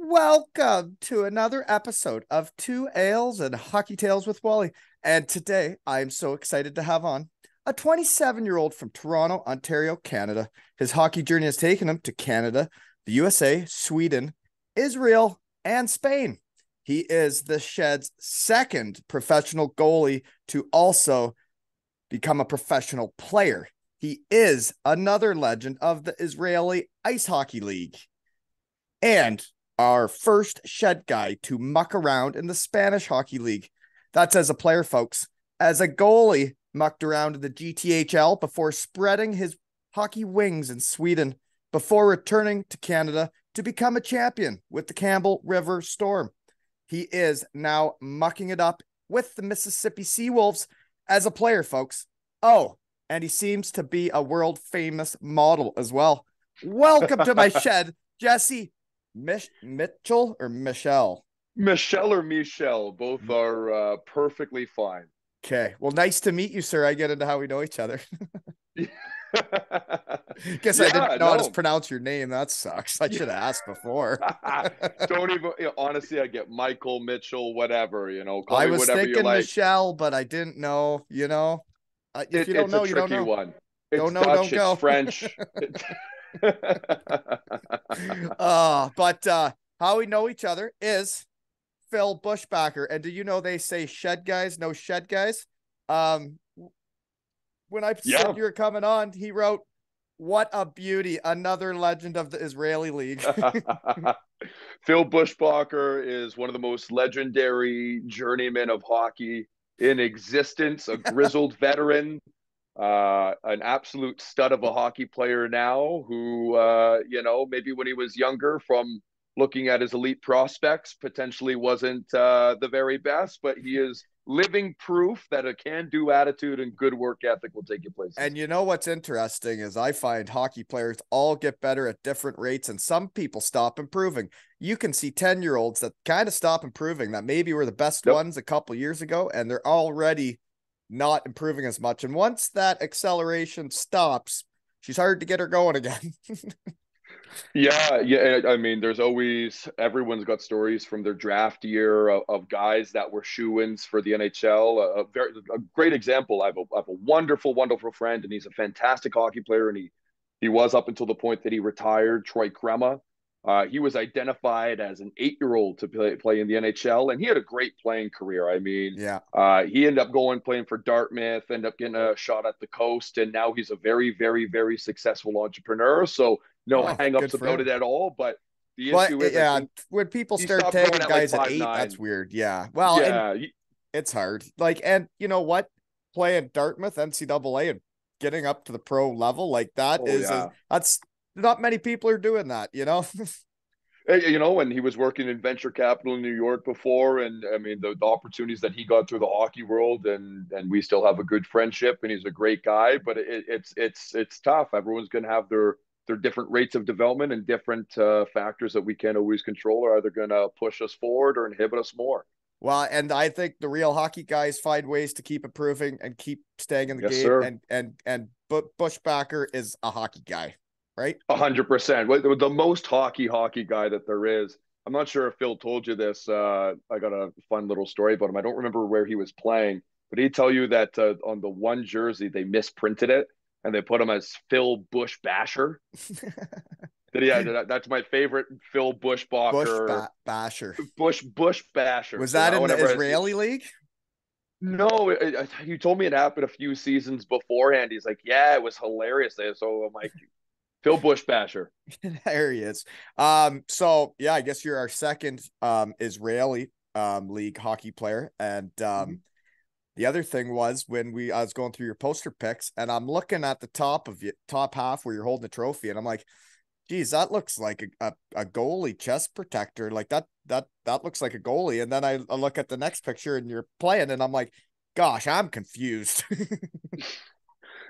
Welcome to another episode of Two Ales and Hockey Tales with Wally. And today I am so excited to have on a 27-year-old from Toronto, Ontario, Canada. His hockey journey has taken him to Canada, the USA, Sweden, Israel, and Spain. He is the Shed's second professional goalie to also become a professional player. He is another legend of the Israeli Ice Hockey League. And our first Shed guy to muck around in the Spanish Hockey League. That's as a player, folks. As a goalie, mucked around in the GTHL before spreading his hockey wings in Sweden, before returning to Canada to become a champion with the Campbell River Storm. He is now mucking it up with the Mississippi Seawolves as a player, folks. Oh, and he seems to be a world famous model as well. Welcome to my Shed, Jesse Mitchell or Michel? Michel or Michel, both are perfectly fine. Okay. Well, nice to meet you, sir. I get into how we know each other. Guess I didn't Yeah, know how to no. pronounce your name. That sucks. I should have asked before. Don't even, honestly, I get Michael, Mitchell, whatever, call I me was whatever you thinking like. Michelle, but I didn't know. If you don't It's a know, you don't tricky know. one. Don't It's know, don't Dutch, it's go. French. But how we know each other is Phil Bushbacker. And do you know they say shed guys, no shed guys? Um, when I said Yeah. you were coming on, he wrote, "What a beauty, another legend of the Israeli League." Phil Bushbacher is one of the most legendary journeymen of hockey in existence, a grizzled veteran, an absolute stud of a hockey player now who, maybe when he was younger, from looking at his elite prospects, potentially wasn't the very best, but he is living proof that a can do attitude and good work ethic will take you places. And you know what's interesting is I find hockey players all get better at different rates, and some people stop improving. You can see 10-year-olds that kind of stop improving that maybe were the best Nope. ones a couple years ago, and they're already not improving as much. And once that acceleration stops, she's hard to get her going again. Yeah, yeah. I mean, there's always everyone's got stories from their draft year of guys that were shoe-ins for the NHL. A great example. I have a wonderful, wonderful friend, and he's a fantastic hockey player, and he was up until the point that he retired. Troy Crema. He was identified as an 8-year-old to play in the NHL, and he had a great playing career. I mean, Yeah. he ended up going playing for Dartmouth, ended up getting a shot at the coast, and now he's a very, very, very successful entrepreneur. So no Oh, good hangups for about it him. at all. But the But issue is, I yeah, think when people he start stopped going tagging at like guys at five 8, that's nine. weird. Yeah. Well, and Yeah, it's hard. Like, and you know what? Playing Dartmouth, NCAA, and getting up to the pro level like that oh is a yeah. that's not many people are doing that. And he was working in venture capital in New York before, and I mean the opportunities that he got through the hockey world, and we still have a good friendship, and he's a great guy. But it's tough. Everyone's going to have their different rates of development and different factors that we can't always control are either going to push us forward or inhibit us more. Well, and I think the real hockey guys find ways to keep improving and keep staying in the Yes, game. sir. And Bushbacker is a hockey guy, right? 100%. The most hockey guy that there is. I'm not sure if Phil told you this. I got a fun little story about him. I don't remember where he was playing, but he'd tell you that on the one jersey they misprinted it and they put him as Phil Bush Basher. That's my favorite Phil Bushbacher. Basher. Bush Basher. Was So that now in the whenever I see, Israeli league? no, he told me it happened a few seasons beforehand. He's like, yeah, it was hilarious. So I'm like, Phil Bush Basher. There he is. So yeah, I guess you're our second Israeli league hockey player. And Mm-hmm. the other thing was when I was going through your poster picks and I'm looking at the top half where you're holding the trophy, and I'm like, geez, that looks like a goalie chest protector. Like that looks like a goalie. And then I look at the next picture and you're playing, and I'm like, gosh, I'm confused.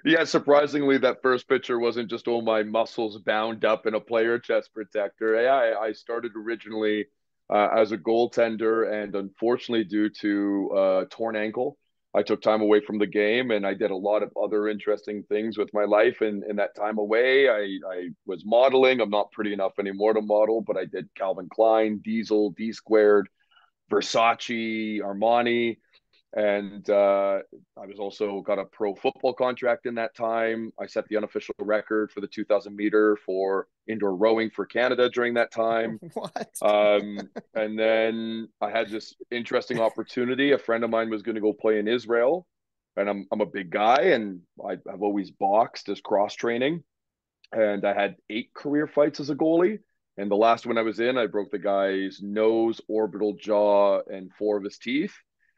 Yeah, surprisingly, that first picture wasn't just all my muscles bound up in a player chest protector. Yeah, I started originally as a goaltender, and unfortunately, due to torn ankle, I took time away from the game, and I did a lot of other interesting things with my life. And in that time away, I was modeling. I'm not pretty enough anymore to model, but I did Calvin Klein, Diesel, D Squared, Versace, Armani, and I was also got a pro football contract in that time. I set the unofficial record for the 2,000 meter for indoor rowing for Canada during that time. What? And then I had this interesting opportunity. A friend of mine was going to go play in Israel, and I'm a big guy, and I've always boxed as cross training, and I had 8 career fights as a goalie. And the last one I was in, I broke the guy's nose, orbital jaw, and 4 of his teeth.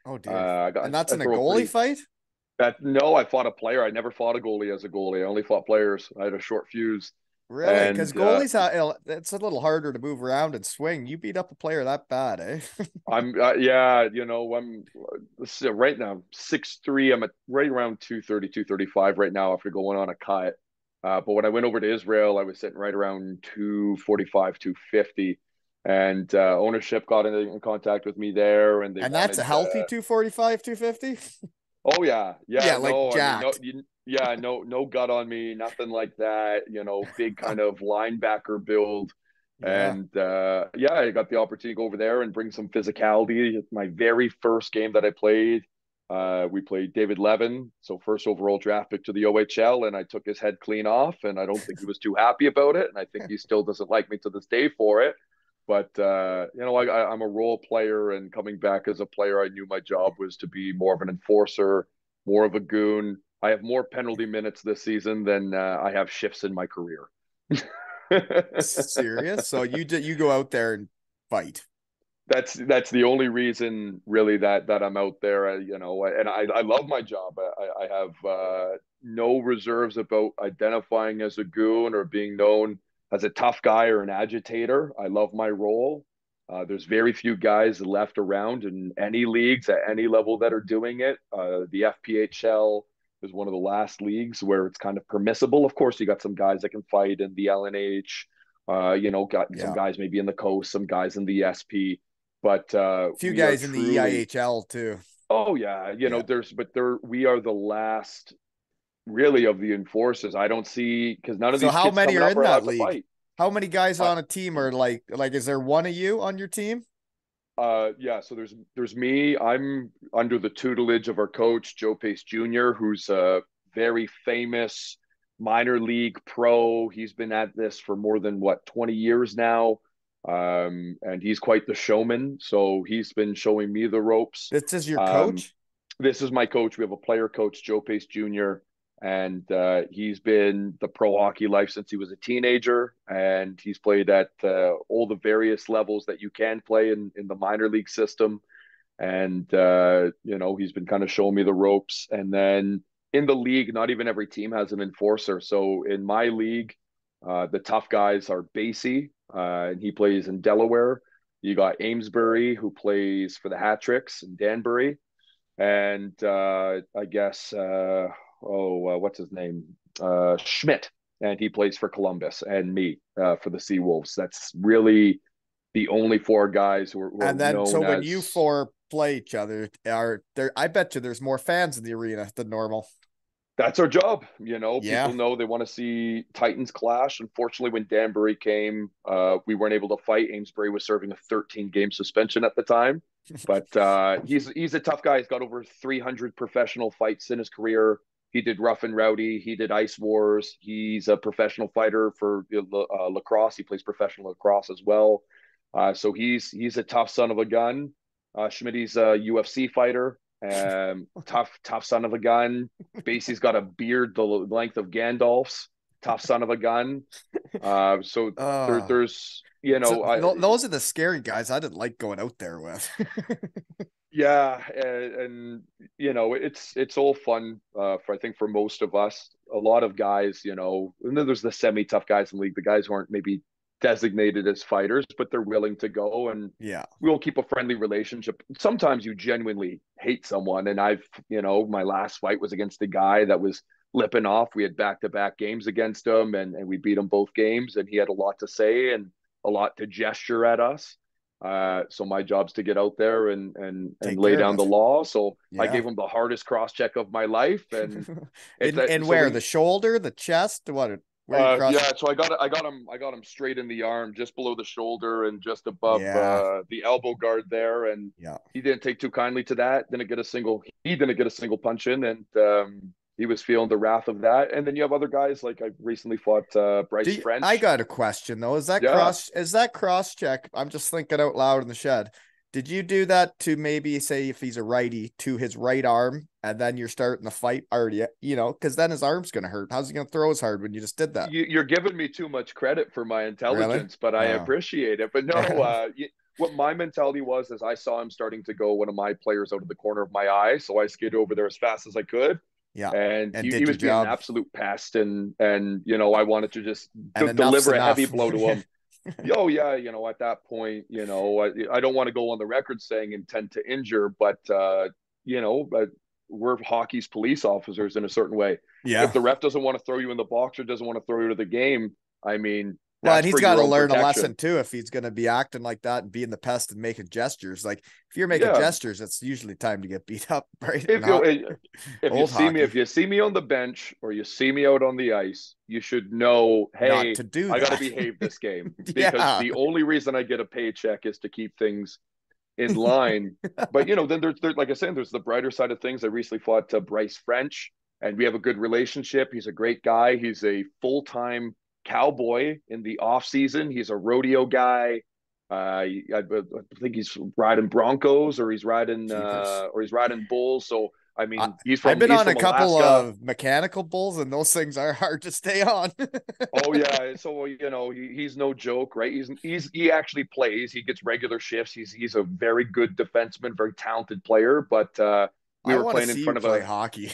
Oh dear. And that's I in a throw a goalie pretty fight? that no, I fought a player. I never fought a goalie as a goalie. I only fought players. I had a short fuse, Really? Because and goalies, it's a little harder to move around and swing. You beat up a player that bad, eh? yeah, I'm right now 6'3". I'm at right around 230, 235 right now after going on a cut. But when I went over to Israel, I was sitting right around 245, 250, and ownership got in contact with me there, and they And that's a wanted healthy 245, 250? Oh yeah, Yeah, yeah. like No, I mean, jacked. yeah, no gut on me, nothing like that. Big kind of linebacker build, Yeah. and yeah, I got the opportunity to go over there and bring some physicality. My very first game that I played, we played David Levin, so first overall draft pick to the OHL, and I took his head clean off, and I don't think he was too happy about it, and I think he still doesn't like me to this day for it. But I'm a role player, and coming back as a player, I knew my job was to be more of an enforcer, more of a goon. I have more penalty minutes this season than I have shifts in my career. Serious? So you go out there and fight. That's the only reason really that I'm out there, and I love my job. I have no reserves about identifying as a goon or being known as a tough guy or an agitator. I love my role. There's very few guys left around in any leagues at any level that are doing it. The FPHL is one of the last leagues where it's kind of permissible. Of course, you got some guys that can fight in the LNH. Got some Yeah. guys maybe in the coast, some guys in the SP, but Few we are guys in the truly, EIHL too. oh yeah, Yeah. we are the last really of the enforcers. I don't see, because none of So these how kids many coming are up in are that allowed to league? fight. How many guys Uh, on a team are like is there one of you on your team? yeah, so there's me. I'm under the tutelage of our coach, Joe Pace Jr., who's a very famous minor league pro. He's been at this for more than 20 years now. And he's quite the showman. So he's been showing me the ropes. This is your Um, coach? this is my coach. We have a player coach, Joe Pace Jr., and he's been the pro hockey life since he was a teenager, and he's played at all the various levels that you can play in the minor league system. And he's been kind of showing me the ropes. And then in the league, not even every team has an enforcer. So in my league, the tough guys are Basie, and he plays in Delaware. You got Amesbury, who plays for the Hat Tricks in Danbury, and I guess what's his name? Schmidt, and he plays for Columbus, and me for the Seawolves. That's really the only 4 guys who are And then so known when you as. four play each other, are there I bet you there's more fans in the arena than normal. That's our job. Yeah. People know they want to see Titans clash. Unfortunately, when Danbury came, we weren't able to fight. Amesbury was serving a 13-game suspension at the time, but he's a tough guy. He's got over 300 professional fights in his career. He did Rough and Rowdy. He did Ice Wars. He's a professional fighter for lacrosse. He plays professional lacrosse as well. So he's a tough son of a gun. Schmidt's a UFC fighter. Tough son of a gun. Basie's got a beard the length of Gandalf's. Tough son of a gun. So Uh there's those are the scary guys I didn't like going out there with. yeah, and it's all fun for I think for most of us. A lot of guys, and then there's the semi tough guys in the league, the guys who aren't maybe designated as fighters, but they're willing to go, and Yeah. we will keep a friendly relationship. Sometimes you genuinely hate someone, and my last fight was against a guy that was lipping off. We had back-to-back games against him, and we beat him both games, and he had a lot to say and a lot to gesture at us. So my job's to get out there and Take lay care of down the it. law. So I Yeah. gave him the hardest cross check of my life, and it's In so where? when The shoulder, the chest, what? Where you cross? yeah, so I got him straight in the arm, just below the shoulder and just above Yeah. the elbow guard there, and Yeah. he didn't take too kindly to that. He didn't get a single punch in, and he was feeling the wrath of that. And then you have other guys like I recently fought Bryce I French. got a question though. Yeah, Is that cross check? I'm just thinking out loud in the shed. Did you do that to maybe say if he's a righty to his right arm and then you're starting the fight already, because then his arm's gonna hurt. How's he gonna throw as hard when you just did that? you're giving me too much credit for my Really? intelligence, but I Oh. appreciate it. But no, what my mentality was is I saw him starting to go one of my players out of the corner of my eye, so I skidded over there as fast as I could, Yeah. and And he did your was being an job. absolute pest, and you know I wanted to just And enough's deliver a heavy enough. blow to him. Oh yeah, you know at that point, you know I don't want to go on the record saying intent to injure, but you know, we're hockey's police officers in a certain way. If Yeah. the ref doesn't want to throw you in the box or doesn't want to throw you to the game, I mean, Well, and that's he's for got your to own learn a protection. lesson too if he's going to be acting like that and being the pest and making gestures. Like if you're making Yeah, gestures, it's usually time to get beat up, right? if you Not if you old see me, hockey. if you see me on the bench or you see me out on the ice, you should know, Not hey, to do I got to that. behave this game because Yeah. the only reason I get a paycheck is to keep things in line. But you know, then there's like I said, there's the brighter side of things. I recently fought Bryce French, and we have a good relationship. He's a great guy. He's a full time cowboy in the off season. He's a rodeo guy. I think he's riding Broncos Jeepers. or he's riding bulls. So I I, mean, I've been he's on a from couple Alaska. of mechanical bulls, and those things are hard to stay on. Oh yeah, so you know he's no joke, right? He actually plays. He gets regular shifts. He's a very good defenseman, very talented player. But we I were want to playing in see you front of play a hockey.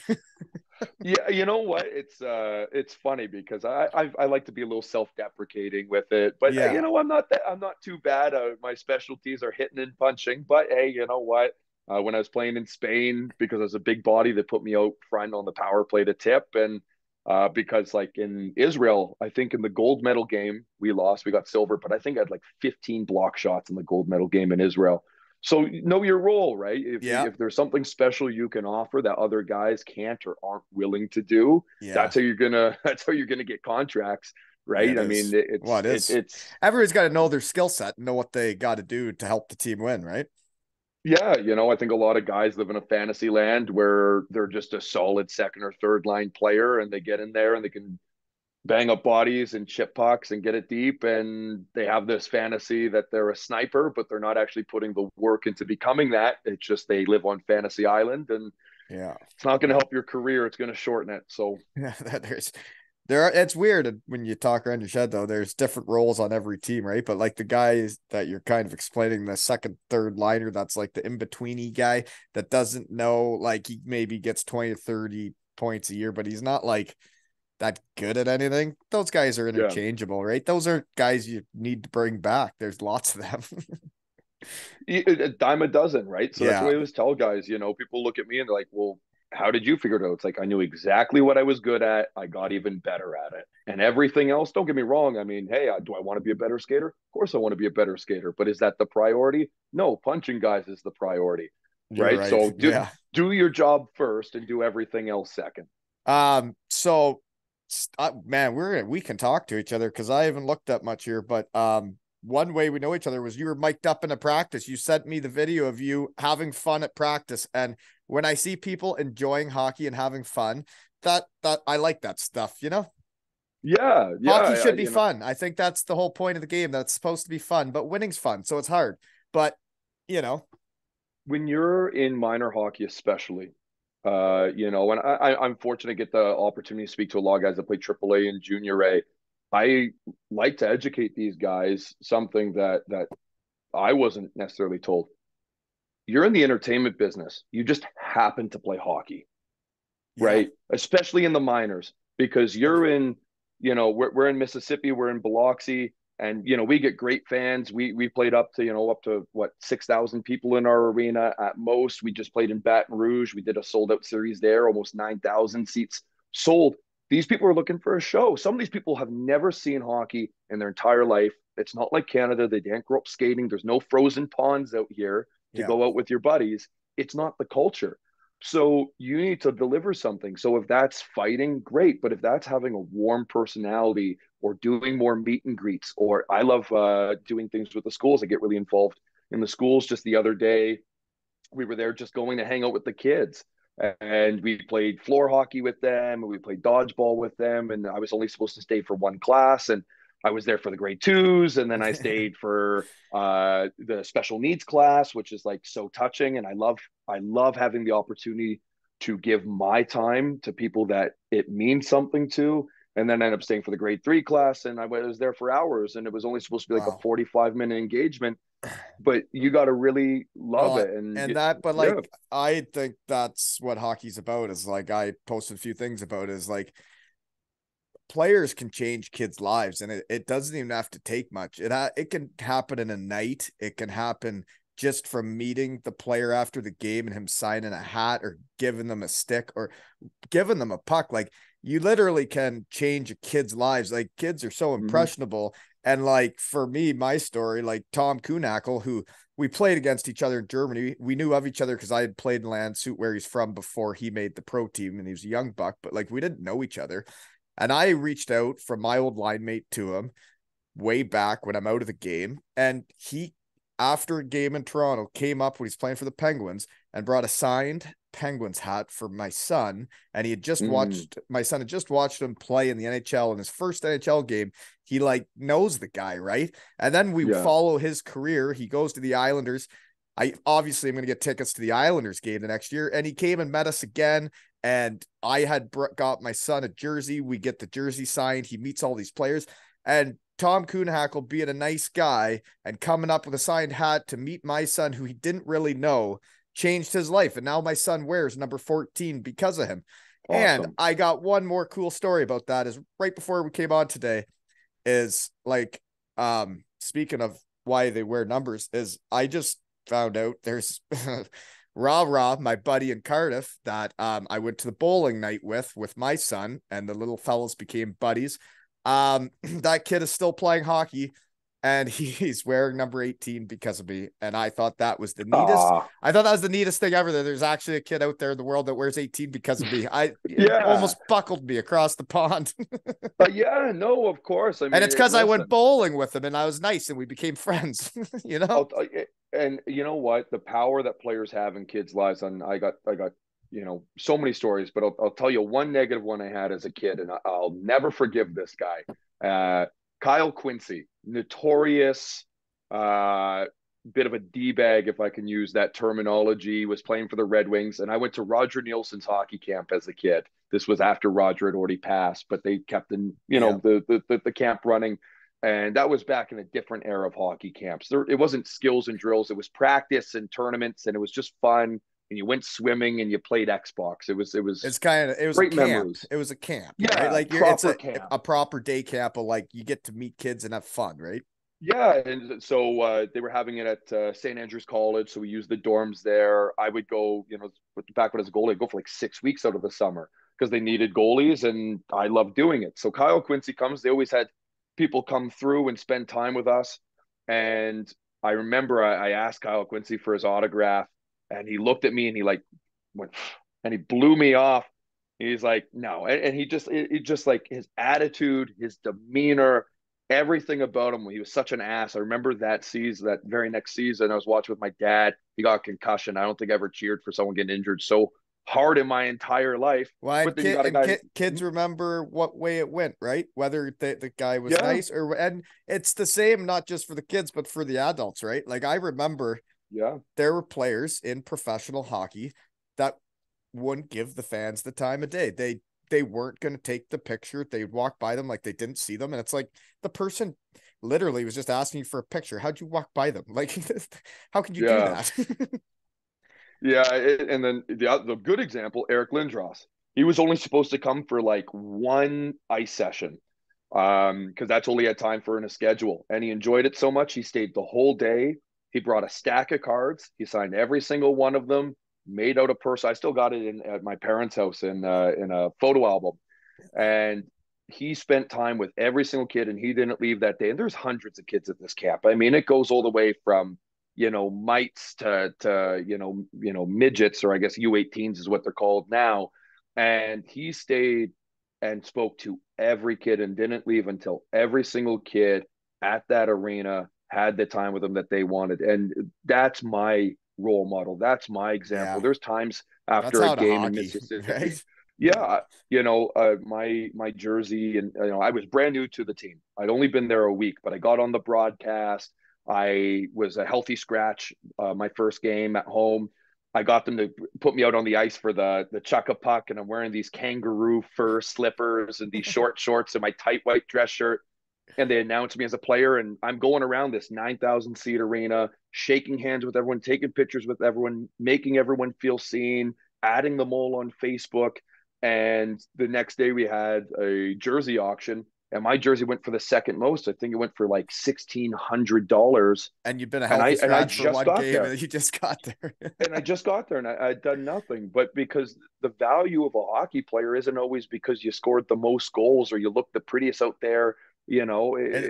yeah. You know what? It's funny because I like to be a little self-deprecating with it, but you Yeah. know I'm not too bad. My specialties are hitting and punching, but hey, you know what? When I was playing in Spain, because I was a big body, they put me out front on the power play to tip, and because like in Israel, I think in the gold medal game we lost, we got silver, but I think I had like 15 block shots in the gold medal game in Israel. So know your role, right? Yeah. If there's something special you can offer that other guys can't or aren't willing to do, Yeah. that's how you're gonna get contracts, Yeah, right? it I mean, is. Well, it is. it's Everybody's got to know their skill set and know what they got to do to help the team win, right? yeah, you know, I think a lot of guys live in a fantasy land where they're just a solid second or third line player and they get in there and they can bang up bodies and chip pucks and get it deep. And they have this fantasy that they're a sniper, but they're not actually putting the work into becoming that. It's just they live on Fantasy Island and Yeah. it's not going to Yeah. help your career. It's going to shorten it. So, Yeah. It's weird when you talk around your shed though. There's different roles on every team, right? But like the guys that you're kind of explaining, the second, third liner, that's like the in-betweeny guy that doesn't know, like he maybe gets 20 to 30 points a year, but he's not like that good at anything. Those guys are yeah, interchangeable, right? Those are guys you need to bring back. There's lots of them. a dime a dozen, right? So that's the Yeah. way I always tell guys, you know, people look at me and they're like, well, how did you figure it out? It's like I knew exactly what I was good at. I got even better at it. And everything else, don't get me wrong. I mean, hey, do I want to be a better skater? Of course I want to be a better skater, but is that the priority? No, punching guys is the priority, You're right? right. So Yeah. do your job first and do everything else second. So man, we can talk to each other because I haven't looked that much here, but one way we know each other was you were mic'd up in a practice. You sent me the video of you having fun at practice. And when I see people enjoying hockey and having fun, that I like that stuff, you know? Yeah, Hockey yeah, should be fun. I think that's the whole point of the game. That's supposed to be fun, but winning's fun, so it's hard. But you know, when you're in minor hockey, especially, you know, and I'm fortunate to get the opportunity to speak to a lot of guys that play AAA and Junior A. I like to educate these guys something that I wasn't necessarily told. You're in the entertainment business. You just happen to play hockey, yeah. right? Especially in the minors, because you're in, you know, we're in Mississippi, we're in Biloxi, and you know we get great fans. We played up to up to what 6,000 people in our arena at most. We just played in Baton Rouge. We did a sold out series there, almost 9,000 seats sold. These people are looking for a show. Some of these people have never seen hockey in their entire life. It's not like Canada. They didn't grow up skating. There's no frozen ponds out here to Yeah. go out with your buddies. It's not the culture. So you need to deliver something. So if that's fighting, great. But if that's having a warm personality or doing more meet and greets, or I love doing things with the schools. I get really involved in the schools. Just the other day, we were there just going to hang out with the kids. And we played floor hockey with them, and we played dodgeball with them. And I was only supposed to stay for one class, and I was there for the grade twos, and then I stayed for the special needs class, which is like so touching. And I love having the opportunity to give my time to people that it means something to. And then I ended up staying for the grade three class, and I was there for hours, and it was only supposed to be like a Wow. 45-minute engagement, but you got to really love Well, it. And and that, but yeah. like, I think that's what hockey's about. Is like, I posted a few things about it, is like players can change kids' lives, and it doesn't even have to take much. It can happen in a night. It can happen just from meeting the player after the game and him signing a hat or giving them a stick or giving them a puck. Like, you literally can change a kid's lives. Like, kids are so Mm-hmm. impressionable. And like, for me, my story, like Tom Kuhnackel, who we played against each other in Germany. We knew of each other because I had played in Landshut, where he's from, before he made the pro team, and he was a young buck, but like, we didn't know each other. And I reached out from my old line mate to him way back when I'm out of the game. And he, after a game in Toronto, came up when he's playing for the Penguins and brought a signed Penguins hat for my son. And he had just Mm, watched, my son had just watched him play in the NHL in his first NHL game. He like knows the guy, right? And then we yeah. follow his career. He goes to the Islanders. I obviously am going to get tickets to the Islanders game the next year. And he came and met us again. And I had got my son a jersey. We get the jersey signed. He meets all these players. And Tom Kuhnhackl, being a nice guy and coming up with a signed hat to meet my son, who he didn't really know, changed his life. And now my son wears number 14 because of him. And Awesome. I got one more cool story about that. Is right before we came on today, is like, speaking of why they wear numbers, is I just found out there's Rah, my buddy in Cardiff, that I went to the bowling night with my son, and the little fellas became buddies. That kid is still playing hockey, and he's wearing number 18 because of me. And I thought that was the neatest. Ah, I thought that was the neatest thing ever. That there's actually a kid out there in the world that wears 18 because of me. It yeah. almost buckled me across the pond. Yeah, no, of course. I And mean, it's because I went listen, bowling with him and I was nice and we became friends, you know? and you know what? The power that players have in kids' lives, and I got, so many stories, but I'll tell you one negative one I had as a kid, and I'll never forgive this guy. Kyle Quincy, notorious, uh, bit of a D-bag, if I can use that terminology, was playing for the Red Wings. And I went to Roger Nielsen's hockey camp as a kid. This was after Roger had already passed, but they kept Yeah. the camp running. And that was back in a different era of hockey camps. It wasn't skills and drills. It was practice and tournaments, and it was just fun. And you went swimming and you played Xbox. It was It was a great camp. memories. It was a camp, right? Yeah, Like, it's proper camp. a proper day camp of, like, you get to meet kids and have fun, right? Yeah, and so they were having it at St. Andrews College, so we used the dorms there. I would go, back when I was a goalie, I'd go for like 6 weeks out of the summer because they needed goalies, and I loved doing it. So Kyle Quincy comes. They always had people come through and spend time with us. And I remember I asked Kyle Quincy for his autograph, and he looked at me and he like went, and he blew me off. He's like, no, and he just like his attitude, his demeanor, everything about him. He was such an ass. I remember that season, that very next season, I was watching with my dad. He got a concussion. I don't think I ever cheered for someone getting injured so hard in my entire life. Well, But then you got a guy. kids remember what way it went, right? Whether the guy was Yeah, nice, and it's the same, not just for the kids, but for the adults, right? Like, I remember yeah, there were players in professional hockey that wouldn't give the fans the time of day. They weren't going to take the picture. They'd walk by them like they didn't see them. And it's like, the person literally was just asking you for a picture. How'd you walk by them? Like, how could you do yeah, that? yeah. And then the good example, Eric Lindros. He was only supposed to come for like one ice session, because that's all he had time for in his schedule. And he enjoyed it so much, he stayed the whole day. He brought a stack of cards. He signed every single one of them, made out a purse. I still got it at my parents' house in a photo album. And he spent time with every single kid and he didn't leave that day. And there's hundreds of kids at this camp. I mean, it goes all the way from, mites to midgets, or I guess U18s is what they're called now. And he stayed and spoke to every kid and didn't leave until every single kid at that arena had the time with him that they wanted. And that's my role model. That's my example. Yeah. There's times That's after a how to game in hockey, Mississippi. right? Yeah, my jersey, and I was brand new to the team. I'd only been there a week, but I got on the broadcast. I was a healthy scratch my first game at home. I got them to put me out on the ice for the chuck a puck, and I'm wearing these kangaroo fur slippers and these short shorts and my tight white dress shirt. And they announced me as a player, and I'm going around this 9,000 seat arena, shaking hands with everyone, taking pictures with everyone, making everyone feel seen, adding them all on Facebook. And the next day we had a jersey auction, and my jersey went for the second most. I think it went for like $1,600. And you've been a And healthy I scratch for just one got game there. and you just got there. And I just got there and I'd done nothing. But because the value of a hockey player isn't always because you scored the most goals or you look the prettiest out there. And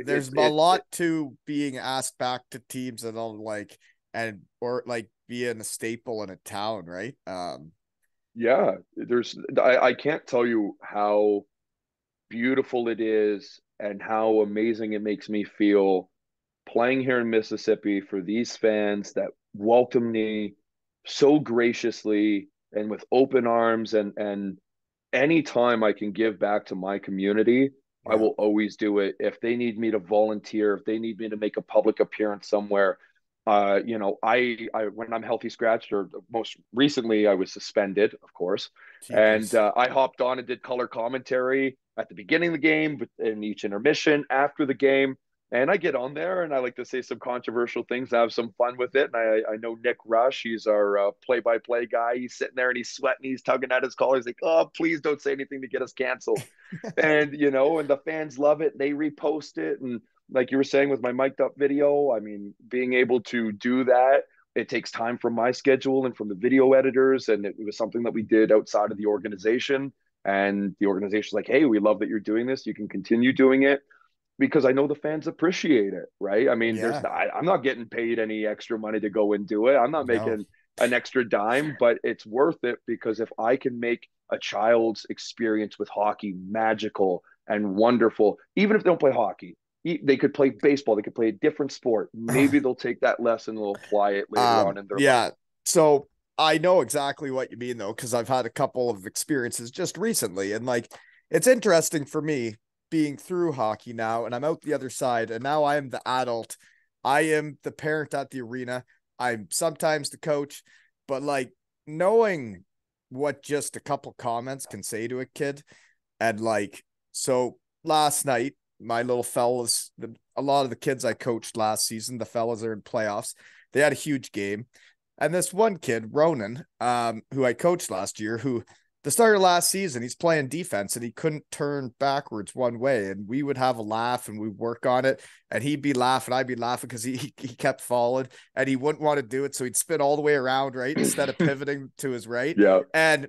there's It's a it, lot to being asked back to teams and all like and or like being a staple in a town, right? yeah, I can't tell you how beautiful it is and how amazing it makes me feel playing here in Mississippi for these fans that welcome me so graciously and with open arms, and anytime I can give back to my community, I Yeah. will always do it. If they need me to volunteer, if they need me to make a public appearance somewhere, I when I'm healthy scratched, or most recently I was suspended, of course, and Jeepers. I hopped on and did color commentary at the beginning of the game, but in each intermission after the game. And I get on there and I like to say some controversial things, have some fun with it. And I know Nick Rush, he's our play-by-play guy. He's sitting there and he's sweating, he's tugging at his collar. He's like, "Oh, please don't say anything to get us canceled." And and the fans love it. They repost it, and like you were saying with my mic'd up video, I mean, being able to do that, it takes time from my schedule and from the video editors, and it was something that we did outside of the organization. And the organization's like, "Hey, we love that you're doing this. You can continue doing it." Because I know the fans appreciate it, right? I mean, Yeah. I'm not getting paid any extra money to go and do it. I'm not No. making an extra dime, but it's worth it because if I can make a child's experience with hockey magical and wonderful, even if they don't play hockey, they could play baseball, they could play a different sport. Maybe they'll take that lesson and they'll apply it later on in their life. Yeah. So I know exactly what you mean though, because I've had a couple of experiences just recently. And like it's interesting for me being through hockey now, and I'm out the other side, and now I am the adult. I am the parent at the arena. I'm sometimes the coach, but like knowing what just a couple comments can say to a kid, and like so last night, my little fellas, a lot of the kids I coached last season, the fellas are in playoffs. They had a huge game. And this one kid, Ronan, who I coached last year, who the start of last season, he's playing defense and he couldn't turn backwards one way. And we would have a laugh and we'd work on it. And he'd be laughing, I'd be laughing because he kept falling and he wouldn't want to do it. So he'd spin all the way around, right? Instead of pivoting to his right. Yeah. And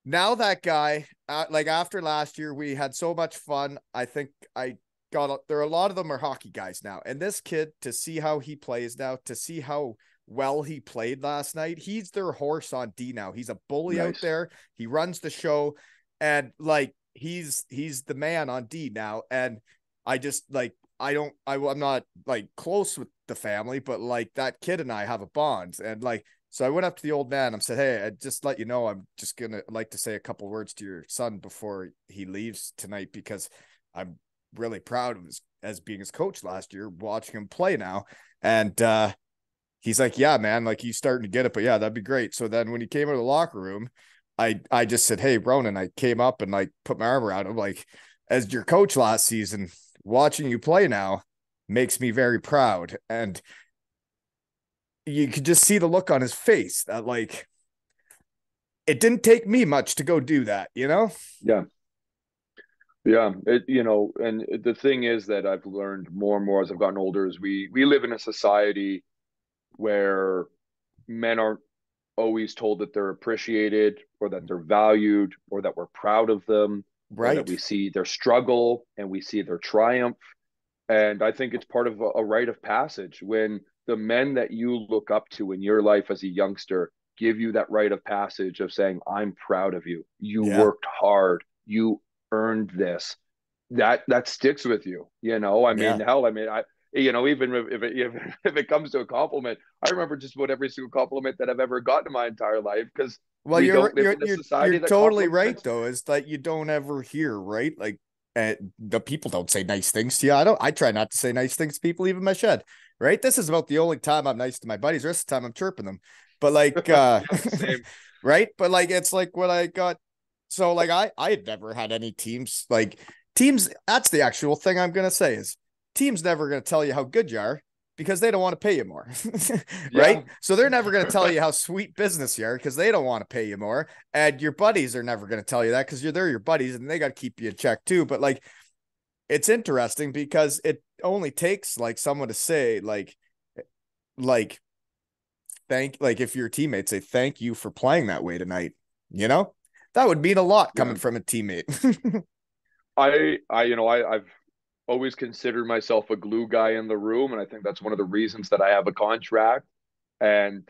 now that guy, like after last year, we had so much fun. I think I got there are a lot of them are hockey guys now. And this kid, to see how he plays now, to see how well he played last night, he's their horse on D now. He's a bully out Nice. there. He runs the show, and like he's the man on D now. And I just like I'm not like close with the family, but like that kid and I have a bond, and like so I went up to the old man and said, "Hey, I just let you know I'm just gonna like to say a couple words to your son before he leaves tonight because I'm really proud of his as being his coach last year, watching him play now." And he's like, "Yeah, man, like he's starting to get it, but yeah, that'd be great." So then when he came out of the locker room, I just said, "Hey, Ronan," I came up and like put my arm around him, like, as your coach last season, watching you play now makes me very proud. And you could just see the look on his face that like it didn't take me much to go do that, you know? Yeah. Yeah, and the thing is that I've learned more and more as I've gotten older is we live in a society where men aren't always told that they're appreciated or that they're valued or that we're proud of them. that Right. we see their struggle and we see their triumph. And I think it's part of a rite of passage when the men that you look up to in your life as a youngster give you that rite of passage of saying, I'm proud of you. You Yeah. worked hard. You earned this. That sticks with you. I mean, Yeah. hell, I mean, even if it comes to a compliment, I remember just about every single compliment that I've ever gotten in my entire life because Well, we you're don't live you're in a you're you're society that totally right compliments. though, is that you don't ever hear, right? Like the people don't say nice things to you. I try not to say nice things to people, even in my shed. Right? This is about the only time I'm nice to my buddies. The rest of the time I'm chirping them. But like Yeah, same. right? But like it's like when I got so like I had never had any teams like teams, that's the actual thing I'm gonna say is teams never gonna tell you how good you are because they don't want to pay you more. Right? Yeah. So they're never going to tell you how sweet business you are because they don't want to pay you more. And your buddies are never going to tell you that because they're your buddies and they got to keep you in check too. But like, it's interesting because it only takes like someone to say like, like if your teammates say, thank you for playing that way tonight, you know, that would mean a lot Yeah. coming from a teammate. I've always considered myself a glue guy in the room, and I think that's one of the reasons that I have a contract. And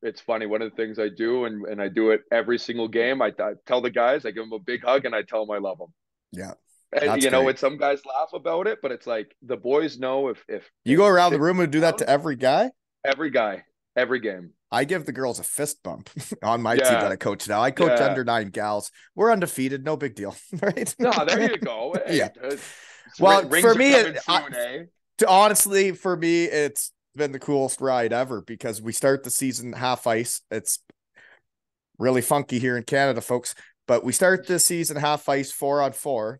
it's funny, one of the things I do, and I do it every single game. I tell the guys, I give them a big hug, and I tell them I love them. Yeah, And that's great. and some guys laugh about it, but it's like the boys know You if go around the shit room and do that down, to every guy. every guy, every game. I give the girls a fist bump on my team that Yeah, I coach now. I coach yeah. under 9 gals. We're undefeated, no big deal, right? No, there you go. Yeah. Hey, Well, for rings are me, coming soon, eh? honestly, for me, it's been the coolest ride ever because we start the season half ice. It's really funky here in Canada, folks, but we start this season half ice 4-on-4.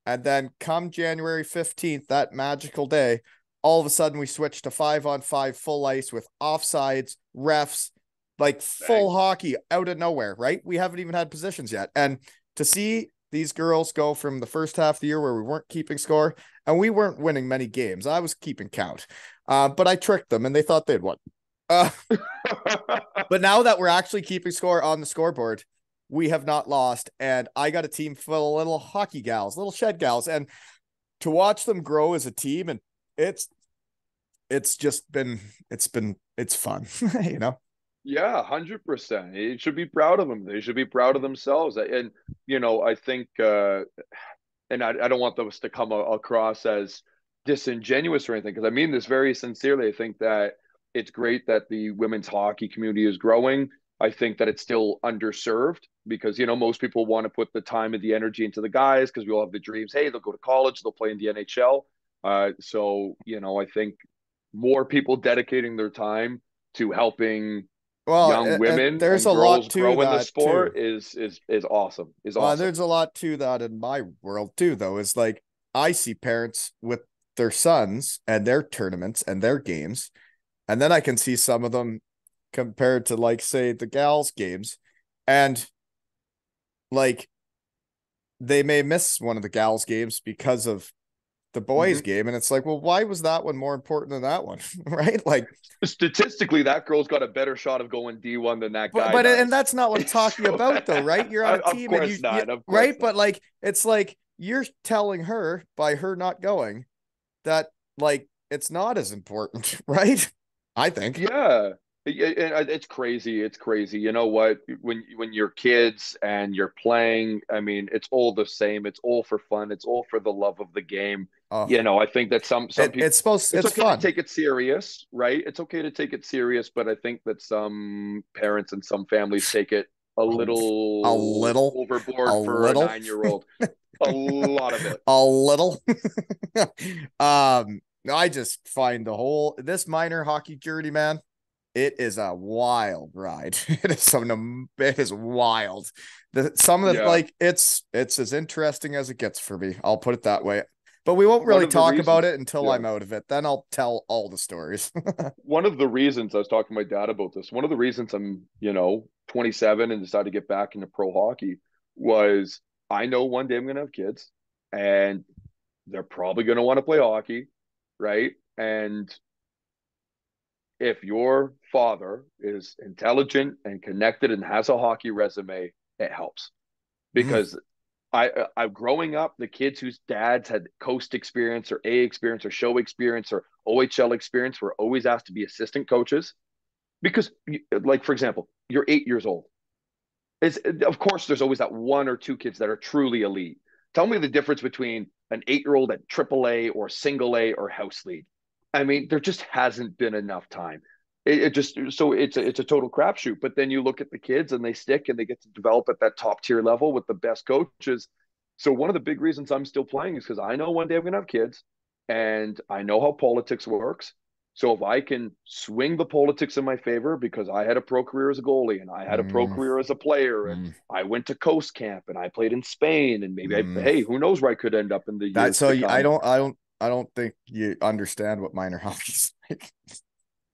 And then come January 15th, that magical day, all of a sudden we switch to 5-on-5 full ice with offsides, refs, like full Dang. hockey out of nowhere, right? We haven't even had positions yet. And to see these girls go from the first half of the year where we weren't keeping score and we weren't winning many games. I was keeping count. But I tricked them and they thought they'd won. Uh, but now that we're actually keeping score on the scoreboard, we have not lost. And I got a team full of little hockey gals, little shed gals. And to watch them grow as a team, and it's just been it's fun, you know. Yeah, 100%. You should be proud of them. They should be proud of themselves. And I think, and I don't want those to come across as disingenuous or anything, because I mean this very sincerely. I think that it's great that the women's hockey community is growing. I think that it's still underserved because most people want to put the time and the energy into the guys because we all have the dreams. Hey, they'll go to college, they'll play in the NHL. So I think more people dedicating their time to helping Well, young and women there's and a girls lot to grow in the that too. sport is awesome. Is Well, awesome. there's a lot to that in my world too, though. Is like I see parents with their sons and their tournaments and their games, and then I can see some of them compared to like say the gals games, and like they may miss one of the gals games because of the boys Mhm. game, and it's like, well, why was that one more important than that one? Right? Like, Statistically, that girl's got a better shot of going D1 than that guy and does. that's not what I'm talking So, about though, right? You're on a of team and course you not. Of course right, not. but like it's like you're telling her by her not going that like it's not as important, right? I think. Yeah. It's crazy. It's crazy. You know what? When you're kids and you're playing, I mean, it's all the same. It's all for fun. It's all for the love of the game. Oh, I think that some people, it's it's okay to fun. take it serious, right? It's okay to take it serious, but I think that some parents and some families take it a A, a little little, a overboard for a little, 9-year-old. A lot of it. a little. I just find the whole this minor hockey journey, man. It is a wild ride. It is some. It is wild. Some of the Yeah. like it's as interesting as it gets for me. I'll put it that way. But we won't One really of the talk about reasons, it until yeah. I'm out of it. Then I'll tell all the stories. One of the reasons I was talking to my dad about this, one of the reasons I'm, 27 and decided to get back into pro hockey was I know one day I'm going to have kids and they're probably going to want to play hockey, right? And if your father is intelligent and connected and has a hockey resume, it helps Mm, because I growing up, the kids whose dads had coast experience or A experience or show experience or OHL experience were always asked to be assistant coaches because, like for example, you're 8 years old. It's, of course, there's always that one or two kids that are truly elite. Tell me the difference between an 8 year old at AAA or single A or house league. I mean, there just hasn't been enough time. It just so it's a total crapshoot. But then you look at the kids and they stick and they get to develop at that top tier level with the best coaches. So one of the big reasons I'm still playing is because I know one day I'm gonna have kids, and I know how politics works. So if I can swing the politics in my favor because I had a pro career as a goalie and I had a pro Mm, career as a player and mm, I went to coast camp and I played in Spain and maybe mm. hey, who knows where I could end up in the That years so to y- I come. don't I don't I don't think you understand what minor hockey's like.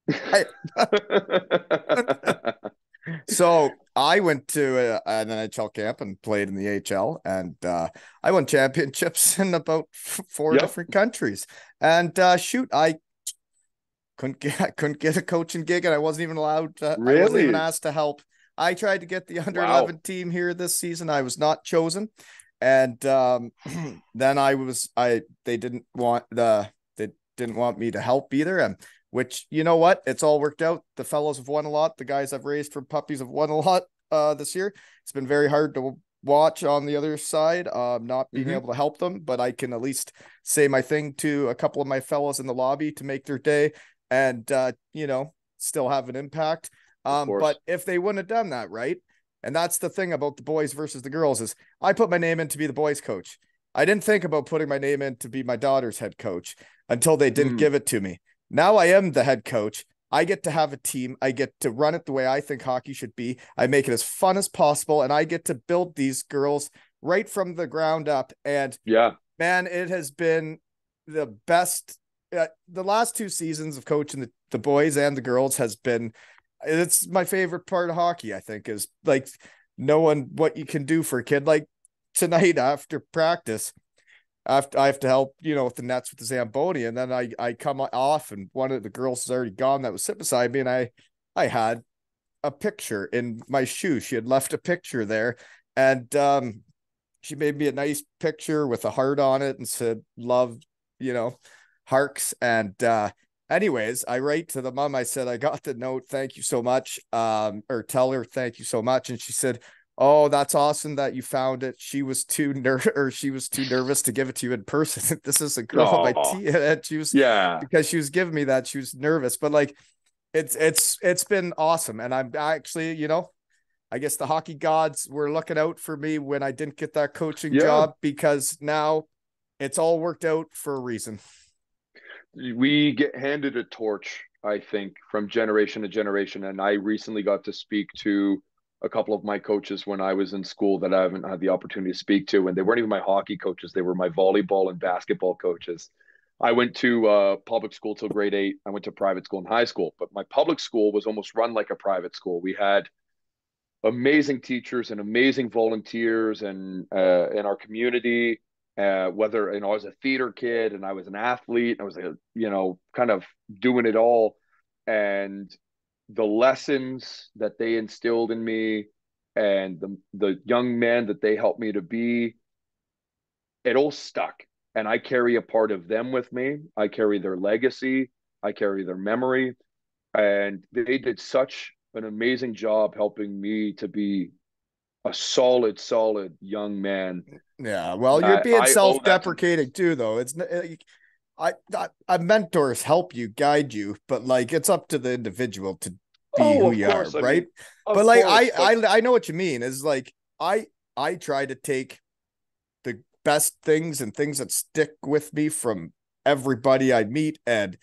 I, so I went to an NHL camp and played in the HL, and I won championships in about four Yep. different countries. And shoot, I couldn't get a coaching gig, and I wasn't even allowed. I wasn't even Really? asked to help. I tried to get the under Wow. 11 team here this season. I was not chosen, and then I they didn't want me to help either. And which, you know what, it's all worked out. The fellows have won a lot. The guys I've raised from puppies have won a lot this year. It's been very hard to watch on the other side, not being Mm-hmm. able to help them, but I can at least say my thing to a couple of my fellows in the lobby to make their day, and still have an impact. Of But course. if they wouldn't have done that, right? And that's the thing about the boys versus the girls is I put my name in to be the boys coach. I didn't think about putting my name in to be my daughter's head coach until they didn't Mm. give it to me. Now I am the head coach. I get to have a team. I get to run it the way I think hockey should be. I make it as fun as possible, and I get to build these girls right from the ground up. And Yeah. man, it has been the best. The last two seasons of coaching the boys and the girls has been, it's my favorite part of hockey, I think, is like knowing what you can do for a kid. Like tonight after practice, I have to help, with the nets with the Zamboni. And then I come off and one of the girls is already gone that was sitting beside me. And I had a picture in my shoe. She had left a picture there. And she made me a nice picture with a heart on it and said, love, you know, Harks. And anyways, I write to the mom. I said, I got the note. Thank you so much. Or tell her thank you so much. And she said, oh, that's awesome that you found it. She was too nervous to give it to you in person. This is a girl on my Oh, team. And she was, yeah. because she was giving me that, she was nervous. But like it's been awesome. And I'm actually, I guess the hockey gods were looking out for me when I didn't get that coaching Yeah. job, because now it's all worked out for a reason. We get handed a torch, I think, from generation to generation. And I recently got to speak to a couple of my coaches when I was in school that I haven't had the opportunity to speak to. And they weren't even my hockey coaches, they were my volleyball and basketball coaches. I went to public school till grade 8. I went to private school in high school, but my public school was almost run like a private school. We had amazing teachers and amazing volunteers and in our community. Whether I was a theater kid and I was an athlete, I was kind of doing it all, and the lessons that they instilled in me and the young man that they helped me to be, it all stuck. And I carry a part of them with me. I carry their legacy. I carry their memory, and they did such an amazing job helping me to be a solid young man. Yeah, well, you're That being I owe that to them. self-deprecating too, though. I mentors help you, guide you, but like it's up to the individual to be Oh, who of you are, course. I right? mean, But of like course, but I know what you mean. Is like I try to take the best things and things that stick with me from everybody I meet, and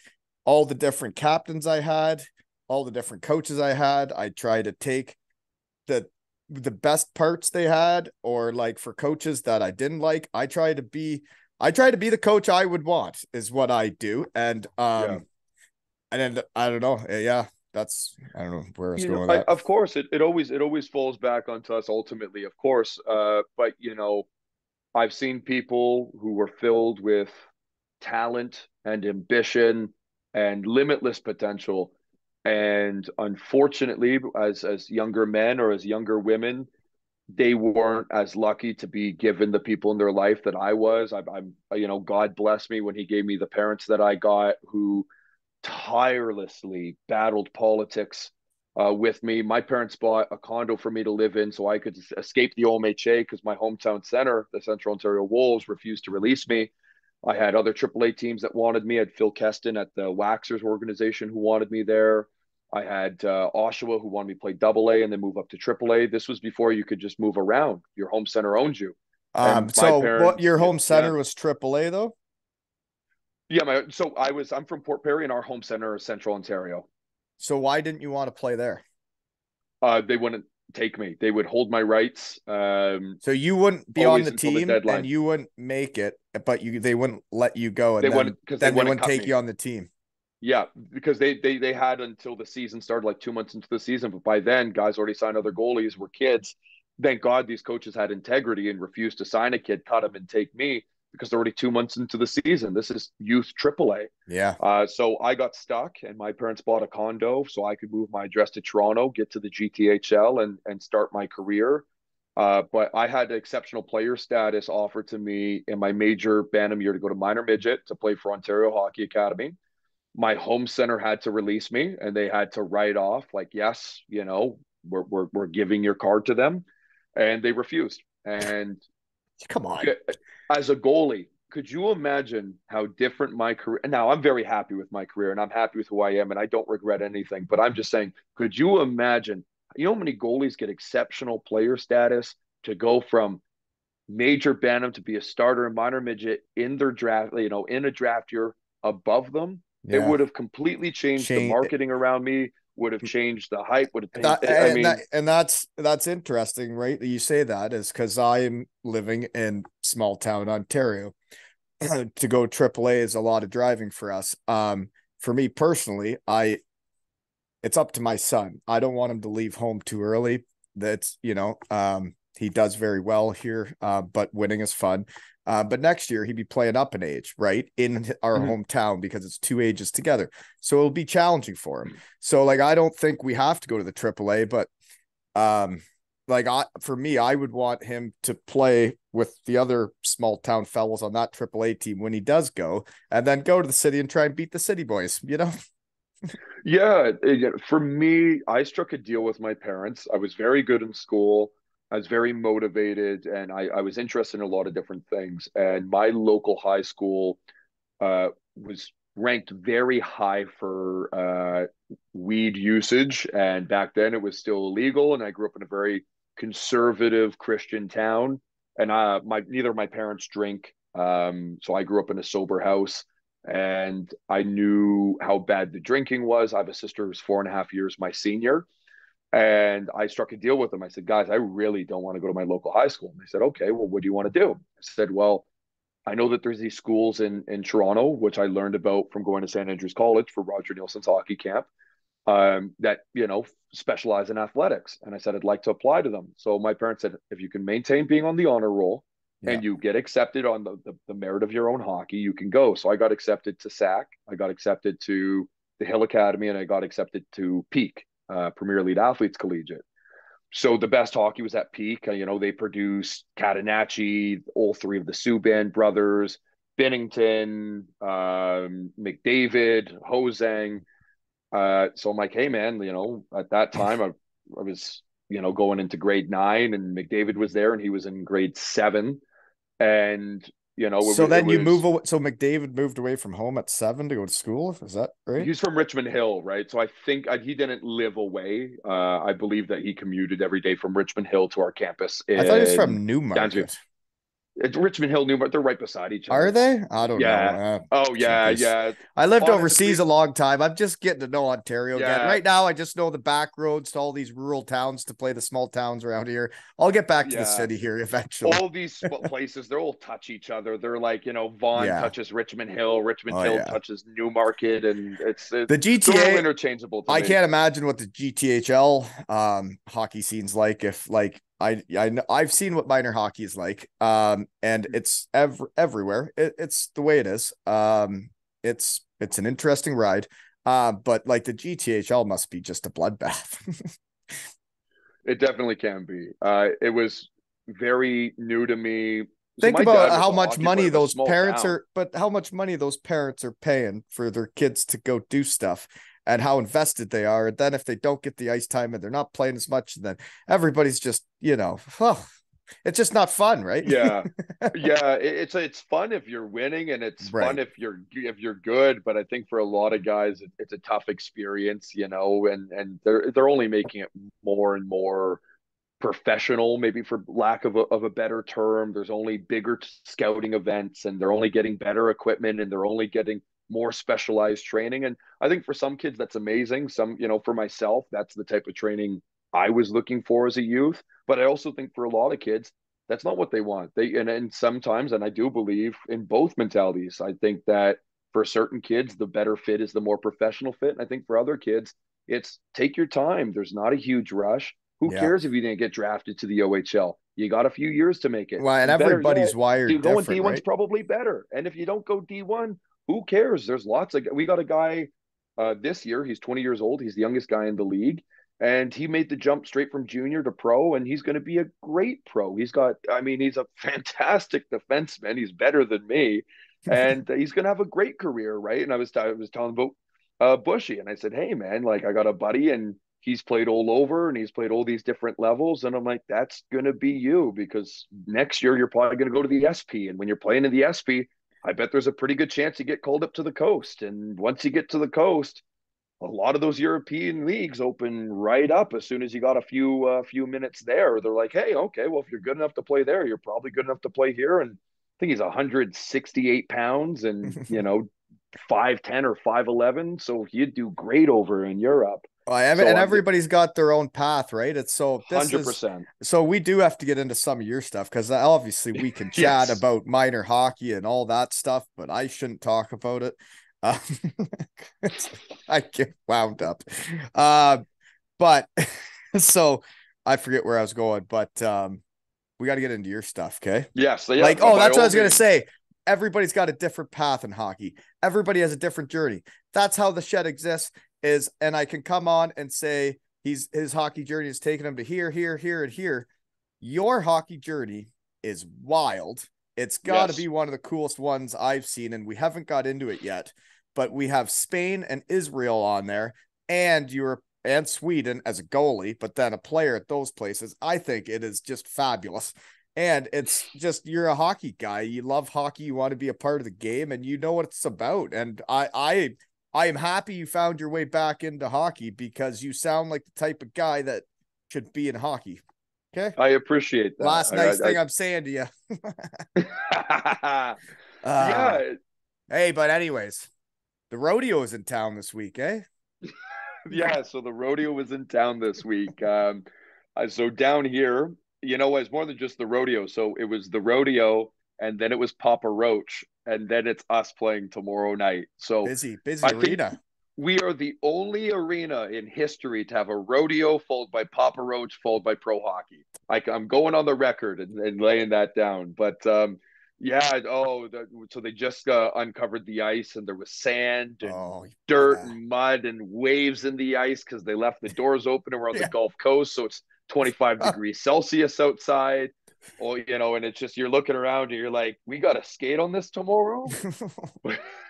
all the different captains I had, all the different coaches I had. I try to take the the best parts they had, or like for coaches that I didn't like, I try to be the coach I would want, is what I do. yeah. And then I don't know. Yeah, I don't know where I was going with that. Of course, it always falls back onto us ultimately, of course. But I've seen people who were filled with talent and ambition and limitless potential. And unfortunately, as younger men or as younger women, they weren't as lucky to be given the people in their life that I was. God bless me when he gave me the parents that I got who tirelessly battled politics with me. My parents bought a condo for me to live in so I could escape the OMHA because my hometown center, the Central Ontario Wolves, refused to release me. I had other AAA teams that wanted me. I had Phil Keston at the Waxers organization who wanted me there. I had Oshawa who wanted me to play AA and then move up to AAA. This was before you could just move around. Your home center owned you. And my So what parents, your yeah, home yeah, center was AAA though? yeah. I'm from Port Perry and our home center is Central Ontario. So why didn't you want to play there? They wouldn't take me. They would hold my rights. So you wouldn't be on Always the until the team and deadline. you wouldn't make it, but they wouldn't let you go, They and wouldn't then because they then they wouldn't wouldn't cut take me. you on the team. Yeah, because they had until the season started, like 2 months into the season. But by then, guys already signed other goalies, were kids. Thank God these coaches had integrity and refused to sign a kid, cut him, and take me because they're already 2 months into the season. This is youth AAA. Yeah. So I got stuck, and my parents bought a condo so I could move my address to Toronto, get to the GTHL, and start my career. But I had exceptional player status offered to me in my major Bantam year to go to minor midget to play for Ontario Hockey Academy. My home center had to release me, and they had to write off like, yes, we're giving your card to them, and they refused. And Come on. as a goalie, could you imagine how different my career? Now I'm very happy with my career and I'm happy with who I am and I don't regret anything. But I'm just saying, could you imagine? You know how many goalies get exceptional player status to go from major bantam to be a starter in minor midget in their draft, in a draft year above them? It Yeah. would have completely changed the Shane, marketing around me, would have changed the hype, would have paid. that I and that mean, and that's interesting, right? That you say that is because I'm living in small town Ontario. To go AAA is a lot of driving for us. For me personally, I it's up to my son. I don't want him to leave home too early. That's he does very well here, but winning is fun. But next year he'd be playing up an age, right, in our mhm. hometown because it's two ages together. So it'll be challenging for him. So like I don't think we have to go to the AAA, but um, for me, I would want him to play with the other small town fellows on that AAA team when he does go, and then go to the city and try and beat the city boys. Yeah, for me, I struck a deal with my parents. I was very good in school. I was very motivated, and I was interested in a lot of different things. And my local high school was ranked very high for weed usage, and back then it was still illegal. And I grew up in a very conservative Christian town, and my neither of my parents drink, so I grew up in a sober house, and I knew how bad the drinking was. I have a sister who's 4.5 years my senior, and I struck a deal with them. I said, guys, I really don't want to go to my local high school. And they said, okay, well, what do you want to do? I said, well, I know that there's these schools in Toronto, which I learned about from going to St. Andrews College for Roger Nielsen's hockey camp, that specialize in athletics. And I said I'd like to apply to them. So my parents said, if you can maintain being on the honor roll Yeah. and you get accepted on the merit of your own hockey, you can go. So I got accepted to SAC, I got accepted to the Hill Academy, and I got accepted to Peak, Premier League Athletes Collegiate. So the best hockey was at Peak. They produced Catanacci, all three of the Subban brothers, Bennington, McDavid, Hosang. So I'm like, hey man, at that time I was, going into grade 9, and McDavid was there, and he was in grade 7, and So it then you move was away. So McDavid moved away from home at 7 to go to school. Is that right? he's from Richmond Hill, right? So I think he didn't live away. I believe that he commuted every day from Richmond Hill to our campus I thought he was in from Downsview. Newmarket. It's Richmond Hill, Newmarket. They're right beside each Are other. they? I don't know. Yeah. Oh yeah, Jeepers. yeah. I lived overseas Honestly, a long time. I'm just getting to know Ontario again. yeah, Right now, I just know the back roads to all these rural towns to play the small towns around here. I'll get back to the yeah. city here eventually. All these places, they're all touch each other. They're like, Vaughan Yeah. touches Richmond Hill, Richmond Oh, Hill yeah. touches Newmarket, and The they're all GTA, interchangeable to I me. can't imagine what the GTHL hockey scene's like if like I've seen what minor hockey is like, and it's everywhere. It's the way it is. It's an interesting ride, but like the GTHL must be just a bloodbath. It definitely can be. It was very new to me. So Think my about dad was how a much hockey player money of a those small parents town. are, but how much money those parents are paying for their kids to go do stuff and how invested they are. And then if they don't get the ice time and they're not playing as much, then everybody's just, oh, it's just not fun, right? Yeah. Yeah, it's fun if you're winning and it's Right. fun if you're good, but I think for a lot of guys it's a tough experience, and they're only making it more and more professional, maybe for lack of a better term. There's only bigger scouting events and they're only getting better equipment and they're only getting more specialized training. And I think for some kids, that's amazing. For myself, that's the type of training I was looking for as a youth. But I also think for a lot of kids, that's not what they want. And sometimes, and I do believe in both mentalities. I think that for certain kids, the better fit is the more professional fit. And I think for other kids, it's take your time. There's not a huge rush. Who Yeah. cares if you didn't get drafted to the OHL? You got a few years to make it. Well, and And better everybody's yet, wired going different, D1's right? probably better. And if you don't go D1, who cares? There's lots of, we got a guy this year, he's 20 years old. He's the youngest guy in the league. And he made the jump straight from junior to pro, and he's going to be a great pro. He's a fantastic defenseman. He's better than me, and he's going to have a great career, right? And I was telling about Bushy, and I said, hey man, like I got a buddy, and he's played all over, and he's played all these different levels, and I'm like, that's going to be you because next year you're probably going to go to the SP, and when you're playing in the SP, I bet there's a pretty good chance you get called up to the coast, and once you get to the coast, a lot of those European leagues open right up as soon as you got a few minutes there. They're like, hey, okay, well, if you're good enough to play there, you're probably good enough to play here. And I think he's 168 pounds and 5'10" or 5'11", so he'd do great over in Europe. So And I'm everybody's got their own path, right? It's so this is 100%. so we do have to get into some of your stuff because obviously we can chat Yes. about minor hockey and all that stuff, but I shouldn't talk about it. Uh, I get wound up. Uh, but so I forget where I was going, but we got to get into your stuff, okay? Yes. So yeah, Like, oh, by that's what I all was gonna means. say. Everybody's got a different path in hockey. Everybody has a different journey. That's how the shed exists. And I can come on and say his hockey journey has taken him to here, here, here, and here. Your hockey journey is wild. It's got to be Yes. one of the coolest ones I've seen, and we haven't got into it yet. But we have Spain and Israel on there, and Europe and Sweden as a goalie, but then a player at those places. I think it is just fabulous. And it's just you're a hockey guy. You love hockey. You want to be a part of the game, and you know what it's about. And I am happy you found your way back into hockey because you sound like the type of guy that should be in hockey. Okay. I appreciate that. Last nice thing I'm saying to you. uh Yeah. hey, but anyways, the rodeo is in town this week, eh? Yeah, so the rodeo was in town this week. So down here, it's more than just the rodeo. So it was the rodeo, and then it was Papa Roach, and then it's us playing tomorrow night. So Busy I think arena. we are the only arena in history to have a rodeo followed by Papa Roach, followed by pro hockey. I'm going on the record and laying that down. But yeah, so they just uncovered the ice, and there was sand and Oh dirt yeah. and mud and waves in the ice because they left the doors open and we're on the Yeah. Gulf Coast, so it's 25 degrees Celsius outside. Oh, and it's just you're looking around and you're like, we got to skate on this tomorrow.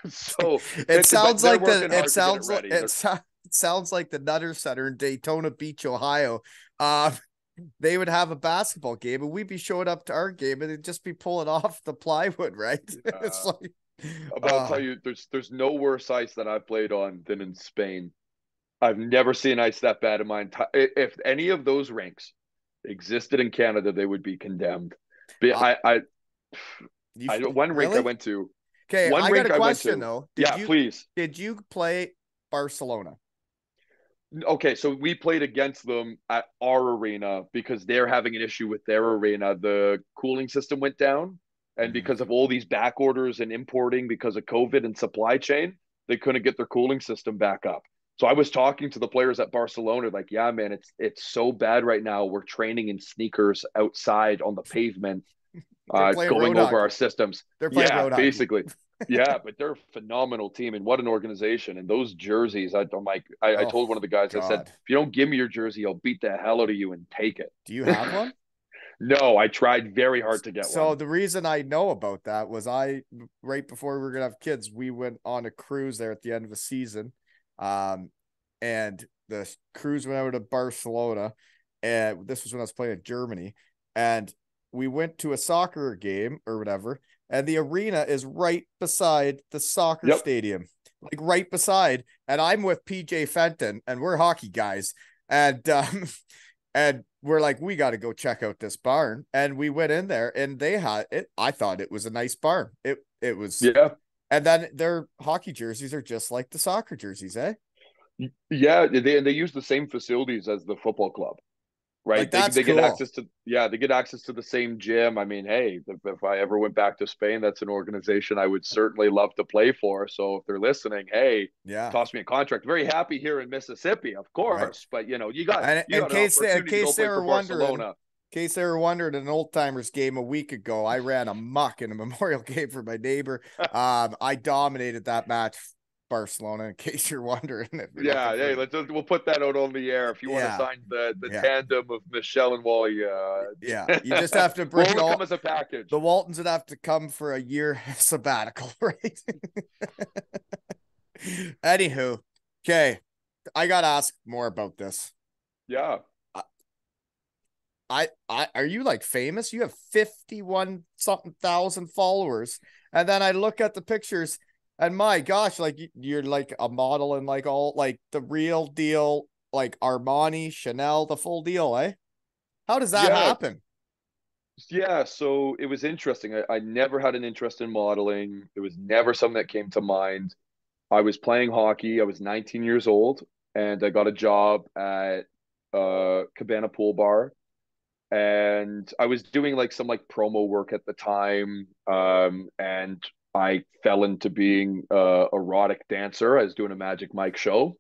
So it but sounds they're like working hard to get it ready. it sounds like the Nutter Center in Daytona Beach, Ohio. Uh they would have a basketball game and we'd be showing up to our game and it'd just be pulling off the plywood, right? It's Uh, like but I'll tell you, there's no worse ice that I've played on than in Spain. I've never seen ice that bad in my entire. If any of those rinks existed in Canada, they would be condemned. But uh, you I one rink I really? went to, Okay, one I got a rink I went question to. though. Yeah, please. Did you play Barcelona? Okay, so we played against them at our arena because they're having an issue with their arena. The cooling system went down, and Mhm. because of all these back orders and importing because of COVID and supply chain, they couldn't get their cooling system back up. So I was talking to the players at Barcelona, like, yeah, man, it's so bad right now. We're training in sneakers outside on the pavement, They're playing going road over our hockey. systems. They're playing Yeah, road hockey. basically. Yeah, but they're a phenomenal team, and what an organization. And those jerseys, I'm like, I Oh told one of the guys, I said, God. if you don't give me your jersey, I'll beat the hell out of you and take it. Do you have one? No, I tried very hard to get So one. the reason I know about that was I right before we were gonna have kids, we went on a cruise there at the end of the season. And the cruise went out to Barcelona, and this was when I was playing in Germany. And we went to a soccer game or whatever, and the arena is right beside the soccer Yep. stadium, like right beside. And I'm with PJ Fenton, and we're hockey guys. And and we're like, we got to go check out this barn. And we went in there, and they had it. I thought it was a nice barn. It was, Yeah. and then their hockey jerseys are just like the soccer jerseys, eh? Yeah. They use the same facilities as the football club. Like Right? that's They get cool. access to, yeah, they get access to the same gym. I mean, hey, if I ever went back to Spain, that's an organization I would certainly love to play for. So if they're listening, hey, Yeah, toss me a contract. Very happy here in Mississippi, of right. course, but And you got an in opportunity to go case they play for were wondering, Barcelona. an old timers game a week ago, I ran a muck in a memorial game for my neighbor. I dominated that match, Barcelona. In case you're wondering, if you're looking Yeah, hey, for, we'll put that out on the air if you want to yeah, sign the yeah, tandem of Michel and Wally. yeah. You just have to Will bring only come all as a package. the Waltons would have to come for a year sabbatical, right? Anywho, okay, I gotta ask more about this. Yeah, I are you like famous? You have 51 something thousand followers. And then I look at the pictures and my gosh, like you're like a model and like all like the real deal, like Armani, Chanel, the full deal, eh? How does that yeah. happen? Yeah, so it was interesting. I never had an interest in modeling. It was never something that came to mind. I was playing hockey. I was 19 years old, and I got a job at Cabana Pool Bar. And I was doing like some like promo work at the time. And I fell into being a erotic dancer. I was doing a Magic Mike show.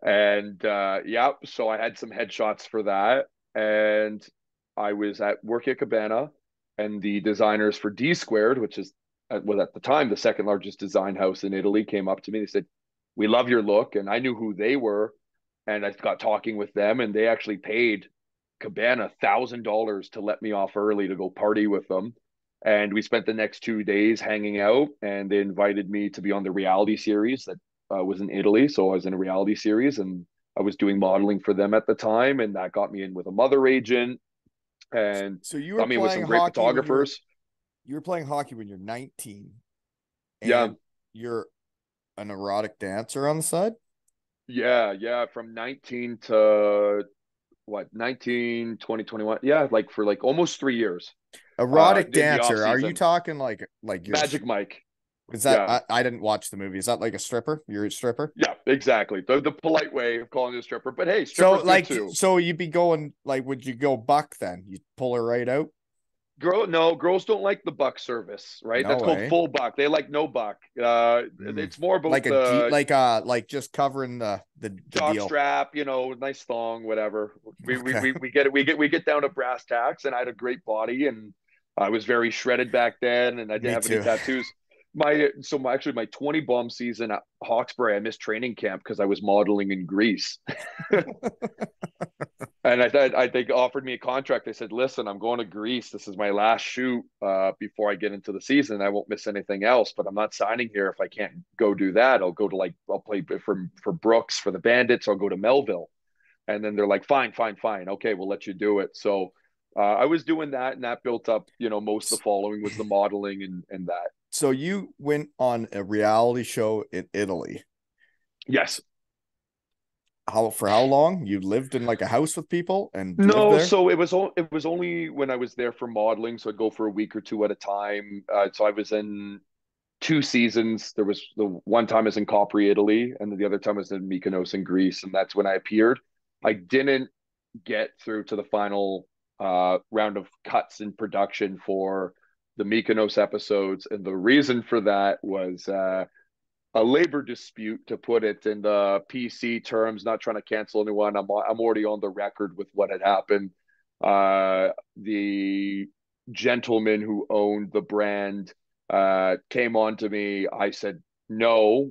And yeah, so I had some headshots for that. And I was at work at Cabana, and the designers for D Squared, which is was at the time the second largest design house in Italy, came up to me. They said, "We love your look," and I knew who they were, and I got talking with them, and they actually paid Cabana $1,000 to let me off early to go party with them. And we spent the next 2 days hanging out, and they invited me to be on the reality series that was in Italy. So I was in a reality series, and I was doing modeling for them at the time. And that got me in with a mother agent and So got me in with some great photographers. you were playing hockey when you're 19 Yeah. and you're an erotic dancer on the side? Yeah. Yeah. From 19 to what, 19, 20, 21. Yeah. Like for like almost 3 years Erotic in the off dancer. Are you season. talking like you're Magic Mike. is that Yeah. I didn't watch the movie. Is that like a stripper? You're a stripper? Yeah. Exactly. The polite way of calling it a stripper. But hey, So stripper's good like too. so you'd be going like would you go buck then? You pull her right out? No, girls don't like the buck service, right? No That's called way. full buck. They like no buck. Mm. It's more about Like a G the like just covering the jock deal. strap, nice thong, whatever. Okay. We get it. We get down to brass tacks, and I had a great body, and I was very shredded back then, and I didn't Me have any too. tattoos. Actually my 20 bomb season at Hawkesbury, I missed training camp because I was modeling in Greece. And I think offered me a contract. They said, "Listen, I'm going to Greece. This is my last shoot before I get into the season. I won't miss anything else, but I'm not signing here if I can't go do that. I'll go to I'll play for Brooks for the Bandits. I'll go to Melville." And then they're like, "Fine, fine, fine. Okay, we'll let you do it." So I was doing that, and that built up. Most of the following was the modeling and that. So you went on a reality show in Italy. Yes. How long? You lived in like a house with people and lived No, there? so it was only when I was there for modeling. So I'd go for a week or two at a time. So I was in 2 seasons. There was the one time I was in Capri, Italy, and then the other time I was in Mykonos in Greece, and that's when I appeared. I didn't get through to the final round of cuts in production for the Mykonos episodes, and the reason for that was a labor dispute, to put it in the PC terms. Not trying to cancel anyone. I'm already on the record with what had happened. The gentleman who owned the brand came on to me. I said, no,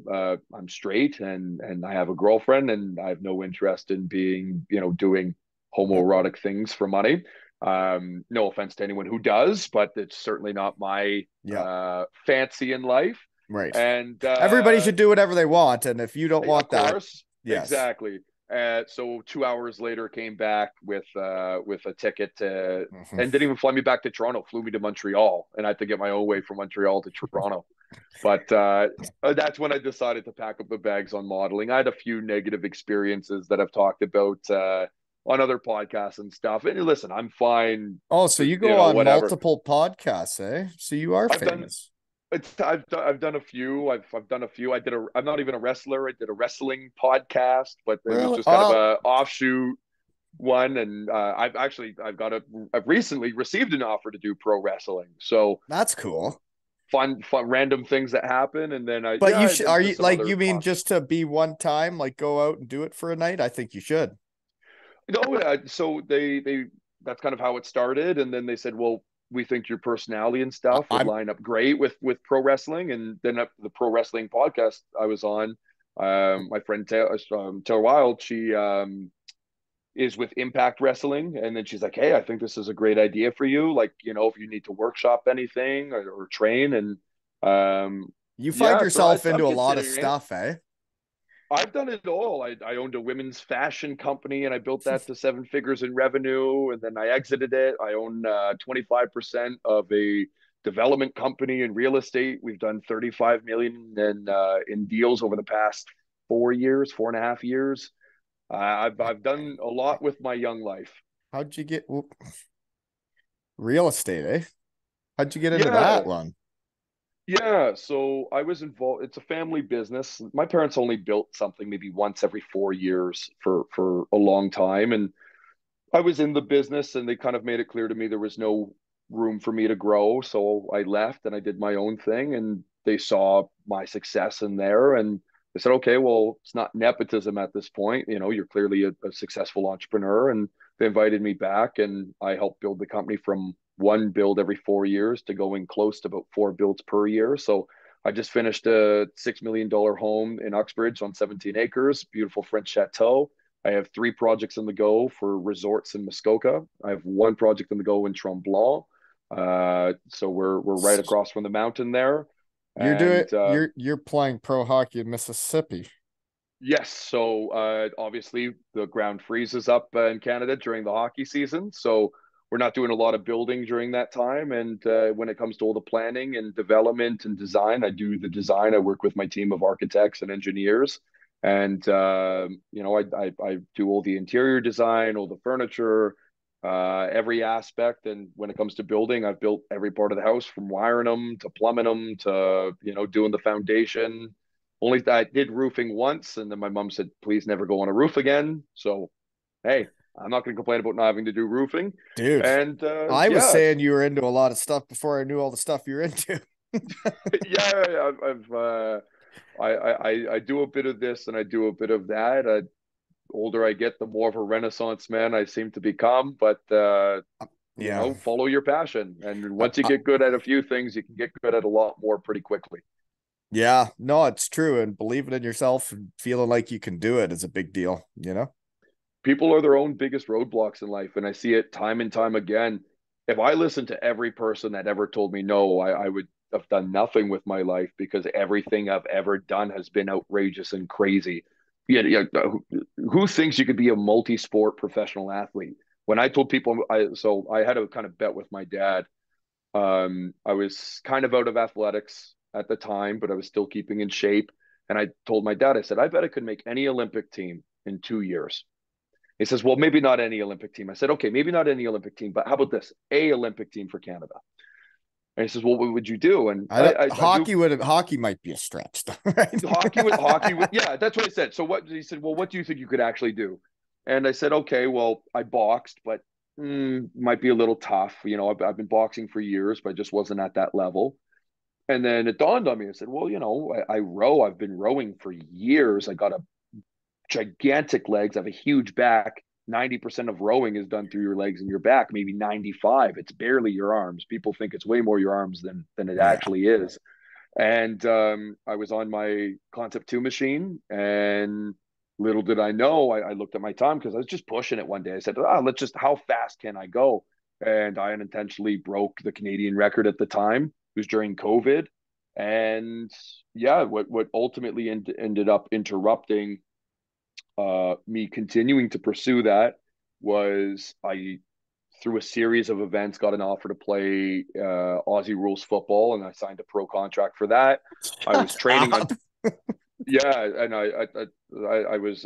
I'm straight and I have a girlfriend and I have no interest in being, doing homoerotic things for money. No offense to anyone who does, but it's certainly not my Yeah. fancy in life. Right. And Everybody should do whatever they want. And if you don't of want that, course, yes. exactly. So 2 hours later, came back with a ticket to, Mhm. and didn't even fly me back to Toronto. Flew me to Montreal, and I had to get my own way from Montreal to Toronto. But that's when I decided to pack up the bags on modeling. I had a few negative experiences that I've talked about on other podcasts and stuff. And listen, I'm fine Oh, so to, you go on whatever. multiple podcasts, eh? So you are I've done famous. I've done a few. I've done a few. I'm not even a wrestler. I did a wrestling podcast, but it was Really? just kind of Oh, a offshoot one. And I've recently received an offer to do pro wrestling. So that's cool. fun, random things that happen. And then But you and should, then are you just some like, other you mean hobbies. just to be one time, like go out and do it for a night? I think you should. So they that's kind of how it started. And then they said, well, we think your personality and I, stuff would I'm, line up great with pro wrestling. And then the pro wrestling podcast I was on, my friend Taylor Wilde, she is with Impact Wrestling, and then she's like, "Hey, I think this is a great idea for you. Like, if you need to workshop anything or train." And you find yeah, so yourself I'm into a lot of considering it. stuff, eh? I've done it all. I owned a women's fashion company and I built that to seven figures in revenue. And then I exited it. I own 25% of a development company in real estate. We've done 35 million in deals over the past 4 years, 4.5 years. I've done a lot with my young life. How'd you get real estate, eh? How'd you get into that Yeah, one? yeah. So I was involved. It's a family business. My parents only built something maybe once every 4 years for a long time, and I was in the business and they kind of made it clear to me there was no room for me to grow. So I left and I did my own thing and they saw my success in there and they said, okay, well, it's not nepotism at this point. You're clearly a successful entrepreneur. And they invited me back and I helped build the company from one build every 4 years to going close to about four builds per year. So I just finished a $6 million home in Uxbridge on 17 acres, beautiful French chateau. I have three projects in the go for resorts in Muskoka. I have one project in the go in Tremblant. So we're right across from the mountain there. And You're playing pro hockey in Mississippi. yes, so obviously the ground freezes up in Canada during the hockey season. So we're not doing a lot of building during that time. And when it comes to all the planning and development and design, I do the design. I work with my team of architects and engineers. And I do all the interior design, all the furniture, every aspect. And when it comes to building, I've built every part of the house from wiring them to plumbing them to doing the foundation. Only I did roofing once, and then my mom said, "Please never go on a roof again." So, hey, I'm not going to complain about not having to do roofing. Dude, And I was yeah, saying you were into a lot of stuff before I knew all the stuff you're into. yeah, I do a bit of this and I do a bit of that. Older I get, the more of a Renaissance man I seem to become. But Yeah. follow your passion, and Uh, once you uh, get good at a few things, you can get good at a lot more pretty quickly. yeah, no, it's true. And believing in yourself and feeling like you can do it is a big deal, you know? People are their own biggest roadblocks in life, and I see it time and time again. If I listened to every person that ever told me no, I would have done nothing with my life because everything I've ever done has been outrageous and crazy. Yeah, yeah. Who thinks you could be a multi-sport professional athlete? When I told people, I had a kind of bet with my dad. I was kind of out of athletics at the time, but I was still keeping in shape. And I told my dad, I said, I bet I could make any Olympic team in 2 years. He says, well, maybe not any Olympic team. I said, okay, maybe not any Olympic team, but how about this? A Olympic team for Canada. And he says, well, what would you do? And I don't I do hockey might be a stretch though, right? hockey with yeah, that's what I said. So what he said, well, what do you think you could actually do? And I said, okay, well, I boxed, but might be a little tough. I've been boxing for years, but I just wasn't at that level. And then it dawned on me. I said, well, I row. I've been rowing for years. I got a gigantic legs. I have a huge back. 90% of rowing is done through your legs and your back, maybe 95. It's barely your arms. People think it's way more your arms than it Yeah. actually is. And I was on my Concept 2 machine, and little did I know, I looked at my time because I was just pushing it one day. I said, let's just, how fast can I go? And I unintentionally broke the Canadian record at the time. It was during COVID. And yeah, what ultimately ended up interrupting me continuing to pursue that was I, through a series of events, got an offer to play Aussie rules football, and I signed a pro contract for that. I was Shut training on, up. yeah, and I was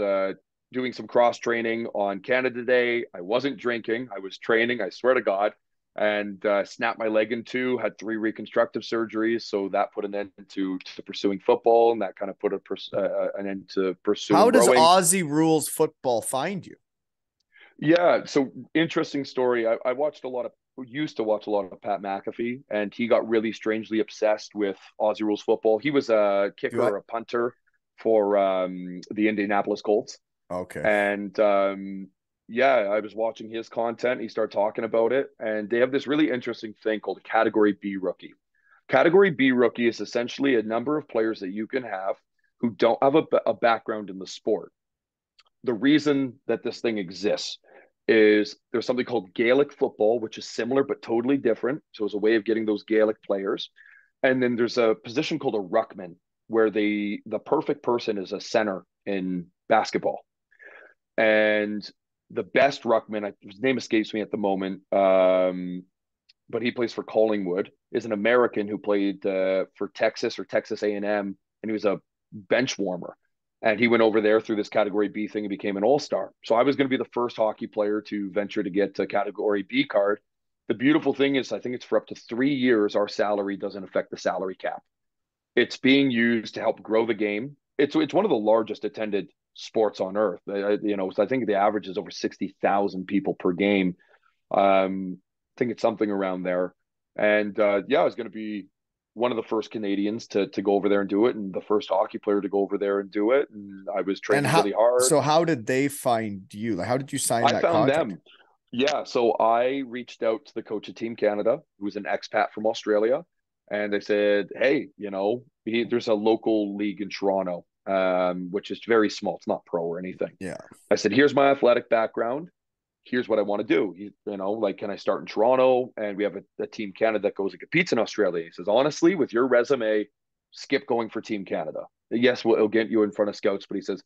doing some cross training on Canada Day. I wasn't drinking. I was training. I swear to God, and snapped my leg in two. Had 3 reconstructive surgeries, so that put an end to pursuing football, and that kind of put an end to How pursuing does rowing. Aussie rules football find you? Yeah, so interesting story. I watched a lot of used to watch a lot of Pat McAfee, and he got really strangely obsessed with Aussie rules football. He was a Do kicker I? or a punter for the Indianapolis Colts, Okay. and yeah, I was watching his content. He started talking about it, and they have this really interesting thing called a Category B rookie. Category B rookie is essentially a number of players that you can have who don't have a background in the sport. The reason that this thing exists is there's something called Gaelic football, which is similar but totally different. So it's a way of getting those Gaelic players. And then there's a position called a ruckman, where the perfect person is a center in basketball. And the best ruckman, his name escapes me at the moment, but he plays for Collingwood, is an American who played for Texas or Texas A&M, and he was a bench warmer. And he went over there through this Category B thing and became an all-star. So I was going to be the first hockey player to venture to get a Category B card. The beautiful thing is, I think it's for up to 3 years, our salary doesn't affect the salary cap. It's being used to help grow the game. It's one of the largest attended sports on earth. So I think the average is over 60,000 people per game. I think it's something around there. And yeah, I was going to be one of the first Canadians to go over there and do it, and the first hockey player to go over there and do it. And I was And training really hard. how did they find you? Like, how did you sign I that found contract? them. Yeah, so I reached out to the coach of Team Canada, who was an expat from Australia, and they said, "Hey, there's a local league in Toronto, which is very small. It's not pro or anything." Yeah. I said, "Here's my athletic background. Here's what I want to do. Like, can I start in Toronto? And we have a Team Canada that goes and competes in Australia." He says, "Honestly, with your resume, skip going for Team Canada. Yes, it'll get you in front of scouts, but he says,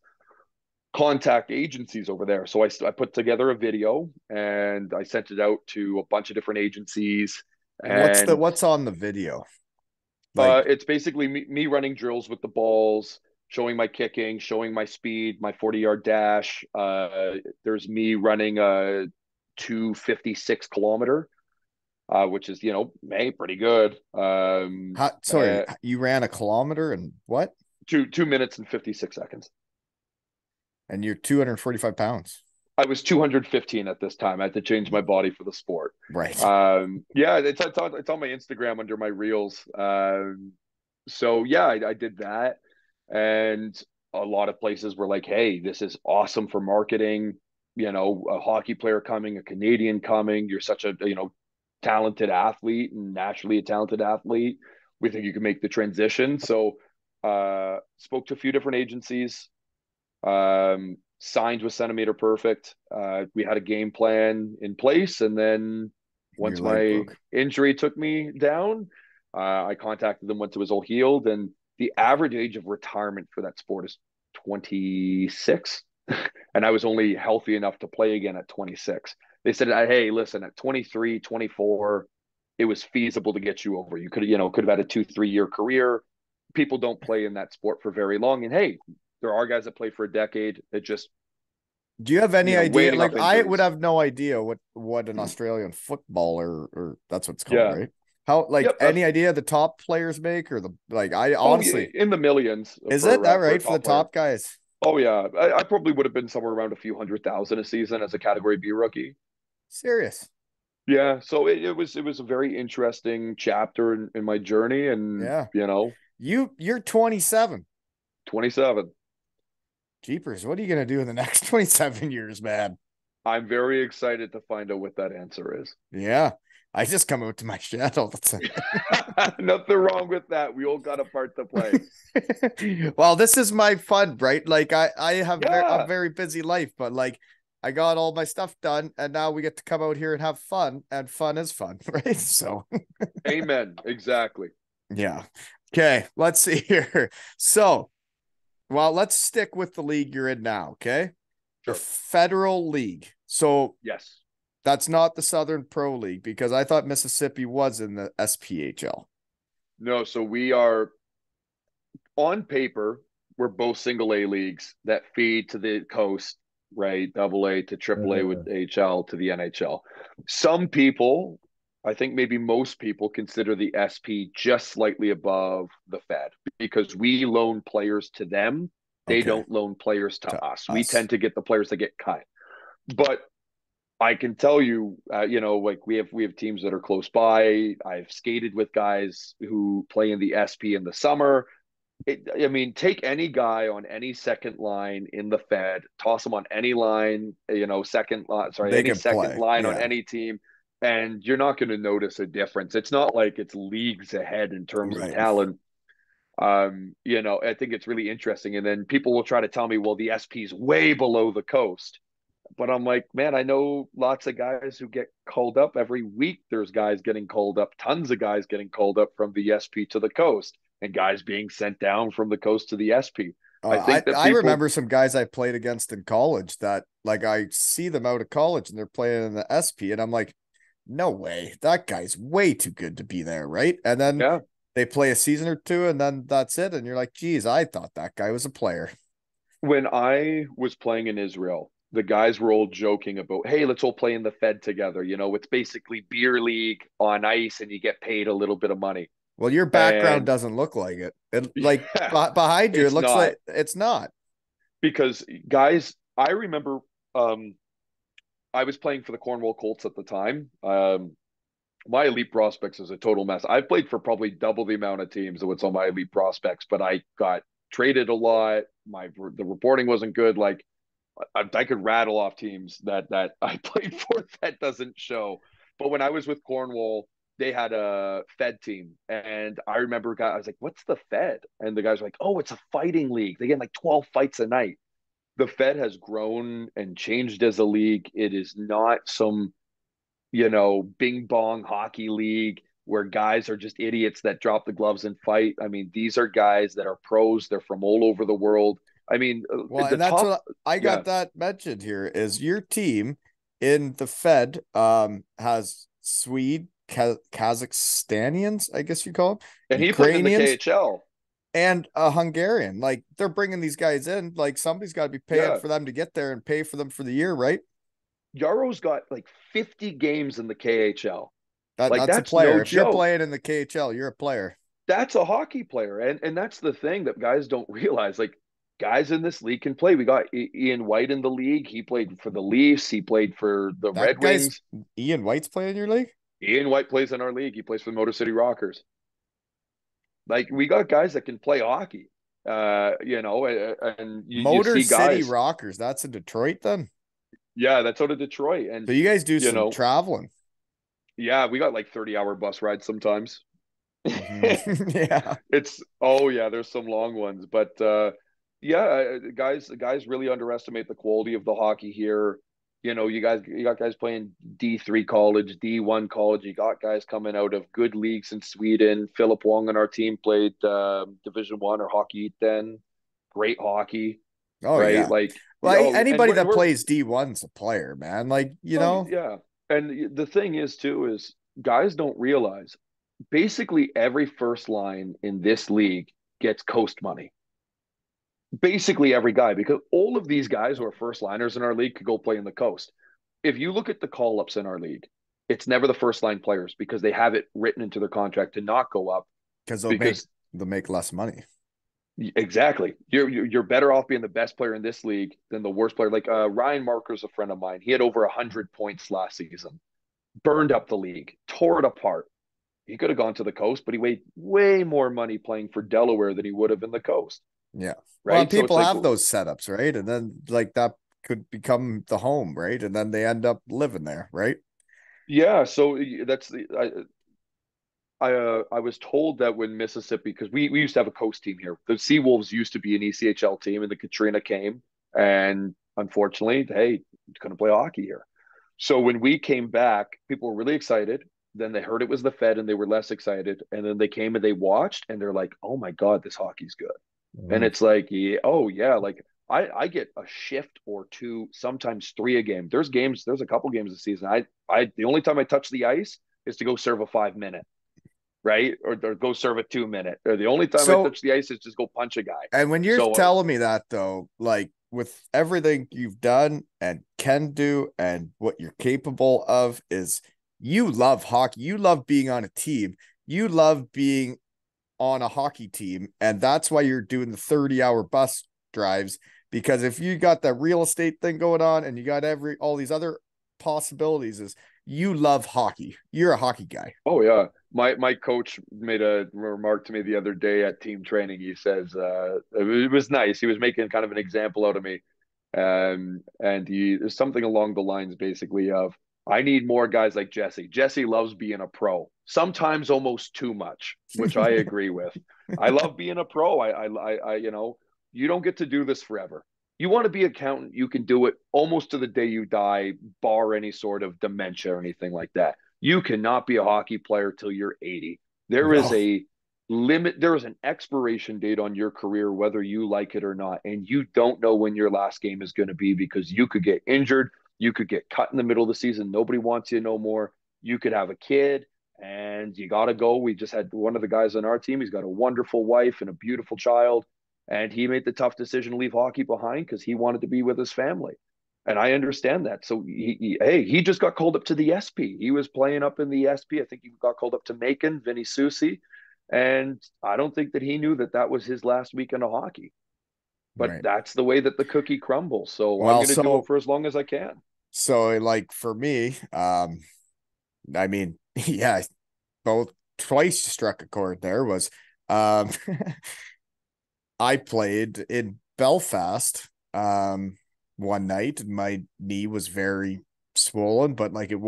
contact agencies over there." So I put together a video and I sent it out to a bunch of different agencies. And What's on the video? Like, it's basically me running drills with the balls, showing my kicking, showing my speed, my 40-yard dash. There's me running a 256 kilometer, which is, hey, pretty good. sorry, you ran a kilometer and what? 2 minutes and 56 seconds. And you're 245 pounds. I was 215 at this time. I had to change my body for the sport. Right. Yeah, it's on my Instagram under my reels. So yeah, I did that, and a lot of places were like, "Hey, this is awesome for marketing. A hockey player coming, a Canadian coming. You're such a talented athlete and naturally a talented athlete. We think you can make the transition." So, spoke to a few different agencies. Signed with Centimeter Perfect. We had a game plan in place, and then Your once leg my broke. injury took me down, I contacted them once it was all healed. And the average age of retirement for that sport is 26, and I was only healthy enough to play again at 26. They said, "Hey, listen, at 23, 24, it was feasible to get you over. You could have had a 2, 3 year career. People don't play in that sport for very long, and hey, there are guys that play for a decade that just, Do you have any idea? waning Like, off I would injuries." have no idea what an Australian footballer, or that's what it's called, Yeah. right? How, like, Yep. any idea the top players make, or the, like, I Oh, yeah, honestly, in the millions is it that for a right for the top player. top guys? Oh yeah, I probably would have been somewhere around a few 100,000 a season as a Category B rookie. Serious. Yeah, so it was a very interesting chapter in my journey, and Yeah. You're 27. 27. Jeepers, what are you gonna do in the next 27 years, man? I'm very excited to find out what that answer is. Yeah. I just come out to my shed all the time. Nothing wrong with that. We all got a part to play. Well, this is my fun, right? Like I have a Yeah. very busy life, but like I got all my stuff done and now we get to come out here and have fun, and fun is fun, right? So Amen. Exactly. yeah. Okay, let's see here. So, well, let's stick with the league you're in now, okay? The Sure. Federal League. So Yes. that's not the Southern Pro League because I thought Mississippi was in the SPHL. No, so we are on paper, we're both single A leagues that feed to the coast, right? Double A to triple A with HL to the NHL. Some people, I think maybe most people, consider the SP just slightly above the Fed because we loan players to them. They Okay, don't loan players to to us. We us. tend to get the players that get cut. But I can tell you, like we have teams that are close by. I've skated with guys who play in the SP in the summer. I mean, take any guy on any second line in the Fed, toss him on any line, second line, sorry, They any can second play. line on Yeah, any team, and you're not going to notice a difference. It's not like it's leagues ahead in terms of right. talent. I think it's really interesting. And then people will try to tell me, well, the SP is way below the coast. But I'm like, man, I know lots of guys who get called up every week. There's guys getting called up, tons of guys getting called up from the SP to the coast, and guys being sent down from the coast to the SP. I I think that I people, remember some guys I played against in college that like I see them out of college and they're playing in the SP and I'm like, no way, that guy's way too good to be there, right? And then yeah, they play a season or two and then that's it, and you're like, geez, I thought that guy was a player. when I was playing in Israel, the guys were all joking about, hey, let's all play in the Fed together. It's basically beer league on ice and you get paid a little bit of money. Well, your background And doesn't look like it. It like yeah, behind you, it it's looks not like it's not. because guys, I remember I was playing for the Cornwall Colts at the time. My elite prospects is a total mess. I've played for probably double the amount of teams of what's on my elite prospects, but I got traded a lot. The reporting wasn't good. Like I could rattle off teams that I played for that doesn't show. But when I was with Cornwall, they had a Fed team, and I remember I was like, "What's the Fed?" And the guys were like, "Oh, it's a fighting league. They get like 12 fights a night." The Fed has grown and changed as a league. It is not some, bing bong hockey league where guys are just idiots that drop the gloves and fight. I mean, these are guys that are pros. They're from all over the world. I mean, Well, the and that's top, what I yeah. got that mentioned here is your team in the Fed has Swede Kazakhstanians, I guess you call them, And he played in the Ukrainians, KHL. and a Hungarian. Like they're bringing these guys in, like somebody's got to be paying Yeah. for them to get there and pay for them for the year, right? Yaro's got like 50 games in the KHL. Like That's a that's player. no If you're joke. playing in the KHL, you're a player. That's a hockey player. And that's the thing that guys don't realize. Like guys in this league can play. We got Ian White in the league. He played for the Leafs. He played for the That Red guy's Wings. Ian White's playing in your league. Ian White plays in our league. He plays for the Motor City Rockers. Like we got guys that can play hockey. And you Motor see City guys. Rockers. That's in Detroit then. Yeah, that's out of Detroit. And So you guys do you some know, traveling. yeah, we got like 30-hour bus rides sometimes. Mm-hmm. Yeah. It's oh yeah, there's some long ones, but yeah, guys really underestimate the quality of the hockey here. You got guys playing D3 college, D1 college. You got guys coming out of good leagues in Sweden. Philip Wong on our team played Division One or hockey then. Great hockey, Oh right? yeah. Like Well, and anybody that we're plays D1's a player, man. Like, oh yeah, and the thing is too is guys don't realize basically every first line in this league gets coast money. Basically every guy, because all of these guys who are first liners in our league could go play in the coast. If you look at the call ups in our league, it's never the first line players because they have it written into their contract to not go up. because Because they'll make less money. exactly, you're better off being the best player in this league than the worst player. Like Ryan Marker's a friend of mine. He had over 100 points last season, burned up the league, tore it apart. He could have gone to the coast, but he made way more money playing for Delaware than he would have in the coast, Yeah. Well, right? So it's people like, have those setups, right? And then like that could become the home, right? And then they end up living there, right? Yeah, so that's the I was told that when Mississippi, because we used to have a coast team here. The Seawolves used to be an ECHL team, and the Katrina came, and unfortunately, hey, couldn't play hockey here. So when we came back, people were really excited. Then they heard it was the Fed, and they were less excited. And then they came and they watched, and they're like, "Oh my God, this hockey's good." And Mm. it's like, yeah, oh yeah, like I get a shift or two, sometimes three a game. There's a couple games this season. I the only time I touch the ice is to go serve a 5 minute, right? Or go serve a 2 minute. Or the only time I So, touch the ice is just go punch a guy. and when you're So telling me that though, like with everything you've done and can do and what you're capable of, is you love hockey. You love being on a team. You love being on a hockey team. And that's why you're doing the 30-hour bus drives. Because if you got that real estate thing going on and you got all these other possibilities, is you love hockey. You're a hockey guy. oh yeah. My coach made a remark to me the other day at team training. He says it was nice. He was making kind of an example out of me. And he there's something along the lines basically of I need more guys like Jesse. Jesse loves being a pro, sometimes almost too much, which I agree with. I love being a pro. You don't get to do this forever. You want to be an accountant, you can do it almost to the day you die, bar any sort of dementia or anything like that. You cannot be a hockey player till you're 80. There is No. a limit, there is an expiration date on your career, whether you like it or not. And you don't know when your last game is going to be because you could get injured. You could get cut in the middle of the season. Nobody wants you no more. You could have a kid and you got to go. We just had one of the guys on our team. He's got a wonderful wife and a beautiful child. And he made the tough decision to leave hockey behind because he wanted to be with his family. And I understand that. So he just got called up to the SP. He was playing up in the SP. I think he got called up to Macon, Vinny Susi, and I don't think that he knew that that was his last weekend of hockey. But Right. that's the way that the cookie crumbles. So I'm Well, going to do it so for as long as I can. like for me, I mean, yeah, both twice struck a chord there was um I played in Belfast one night and my knee was very swollen, but like it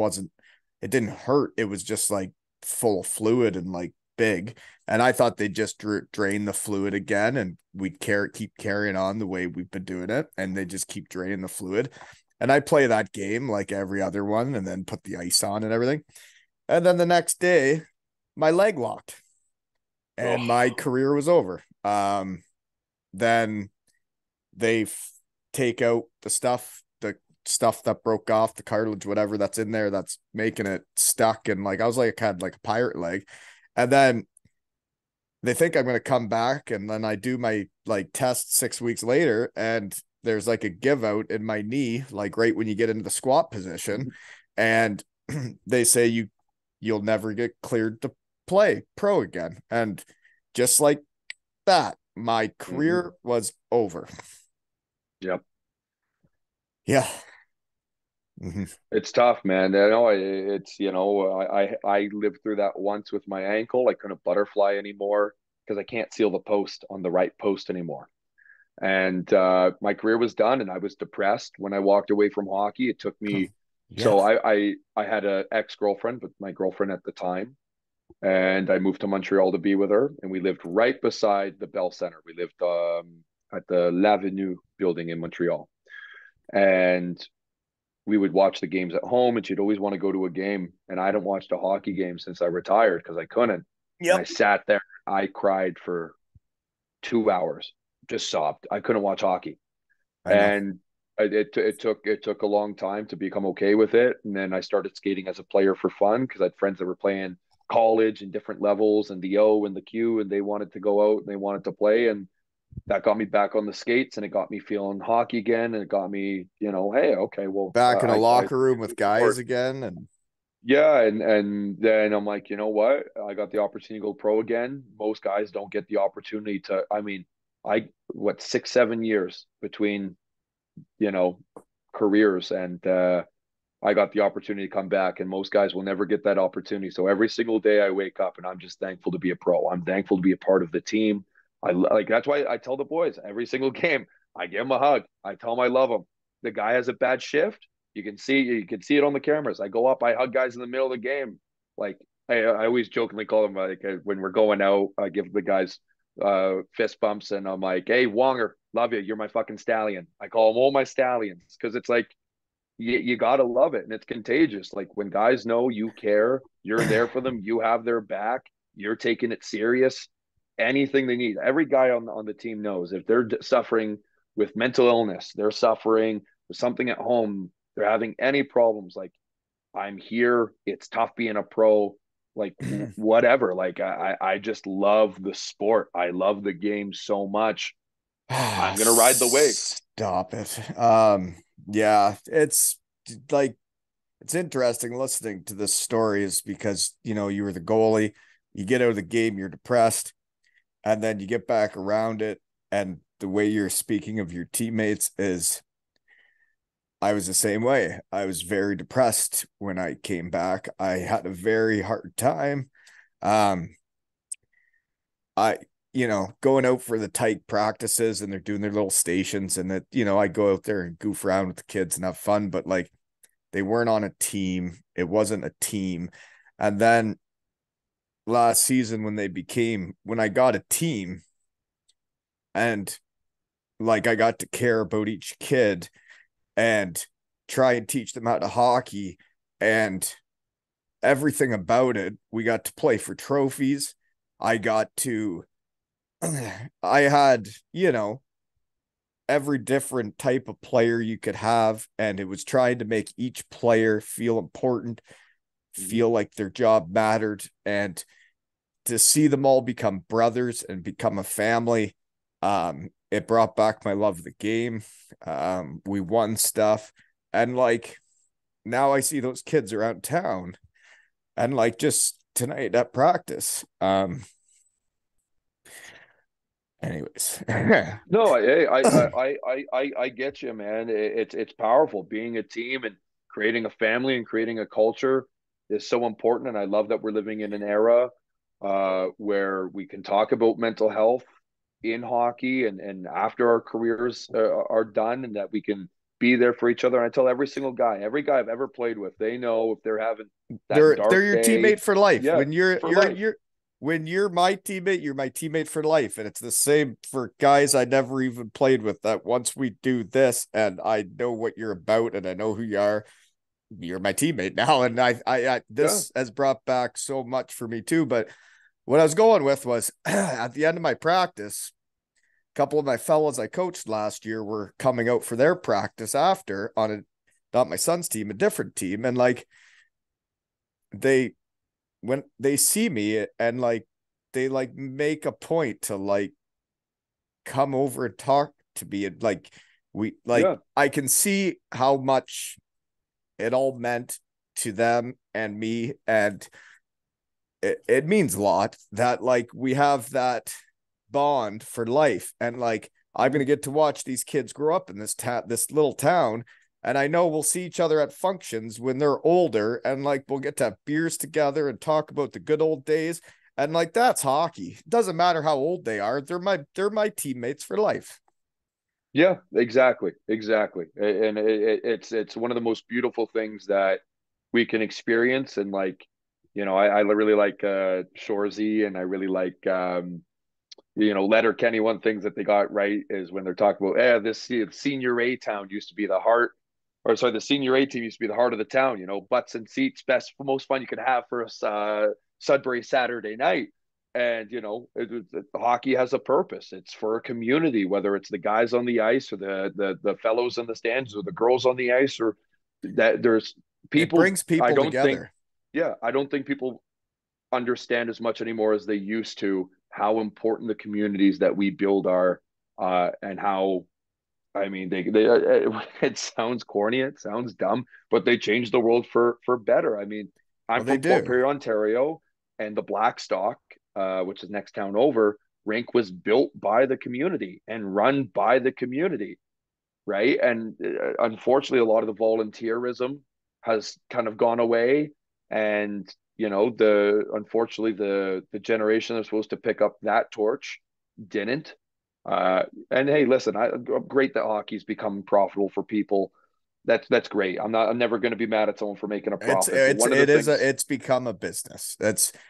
didn't hurt. It was just like full of fluid and like big. And I thought they'd just drain the fluid again and we'd keep carrying on the way we've been doing it. And they just keep draining the fluid. And I play that game like every other one and then put the ice on and everything. And then the next day, my leg locked and my Oh, career was over. Then they take out the stuff that broke off, the cartilage, whatever that's in there that's making it stuck. And like I was like, I had like a pirate leg. And then they think I'm gonna come back, and then I do my like test 6 weeks later, and there's like a give out in my knee, like right when you get into the squat position, and they say you'll never get cleared to play pro again. And just like that, my mm-hmm. career was over. Yep. Yeah. Mm-hmm. It's tough, man. I know it's, I lived through that once with my ankle. I couldn't butterfly anymore because I can't seal the post on the right post anymore. And my career was done and I was depressed when I walked away from hockey. It took me, Yeah. so I had an ex-girlfriend, but my girlfriend at the time, and I moved to Montreal to be with her, and we lived right beside the Bell Center. We lived at the L'Avenue building in Montreal, and we would watch the games at home, and she'd always want to go to a game, and I hadn't watched a hockey game since I retired because I couldn't, and I Yep. sat there, I cried for 2 hours, just sobbed. I couldn't watch hockey, I know. and it took a long time to become okay with it. And then I started skating as a player for fun because I had friends that were playing college and different levels and the O and the Q, and they wanted to go out and they wanted to play, and that got me back on the skates and it got me feeling hockey again, and it got me, hey, okay, well, Back in a I locker room with move forward. guys again. And Yeah, and then I'm like, you know what? I got the opportunity to go pro again. Most guys don't get the opportunity to. I mean, I what 6 7 years between you know careers, and I got the opportunity to come back, and most guys will never get that opportunity. So every single day I wake up and I'm just thankful to be a pro. I'm thankful to be a part of the team. I like that's why I tell the boys every single game. I give them a hug. I tell them I love them. the guy has a bad shift, you can see it on the cameras. I go up, I hug guys in the middle of the game. Like I always jokingly call them like when we're going out, I give the guys fist bumps, and I'm like, hey Wonger, love you, you're my fucking stallion. I call them all my stallions because it's like you gotta love it, and it's contagious. Like when guys know you care, you're there for them, you have their back, you're taking it serious. Anything they need, every guy on the team knows if they're suffering with mental illness, they're suffering with something at home, they're having any problems. Like I'm here. It's tough being a pro. Like whatever. Like I just love the sport. I love the game so much. I'm gonna ride the wave. Stop it. Yeah, it's like it's interesting listening to this stories because you were the goalie, you get out of the game, you're depressed, and then you get back around it, and the way you're speaking of your teammates is I was the same way. I was very depressed when I came back. I had a very hard time. Um, I, going out for the tight practices and they're doing their little stations and that, I go out there and goof around with the kids and have fun, but like they weren't on a team. It wasn't a team. And then last season when I got a team and like I got to care about each kid and try and teach them how to hockey and everything about it. We got to play for trophies. I got to, I had, every different type of player you could have. And it was trying to make each player feel important, feel like their job mattered, and to see them all become brothers and become a family. It brought back my love of the game. We won stuff. And like now I see those kids around town and like just tonight at practice. Anyways. No, I get you, man. It's powerful. Being a team and creating a family and creating a culture is so important. And I love that we're living in an era where we can talk about mental health in hockey and after our careers are done, and that we can be there for each other. And I tell every guy I've ever played with, they know if they're having that they're dark your day, teammate for life. yeah, When you're for you're life. you're when you're my teammate, you're my teammate for life. And it's the same for guys I never even played with, that once we do this and I know what you're about and I know who you are, you're my teammate now. And I Yeah. this has brought back so much for me too. But what I was going with was at the end of my practice, a couple of my fellows I coached last year were coming out for their practice after on a not my son's team, a different team. And like they when they see me and like they like make a point to like come over and talk to me, and like we like Yeah. I can see how much it all meant to them and me, and it means a lot that like we have that bond for life. And like I'm Mhm. gonna get to watch these kids grow up in this little town, and I know we'll see each other at functions when they're older, and like we'll get to have beers together and talk about the good old days. And like that's hockey. It doesn't matter how old they are. They're my teammates for life. Yeah, exactly, exactly. And it's one of the most beautiful things that we can experience. And like, I really like Shorzy, and I really like Letter Kenny. One of the things that they got right is when they're talking about, this senior A town used to be the heart, or sorry, the senior A team used to be the heart of the town. Butts and seats, best, most fun you could have for a Sudbury Saturday night. And hockey has a purpose. It's for a community, whether it's the guys on the ice or the fellows in the stands or the girls on the ice, or that there's It people. brings I people don't think, together. yeah, I don't think people understand as much anymore as they used to how important the communities that we build are, and how, I mean, they it sounds corny, it sounds dumb, but they changed the world for better. I mean, I'm Well, they from Fort do. Perry, Ontario, and the Blackstock, which is next town over, rink was built by the community and run by the community, right? And unfortunately, a lot of the volunteerism has kind of gone away, and the unfortunately the generation that's supposed to pick up that torch didn't. And hey, listen, great that hockey's become profitable for people, that's great. I'm never going to be mad at someone for making a It's profit. But it's one of the it is things, a it's become a business.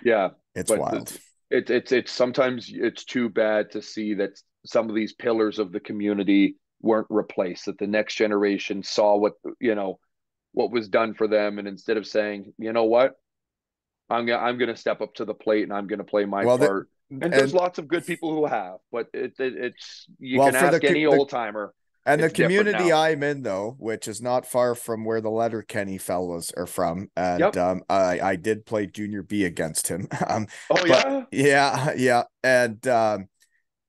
yeah, It's but wild. it's sometimes it's too bad to see that some of these pillars of the community weren't replaced. That the next generation saw what was done for them, and instead of saying, you know what, I'm gonna step up to the plate and I'm gonna play my Well, part. And there's and lots of good people who have, but it's you well can for ask any old timer, the it's different community now. I'm in though, which is not far from where the Letterkenny fellows are from, and Yep. I did play junior B against him. Oh But yeah. yeah, and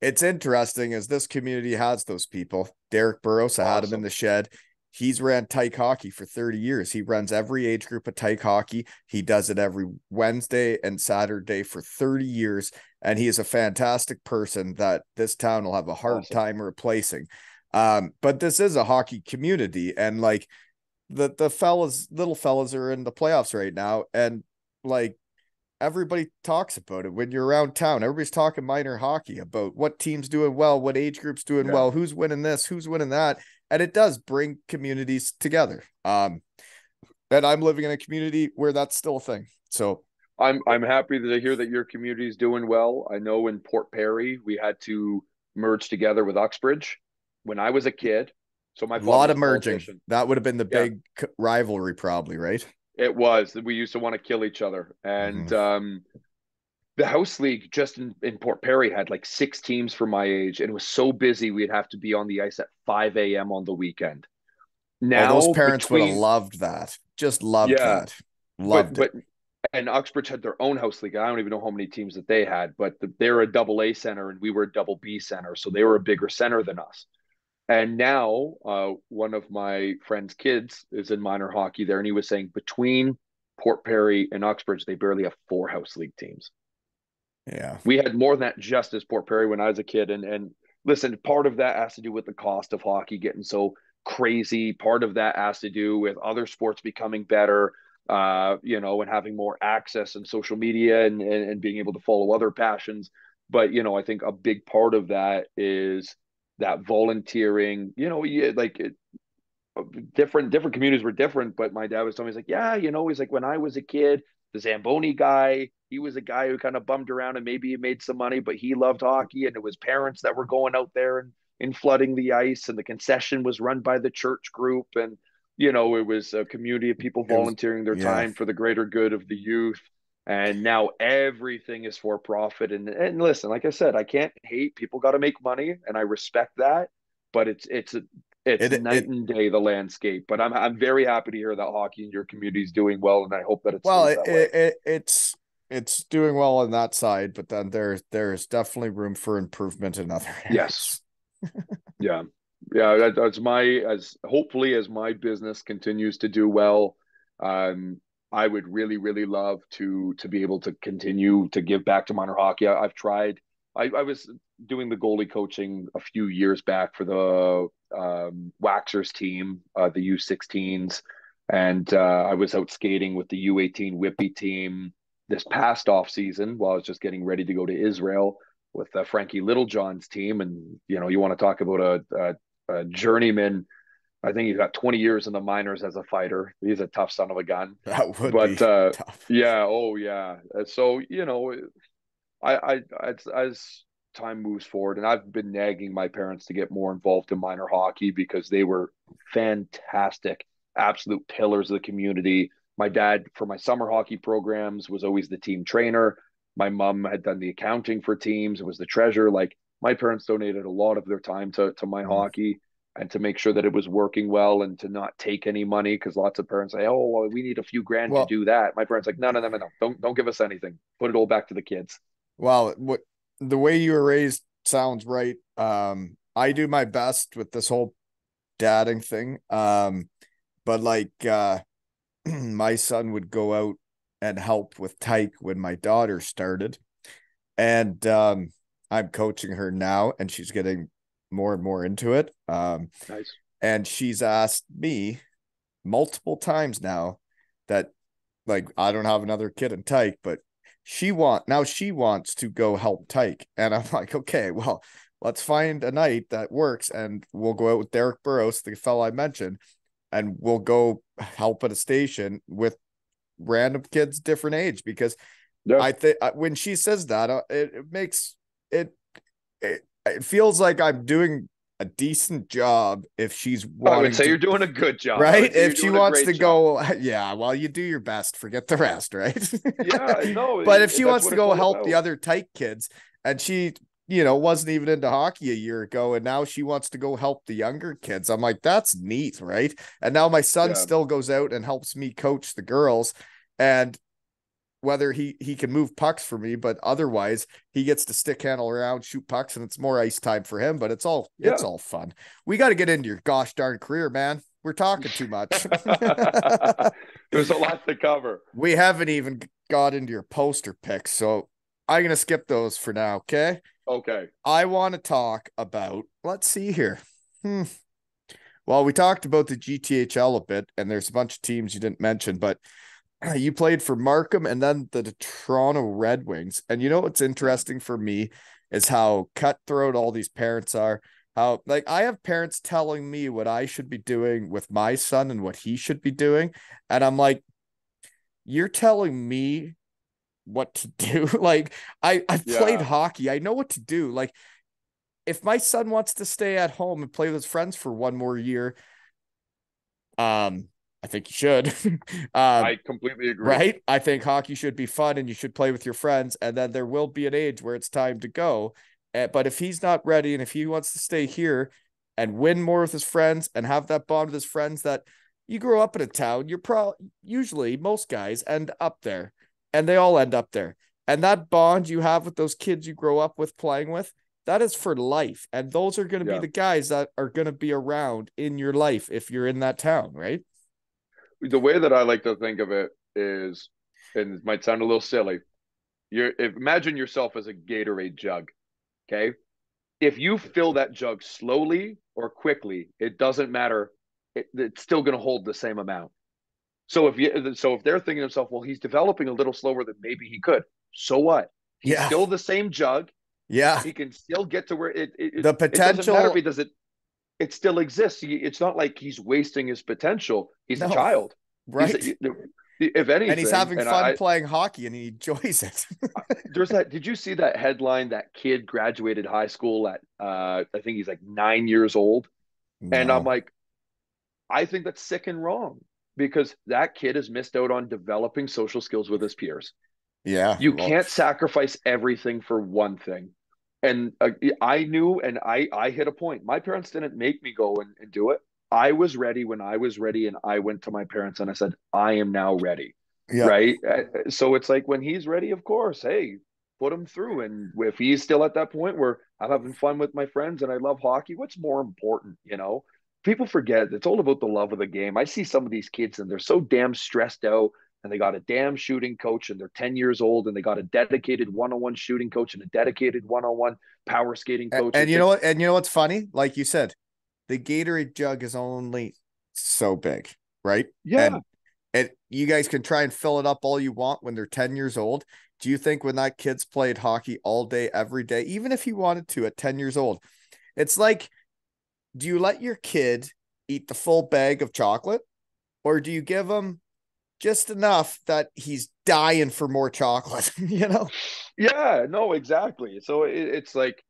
it's interesting as this community has those people. Derek Burrows, I had him in Awesome. the shed. He's ran tyke hockey for 30 years. He runs every age group of tyke hockey. He does it every Wednesday and Saturday for 30 years. And he is a fantastic person that this town will have a hard Awesome. time replacing. But this is a hockey community. And like the fellas, little fellas are in the playoffs right now. And like everybody talks about it when you're around town. Everybody's talking minor hockey about what team's doing well, what age group's doing Yeah. well, who's winning this, who's winning that, and it does bring communities together. And I'm living in a community where that's still a thing. So I'm happy to hear that your community is doing well. I know in Port Perry we had to merge together with Uxbridge when I was a kid. So my a father lot was of a merging. politician. That would have been the Yeah, big rivalry, probably, right? it was. We used to want to kill each other. And Mm-hmm. the house league just in Port Perry had like 6 teams for my age, and it was so busy we'd have to be on the ice at 5 a.m. on the weekend. Oh, those Now parents would have between loved that. Just loved yeah, that. but Loved it. but and Uxbridge had their own house league. I don't even know how many teams that they had, but they're a double A center and we were a double B center, so they were a bigger center than us. And now, one of my friend's kids is in minor hockey there, and he was saying between Port Perry and Uxbridge, they barely have 4 house league teams. Yeah. We had more than that just as Port Perry when I was a kid. And listen, part of that has to do with the cost of hockey getting so crazy. Part of that has to do with other sports becoming better, and having more access and social media and being able to follow other passions. But I think a big part of that is that volunteering. Different communities were different, but my dad was telling me, he's like, yeah, he's like, when I was a kid, the Zamboni guy, he was a guy who kind of bummed around and maybe he made some money, but he loved hockey, and it was parents that were going out there and flooding the ice, and the concession was run by the church group, and it was a community of people It was, volunteering their yeah. time for the greater good of the youth. And now everything is for profit. And listen, like I said, I can't hate, people got to make money, and I respect that, but it's night It and day, the landscape. But I'm very happy to hear that hockey in your community is doing well, and I hope that it Well, stays that way. it's doing well on that side, but then there's definitely room for improvement in other Yes. areas. Yeah. Yeah. That's as hopefully as my business continues to do well. Um, I would really, really love to be able to continue to give back to minor hockey. I've tried. I was doing the goalie coaching a few years back for the Waxers team, the U16s, and I was out skating with the U18 Whippy team this past off season while I was just getting ready to go to Israel with Frankie Littlejohn's team. And you want to talk about a journeyman. I think he's got 20 years in the minors as a fighter. He's a tough son of a gun. That would be But tough. yeah, oh yeah. So as time moves forward, and I've been nagging my parents to get more involved in minor hockey because they were fantastic, absolute pillars of the community. My dad, for my summer hockey programs, was always the team trainer. My mom had done the accounting for teams, it was the treasurer. Like, my parents donated a lot of their time to my Mm. hockey, and to make sure that it was working well and to not take any money, because lots of parents say, oh, well, we need a few grand to Well, do that. My parents like, no, no, no, no, no, don't give us anything, put it all back to the kids. what the way you were raised sounds right. I do my best with this whole dadding thing. But like my son would go out and help with tyke when my daughter started. And I'm coaching her now and she's getting more and more into it. Nice. And she's asked me multiple times now that like I don't have another kid in tyke, but she wants to go help tyke. And I'm like, okay, well, let's find a night that works and we'll go out with Derek Burrows, the fellow I mentioned, and we'll go help at a station with random kids different age, because Yeah. I think when she says that, it makes it, it feels like I'm doing a decent job if she's I would wanting say to, you're doing a good job. I right? would say you're If she doing a wants great to job. go, yeah, well, you do your best, forget the rest, right? Yeah, no, But if she that's wants what to it's go all help the about. other tight kids, and she, wasn't even into hockey a year ago, and now she wants to go help the younger kids, I'm like, that's neat, right? And now my son Yeah. still goes out and helps me coach the girls, and whether he can move pucks for me, but otherwise he gets to stick handle around, shoot pucks, and it's more ice time for him. But it's Yeah. all fun. We got to get into your gosh darn career, man. We're talking too much. There's a lot to cover. We haven't even got into your poster picks, so I'm gonna skip those for now. Okay. Okay. I want to talk about. Let's see here. Hmm. Well, we talked about the GTHL a bit, and there's a bunch of teams you didn't mention, but you played for Markham and then the Toronto Red Wings. And you know what's Yeah. interesting for me is how cutthroat all these parents are. How, like, I have parents telling me what I should be doing with my son and what he should be doing. And I'm like, you're telling me what to do. Like, I've played Yeah. hockey. I know what to do. Like, if my son wants to stay at home and play with his friends for one more year, I think you should. I completely agree. Right? I think hockey should be fun and you should play with your friends. And then there will be an age where it's time to go. But if he's not ready and if he wants to stay here and win more with his friends and have that bond with his friends, that you grow up in a town, usually most guys end up there and they all end up there. And that bond you have with those kids you grow up with playing with, that is for life. And those are going to be Yeah. the guys that are going to be around in your life if you're in that town, right? The way that I like to think of it is, and it might sound a little silly, imagine yourself as a Gatorade jug. Okay. If you fill that jug slowly or quickly, it doesn't matter. It's still going to hold the same amount. So if they're thinking to themselves, well, he's developing a little slower than maybe he could. So what? He's Yeah. still the same jug. Yeah. He can still get to where The it doesn't matter if potential, he does it. It still exists. It's not like he's wasting his potential. He's a no, child. He's right? if And he's anything, having and fun playing hockey and he enjoys it. there's that. Did you see that headline? That kid graduated high school at I think he's like 9 years old, and I'm No. like, I think that's sick and wrong because that kid has missed out on developing social skills with his peers. Yeah. You Well, can't sacrifice everything for one thing. And I knew, and I hit a point. My parents didn't make me go and do it. I was ready when I was ready, and I went to my parents and I said, I am now ready. yeah. Right. So it's like when he's ready, of course, hey, put him through. And if he's still at that point where I'm having fun with my friends and I love hockey, what's more important? People forget it's all about the love of the game. I see some of these kids and they're so damn stressed out and they got a damn shooting coach and they're 10 years old and they got a dedicated one-on-one shooting coach and a dedicated one-on-one power skating coach. And It's you know like, what? And you know what's funny? Like you said, the Gatorade jug is only so big, right? yeah, And you guys can try and fill it up all you want when they're 10 years old. Do you think when that kid's played hockey all day, every day, even if he wanted to at 10 years old, it's like, do you let your kid eat the full bag of chocolate or do you give him just enough that he's dying for more chocolate? yeah, no, exactly. So it's like,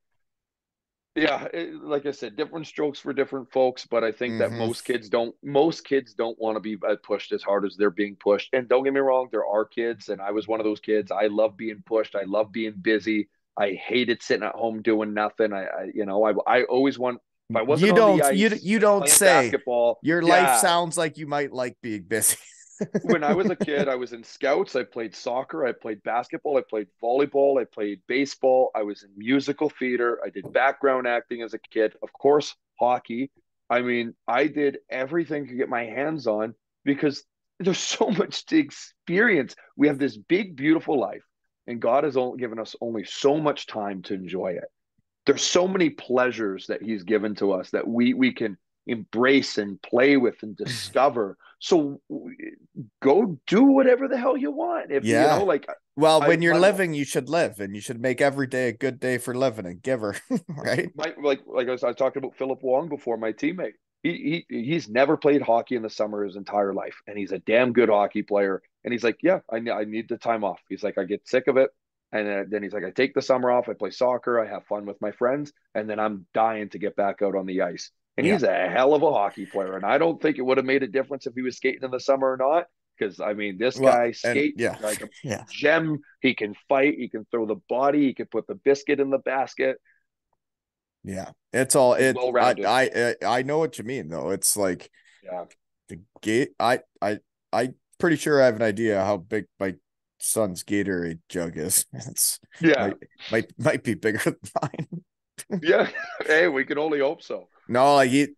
yeah, like I said, different strokes for different folks, but I think that Mm-hmm. most kids don't want to be pushed as hard as they're being pushed. And don't get me wrong, there are kids, and I was one of those kids. I love being pushed. I love being busy. I hated sitting at home doing nothing. I always want if I wasn't You on the don't you ice you don't playing say. basketball, Your life yeah, sounds like you might like being busy. when I was a kid, I was in scouts. I played soccer. I played basketball. I played volleyball. I played baseball. I was in musical theater. I did background acting as a kid. Of course, hockey. I mean, I did everything to get my hands on because there's so much to experience. We have this big, beautiful life, and God has only given us only so much time to enjoy it. There's so many pleasures that He's given to us that we can embrace and play with and discover. So go do whatever the hell you want. If Yeah. like Well, I when you're my living, you should live and you should make every day a good day for living and giver, right? like I was talking about Philip Wong before, my teammate. he's never played hockey in the summer his entire life, and he's a damn good hockey player. And he's like, yeah, I need the time off. He's like, I get sick of it, and then he's like, I take the summer off. I play soccer. I have fun with my friends, and then I'm dying to get back out on the ice. And Yeah. he's a hell of a hockey player. And I don't think it would have made a difference if he was skating in the summer or not. Because I mean, this Well, guy and skates yeah, like a yeah, gem. He can fight. He can throw the body. He can put the biscuit in the basket. yeah. It's all He's it. well rounded. I know what you mean though. It's like Yeah. the gate. I pretty sure I have an idea how big my son's Gatorade jug is. It's Yeah. might be bigger than mine. Yeah. Hey, we can only hope so. No, like it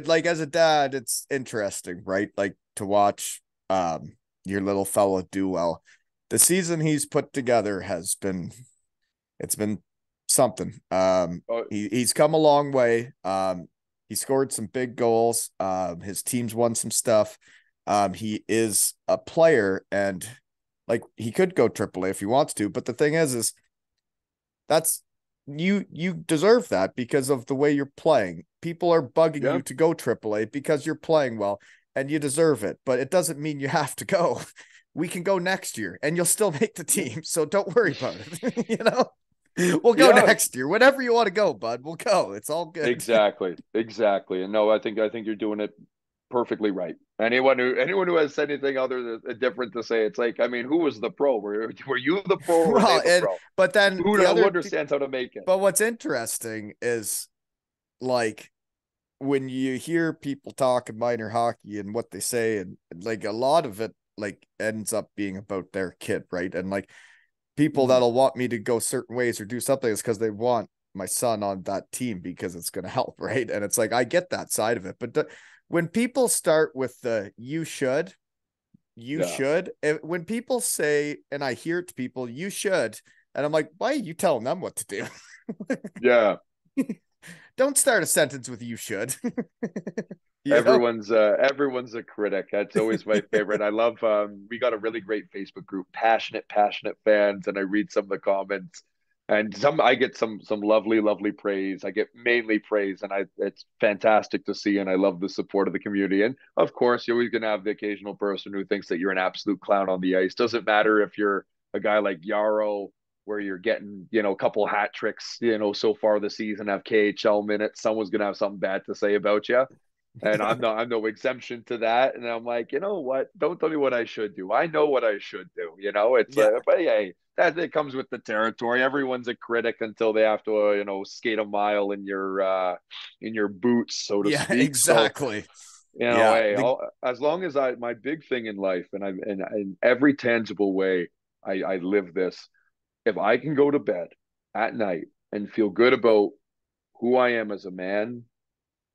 like as a dad, it's interesting, right? Like to watch your little fella do well. The season he's put together has been it's been something. Oh, He's come a long way. He scored some big goals. His team's won some stuff. He is a player and like he could go AAA if he wants to, but the thing is that's you deserve that because of the way you're playing. People are bugging yeah. you to go AAA because you're playing well and you deserve it, but it doesn't mean you have to go. We can go next year and you'll still make the Yeah. team. So don't worry about it. You know, we'll go Yeah. next year. Whenever you want to go, bud, we'll go. It's all good. Exactly. Exactly. And no, I think you're doing it perfectly right. Anyone who has anything other than different to say, it's like, I mean, who was the pro? Were you the pro or were they Well, the and pro? but then Who the who other understands how to make it? but what's interesting is like when you hear people talk minor hockey and what they say, and like a lot of it like ends up being about their kid, right? And like people Mhm. that'll want me to go certain ways or do something is because they want my son on that team because it's going to help, right? And it's like I get that side of it, but when people start with the you Yeah. should, when people say, and I hear it to people, you should, and I'm like, why are you telling them what to do? Yeah. Don't start a sentence with you should. You know? Everyone's a critic. That's always my favorite. I love we got a really great Facebook group, passionate fans, and I read some of the comments, and some I get some lovely praise. I get mainly praise, and I it's fantastic to see, and I love the support of the community. And of course, you're always gonna have the occasional person who thinks that you're an absolute clown on the ice. Doesn't matter if you're a guy like Yarrow, where you're getting, a couple hat tricks, so far this season, have KHL minutes. Someone's gonna have something bad to say about you, and I'm no exemption to that. And I'm like, you know what? Don't tell me what I should do. I know what I should do. It's Yeah. but hey, that it comes with the territory. Everyone's a critic until they have to, skate a mile in your boots, so to Yeah, speak. So, exactly. Yeah. hey, as long as my big thing in life, and I'm in every tangible way, I live this. If I can go to bed at night and feel good about who I am as a man,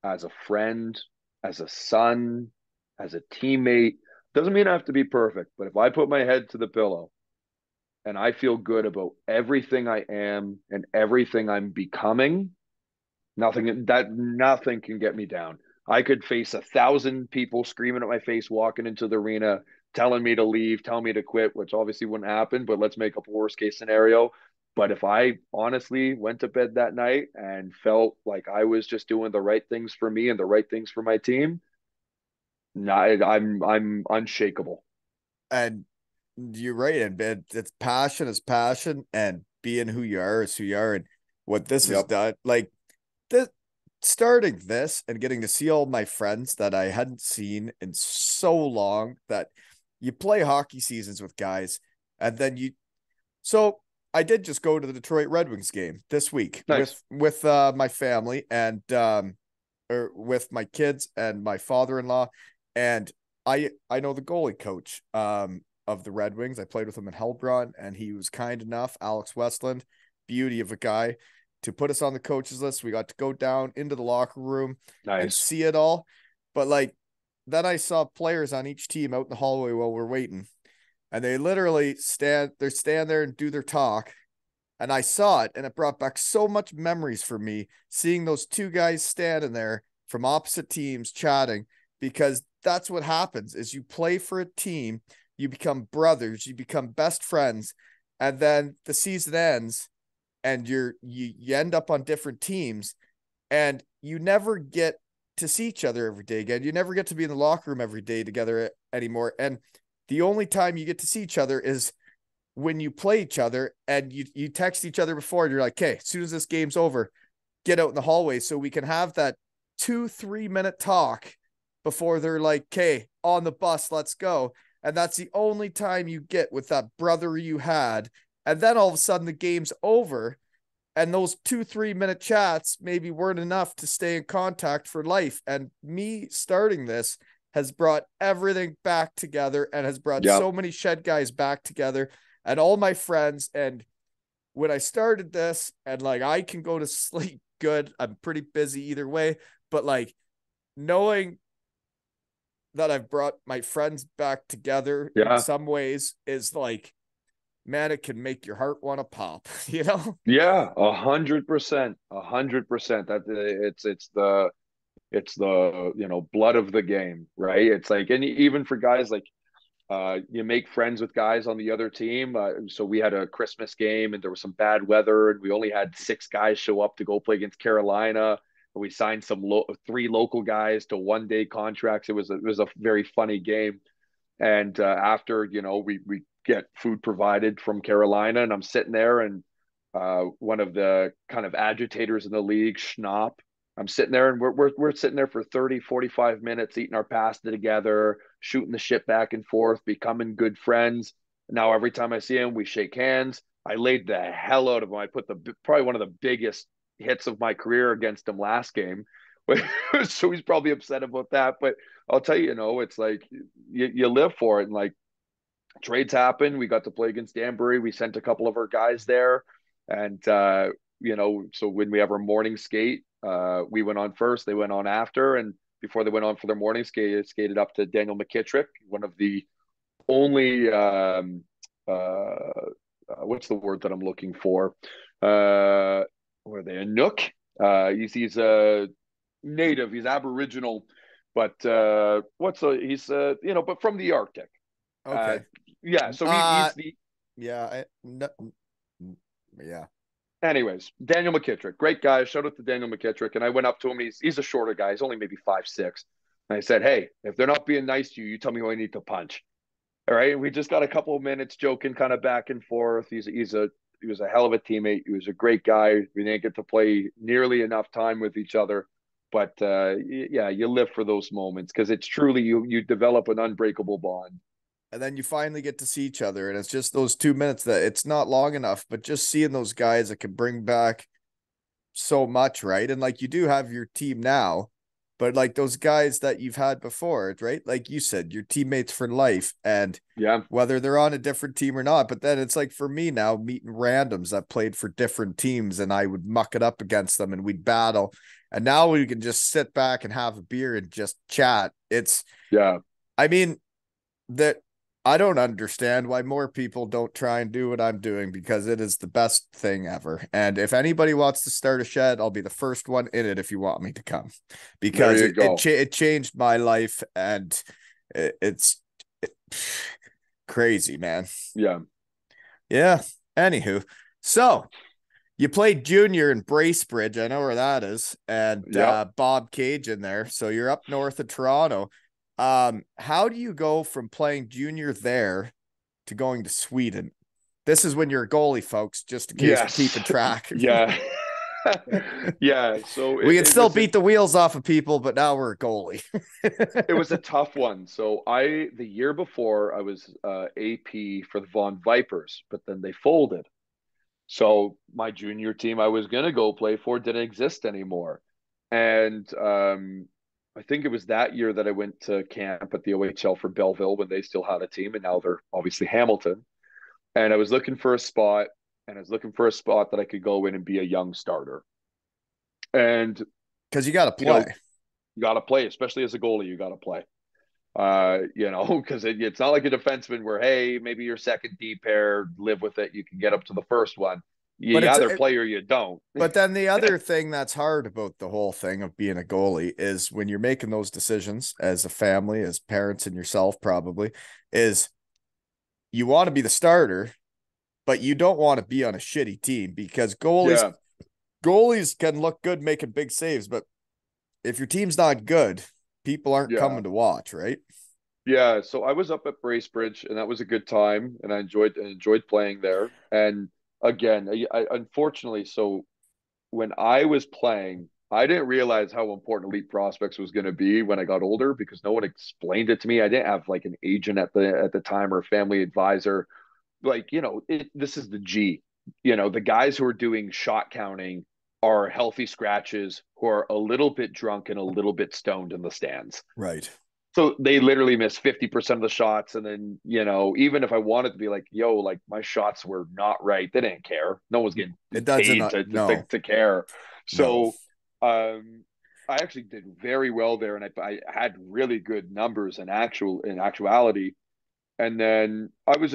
as a friend, as a son, as a teammate. Doesn't mean I have to be perfect, but if I put my head to the pillow and I feel good about everything I am and everything I'm becoming, nothing can get me down. I could face 1,000 people screaming at my face walking into the arena, telling me to leave, telling me to quit, which obviously wouldn't happen, but let's make up a worst case scenario. But if I honestly went to bed that night and felt like I was just doing the right things for me and the right things for my team, I'm unshakable. And you're right. And it's passion is passion, and being who you are is who you are. And what this has Yep. done, like this, starting this and getting to see all my friends that I hadn't seen in so long, that you play hockey seasons with guys, and then so I did just go to the Detroit Red Wings game this week Nice. with my family and or with my kids and my father-in-law, and I know the goalie coach of the Red Wings. I played with him in Helbron, and he was kind enough, Alex Westland, beauty of a guy, to put us on the coaches list. We got to go down into the locker room and Nice. see it all. But like then I saw players on each team out in the hallway while we're waiting, and they literally stand there and do their talk. And I saw it, and it brought back so much memories for me seeing those two guys standing there from opposite teams chatting, because that's what happens is you play for a team, you become brothers, you become best friends, and then the season ends and you end up on different teams, and you never get to see each other every day again. You never get to be in the locker room every day together anymore. And the only time you get to see each other is when you play each other, and you text each other before, and you're like, okay, as soon as this game's over, get out in the hallway so we can have that 2-3 minute talk before they're like, okay, on the bus, let's go. And that's the only time you get with that brother you had. And then all of a sudden the game's over, and those 2-3 minute chats maybe weren't enough to stay in contact for life. And me starting this has brought everything back together, and has brought Yeah. so many shed guys back together, and all my friends. And when I started this, and like, I can go to sleep good, I'm pretty busy either way, but like, knowing that I've brought my friends back together in Yeah. some ways is like, man, it can make your heart want to pop, you know? Yeah. 100%. 100%. That it's the blood of the game, right? It's like, and even for guys like, you make friends with guys on the other team. So we had a Christmas game, and there was some bad weather, and we only had 6 guys show up to go play against Carolina. We signed three local guys to 1-day contracts. It was a very funny game. And after, we get food provided from Carolina, and I'm sitting there, and one of the kind of agitators in the league, Schnapp, I'm sitting there, and we're sitting there for 30, 45 minutes, eating our pasta together, shooting the shit back and forth, becoming good friends. Now, every time I see him, we shake hands. I laid the hell out of him. I put probably one of the biggest hits of my career against him last game. So he's probably upset about that. But I'll tell you, it's like you live for it. And like, trades happen. We got to play against Danbury. We sent a couple of our guys there. And, so when we have our morning skate, we went on first, they went on after. And before they went on for their morning skate, it skated up to Daniel McKittrick, one of the only, what's the word that I'm looking for? Were they a Nook? He's a native, he's Aboriginal, but but from the Arctic. Uh, Okay. yeah, so Uh, he's the. yeah. No, yeah. Anyways, Daniel McKittrick, great guy. Shout out to Daniel McKittrick. And I went up to him. He's a shorter guy. He's only maybe 5'6". And I said, hey, if they're not being nice to you, you tell me who I need to punch. All right. And we just got a couple of minutes joking kind of back and forth. He was a hell of a teammate. He was a great guy. We didn't get to play nearly enough time with each other. But yeah, you live for those moments, because it's truly you develop an unbreakable bond. And then you finally get to see each other, and it's just those 2 minutes that it's not long enough, but just seeing those guys that can bring back so much, right? And like, you do have your team now, but like those guys that you've had before, right? Like you said, your teammates for life, and Yeah. whether they're on a different team or not. But then it's like, for me now, meeting randoms that played for different teams, and I would muck it up against them, and we'd battle. And now we can just sit back and have a beer and just chat. Yeah. I mean, that I don't understand why more people don't try and do what I'm doing, because it is the best thing ever. And if anybody wants to start a shed, I'll be the first one in it if you want me to come, There because you go. it changed my life, and it's crazy, man. Yeah. Yeah. Anywho, so you played junior in Bracebridge. I know where that is, and Yeah. Bob Cage in there. So you're up north of Toronto. How do you go from playing junior there to going to Sweden? This is when you're a goalie, folks, just in case we're keeping Yes. track. Yeah. Yeah. So We it, can it still was beat the wheels off of people, but now we're a goalie. it was a tough one. So the year before, I was AP for the Vaughan Vipers, but then they folded. So my junior team I was gonna go play for didn't exist anymore. And I think it was that year that I went to camp at the OHL for Belleville when they still had a team, and now they're obviously Hamilton. And I was looking for a spot, and I was looking for a spot that I could go in and be a young starter. And Because you got to you know, play. you got to play, especially as a goalie. You got to play. Because it's not like a defenseman where, hey, maybe your second D pair, live with it. You can get up to the first one. But You either play or you don't. but then the other thing that's hard about the whole thing of being a goalie is when you're making those decisions as a family, as parents and yourself, probably, is you want to be the starter, but you don't want to be on a shitty team, because Yeah, goalies can look good making big saves, but if your team's not good, people aren't Yeah. coming to watch, right? Yeah, so I was up at Bracebridge, and that was a good time, and I enjoyed playing there. And again, unfortunately, so when I was playing, I didn't realize how important elite prospects was going to be when I got older because no one explained it to me. I didn't have like an agent at the time or a family advisor. Like, this is the G. The guys who are doing shot counting are healthy scratches who are a little bit drunk and a little bit stoned in the stands. Right. So they literally missed 50% of the shots. And then, even if I wanted to be like, yo, like my shots were not right, they didn't care. No one's getting It doesn't, paid no, to care. no. So I actually did very well there, and I had really good numbers in actuality. And then I was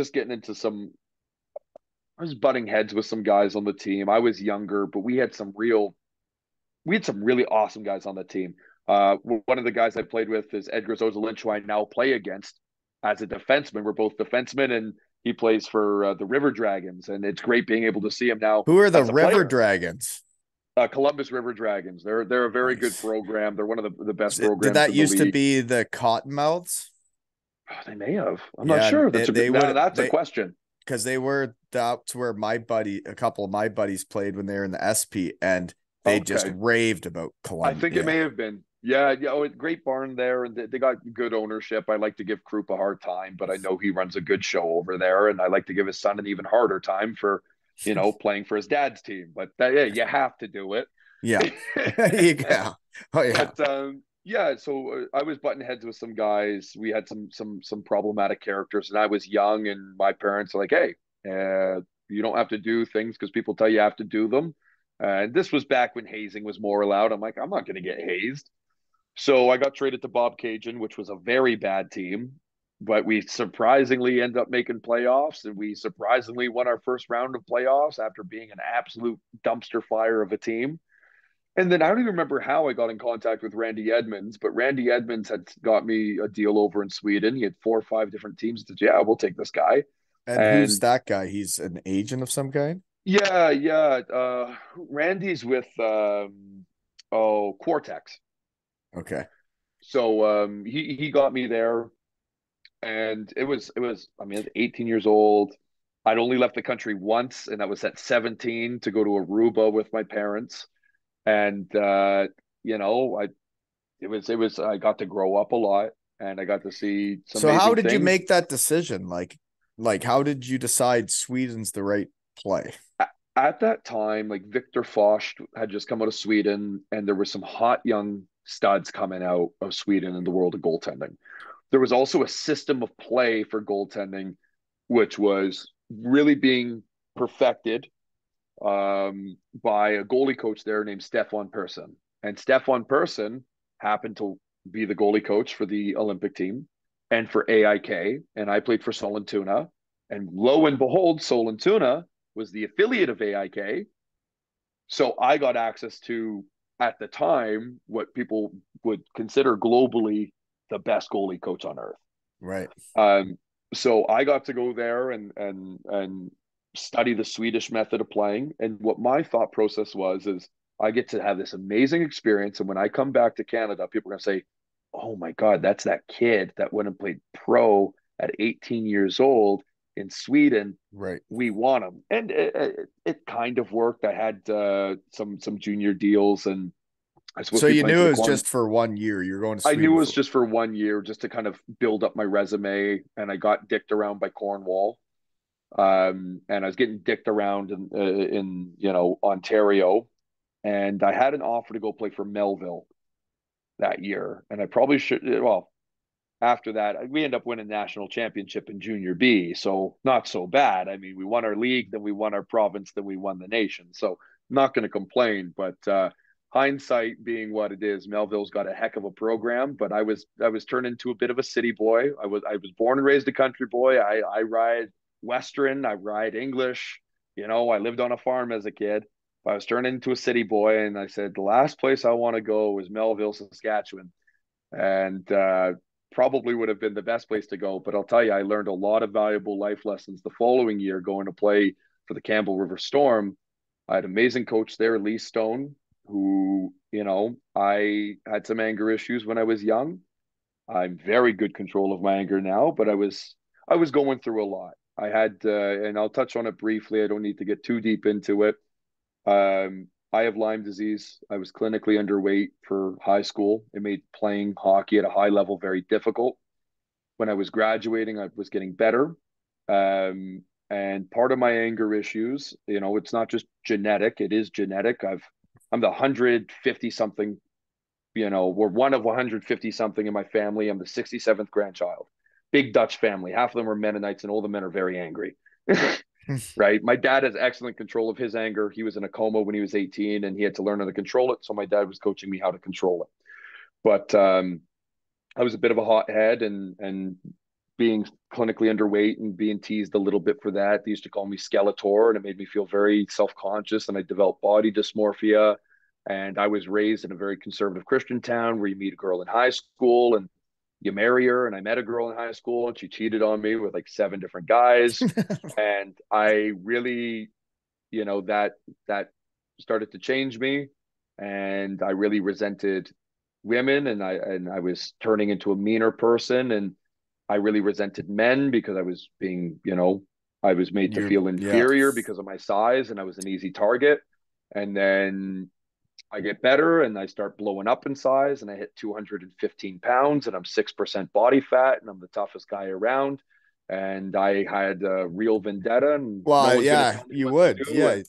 butting heads with some guys on the team. I was younger, but we had some really awesome guys on the team. One of the guys I played with is Edgar Zoza Lynch, who I now play against as a defenseman. We're both defensemen, and he plays for the River Dragons, and it's great being able to see him now Who are the as a River player. Dragons? Columbus River Dragons. They're a very good Nice. program. They're one of the best Did programs that in the used to league. be the Cottonmouths? Oh, they may have. I'm not Yeah, sure. That's a they good. would That's a they question. because they were that's where a couple of my buddies played when they were in the SP, and they just Okay, raved about I think it Columbia. may have been. Yeah, yeah. Oh, great barn there, and they got good ownership. I like to give Krupp a hard time, but I know he runs a good show over there, and I like to give his son an even harder time for, playing for his dad's team. But yeah, you have to do it. Yeah. Yeah. Oh yeah. But yeah, so I was butting heads with some guys. We had some problematic characters, and I was young, and my parents are like, "Hey, you don't have to do things because people tell you have to do them." And this was back when hazing was more allowed. I'm like, I'm not going to get hazed. So I got traded to Bob Cajun, which was a very bad team, but we surprisingly ended up making playoffs, and we surprisingly won our first round of playoffs after being an absolute dumpster fire of a team. And then I don't even remember how I got in contact with Randy Edmonds, but Randy Edmonds had got me a deal over in Sweden. He had 4 or 5 different teams. That, yeah, we'll take this guy. And who's And that guy? He's an agent of some kind? yeah, yeah. Randy's with Quartex. Okay. So he got me there, and it was I mean, I was 18 years old. I'd only left the country once, and that was at 17 to go to Aruba with my parents. And I it was I got to grow up a lot, and I got to see some So how amazing did you things. make that decision? Like how did you decide Sweden's the right play? At that time, like Victor Focht had just come out of Sweden, and there were some hot young studs coming out of Sweden in the world of goaltending. There was also a system of play for goaltending, which was really being perfected by a goalie coach there named Stefan Persson. And Stefan Persson happened to be the goalie coach for the Olympic team and for AIK. And I played for Sollentuna. And lo and behold, Sollentuna was the affiliate of AIK. So I got access to, at the time, what people would consider globally the best goalie coach on earth. Right. Um, so I got to go there and study the Swedish method of playing. And what my thought process was is I get to have this amazing experience. And when I come back to Canada, people are gonna say, "Oh my God, that's that kid that went and played pro at 18 years old in Sweden. Right. We want him." And it kind of worked. I had some junior deals, and I was supposed So to be you playing knew for it the was Corn. just for 1 year. You're going to I knew Sweden it was for just for 1 year, just to kind of build up my resume, and I got dicked around by Cornwall, and I was getting dicked around in Ontario, and I had an offer to go play for Melville that year, and I probably should. Well, after that, we end up winning national championship in Junior B, so not so bad. I mean, we won our league, then we won our province, then we won the nation. So not going to complain, but hindsight being what it is, Melville's got a heck of a program. But I was turned into a bit of a city boy. I was born and raised a country boy. I ride Western, I ride English. I lived on a farm as a kid. I was turned into a city boy, and I said the last place I want to go is Melville, Saskatchewan, and probably would have been the best place to go. But I'll tell you, I learned a lot of valuable life lessons the following year going to play for the Campbell River Storm. I had an amazing coach there, Lee Stone, who I had some anger issues when I was young. I'm very good control of my anger now, but I was going through a lot. I had, and I'll touch on it briefly. I don't need to get too deep into it. I have Lyme disease. I was clinically underweight for high school. It made playing hockey at a high level very difficult. When I was graduating, I was getting better. And part of my anger issues, it's not just genetic, it is genetic. I'm the 150 something, we're one of 150 something in my family. I'm the 67th grandchild. Big Dutch family. Half of them are Mennonites, and all the men are very angry. Right. My dad has excellent control of his anger. He was in a coma when he was 18 and he had to learn how to control it. So my dad was coaching me how to control it. But I was a bit of a hothead and being clinically underweight and being teased a little bit for that. They used to call me Skeletor, and it made me feel very self-conscious. And I developed body dysmorphia. And I was raised in a very conservative Christian town where you meet a girl in high school and you marry her. And I met a girl in high school and she cheated on me with like 7 different guys. And I really, that started to change me. And I really resented women, and I was turning into a meaner person, and I really resented men because I was made to feel Yeah. inferior because of my size and I was an easy target. And then I get better and I start blowing up in size and I hit 215 pounds and I'm 6% body fat and I'm the toughest guy around. And I had a real vendetta and no Well, one's going to yeah, tell me you what to would. do. Yeah. And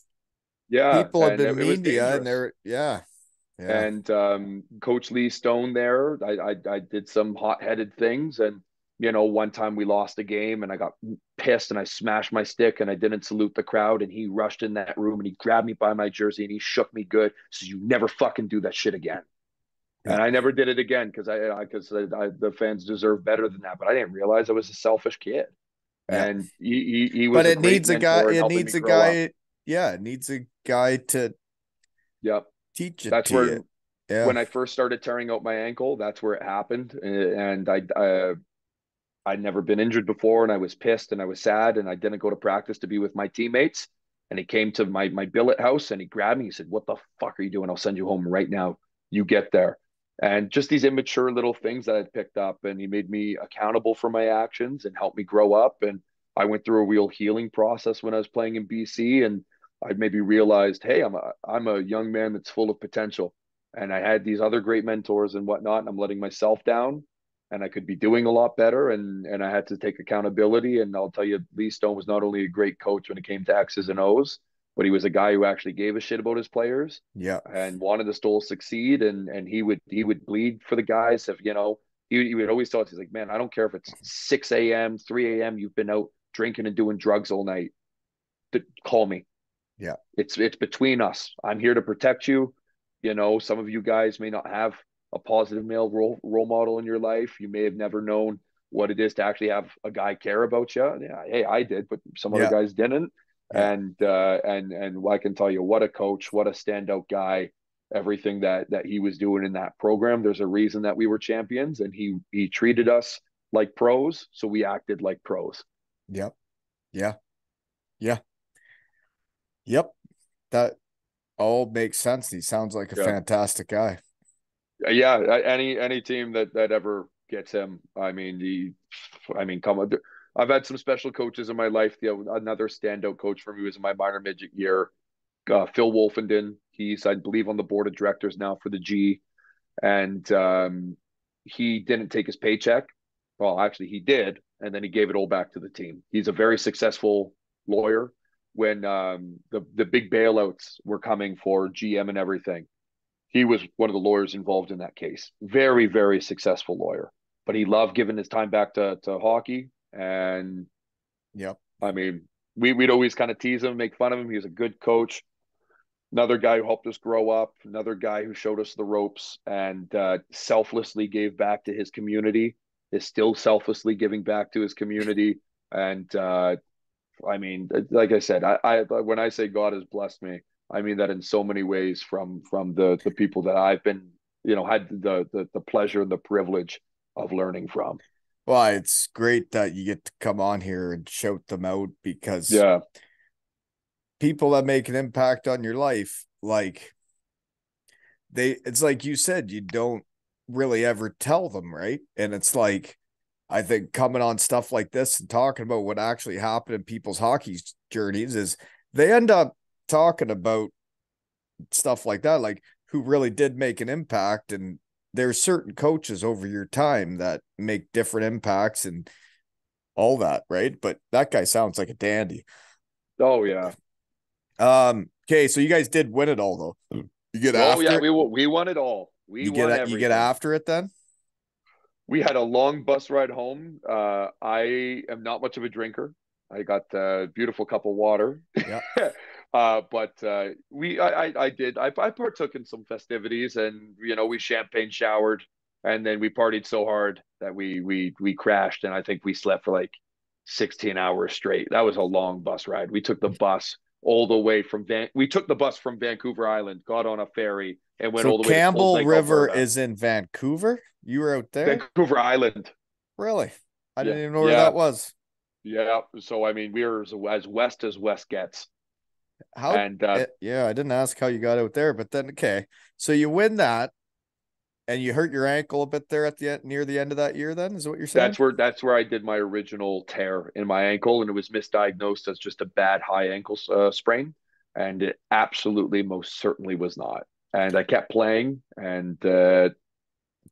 yeah, People have and been it was mean to you and dangerous. they're, yeah. Yeah. And Coach Lee Stone there, I did some hot-headed things, and one time we lost a game, and I got pissed, and I smashed my stick, and I didn't salute the crowd, and he rushed in that room, and he grabbed me by my jersey, and he shook me good, says, "You never fucking do that shit again." Yeah. And I never did it again because the fans deserve better than that, but I didn't realize I was a selfish kid, Yeah. and he But was a it great needs a guy, mentor in it helping me needs a grow up. guy. Yeah. It needs a guy to Yep, teach it that's to you. where Yeah. when I first started tearing out my ankle, that's where it happened. And I'd never been injured before, and I was pissed and I was sad, and I didn't go to practice to be with my teammates. And he came to my billet house and he grabbed me. He said, "What the fuck are you doing? I'll send you home right now. You get there." And just these immature little things that I'd picked up, and he made me accountable for my actions and helped me grow up. And I went through a real healing process when I was playing in BC, and I maybe realized, hey, I'm a young man that's full of potential, and I had these other great mentors and whatnot, and I'm letting myself down, and I could be doing a lot better, and I had to take accountability. And I'll tell you, Lee Stone was not only a great coach when it came to X's and O's, but he was a guy who actually gave a shit about his players Yeah. and wanted us to all succeed. And he would bleed for the guys. If he would always tell us, he's like, "Man, I don't care if it's 6 a.m., 3 a.m. You've been out drinking and doing drugs all night. Call me. Yeah. It's between us. I'm here to protect you. Some of you guys may not have a positive male role model in your life. You may have never known what it is to actually have a guy care about you. Yeah, hey, I did, but some other Yeah. guys didn't. Yeah. And I can tell you, what a coach, what a standout guy. Everything that he was doing in that program. There's a reason that we were champions, and he treated us like pros, so we acted like pros. Yep. Yeah. Yeah. Yep. That all makes sense. He sounds like a Yeah. fantastic guy. Yeah, any team that ever gets him. Come on. I've had some special coaches in my life. Another standout coach for me was in my minor midget year, Phil Wolfenden. He's, I believe, on the board of directors now for the G, and he didn't take his paycheck. Well, actually, he did, and then he gave it all back to the team. He's a very successful lawyer. When the big bailouts were coming for GM and everything, he was one of the lawyers involved in that case. Very, very successful lawyer, but he loved giving his time back to hockey. And Yep. I mean, we'd always kind of tease him, make fun of him. He was a good coach. Another guy who helped us grow up. Another guy who showed us the ropes and selflessly gave back to his community. Is still selflessly giving back to his community. And like I said, I when I say God has blessed me, I mean that in so many ways from the people that I've been, had the pleasure and the privilege of learning from. Well, it's great that you get to come on here and shout them out because Yeah, people that make an impact on your life, like it's like you said, you don't really ever tell them, right? And it's like, I think coming on stuff like this and talking about what actually happened in people's hockey journeys is they end up talking about stuff like that, like who really did make an impact. And there's certain coaches over your time that make different impacts and all that, right? But that guy sounds like a dandy. Oh yeah. Okay, so you guys did win it all though. You get Oh after yeah, it. we won it all. We won You get everything. after it then. We had a long bus ride home. I am not much of a drinker. I got a beautiful cup of water. Yeah. But I partook in some festivities, and we champagne showered, and then we partied so hard that we crashed, and I think we slept for like 16 hours straight. That was a long bus ride. We took the bus all the way from we took the bus from Vancouver Island, got on a ferry, and went So all the way to Cold Campbell Lake, River Alberta. is in Vancouver. You were out there? Vancouver Island. Really? I Yeah, didn't even know where yeah, that was. yeah. So I mean, we were as west gets, How and yeah, I didn't ask how you got out there, but then okay. So you win that and you hurt your ankle a bit there at the end near the end of that year then, is what you're saying? that's where I did my original tear in my ankle, and it was misdiagnosed as just a bad high ankle sprain, and it absolutely most certainly was not. And I kept playing, and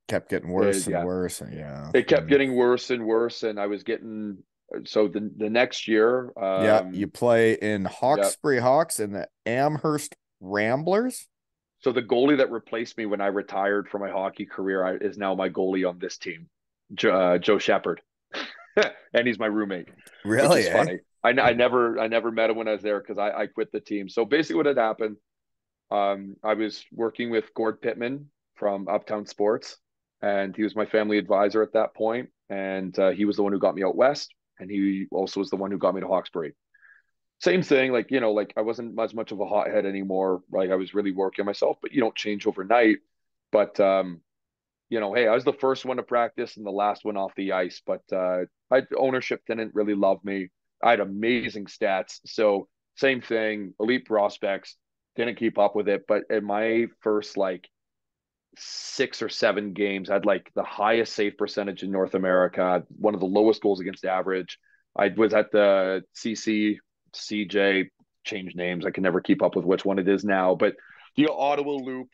Kept getting worse and yeah, worse. Yeah. it kept getting worse and worse, and I was getting so the next year, Yeah, you play in yeah. Hawkesbury Hawks and the Amherst Ramblers. So the goalie that replaced me when I retired from my hockey career is now my goalie on this team, Joe Shepard, and he's my roommate, which Really, is eh? funny. I never met him when I was there because I quit the team. So basically, what had happened, I was working with Gord Pittman from Uptown Sports, and he was my family advisor at that point, and he was the one who got me out west, and he also was the one who got me to Hawkesbury. Same thing, like like I wasn't as much of a hothead anymore. Like I was really working on myself, but you don't change overnight. But hey, I was the first one to practice and the last one off the ice. But ownership didn't really love me. I had amazing stats, so same thing, elite prospects. Didn't keep up with it, but in my first like 6 or 7 games, I had like the highest save percentage in North America, one of the lowest goals against average. I was at the CJ, change names. I can never keep up with which one it is now, but the Ottawa Loop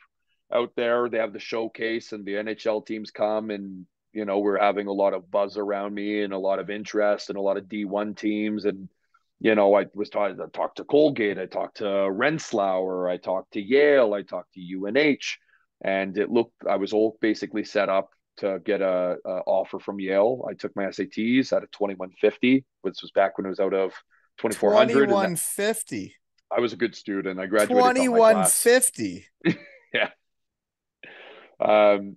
out there, they have the showcase and the NHL teams come, and we're having a lot of buzz around me and a lot of interest and a lot of D1 teams. And I talked to Colgate, I talked to Renslauer, I talked to Yale, I talked to UNH, and I was all basically set up to get a offer from Yale. I took my SATs at a 2150, which was back when it was out of 2400, and that 2150. I was a good student. I graduated top of my class. 2150. Yeah.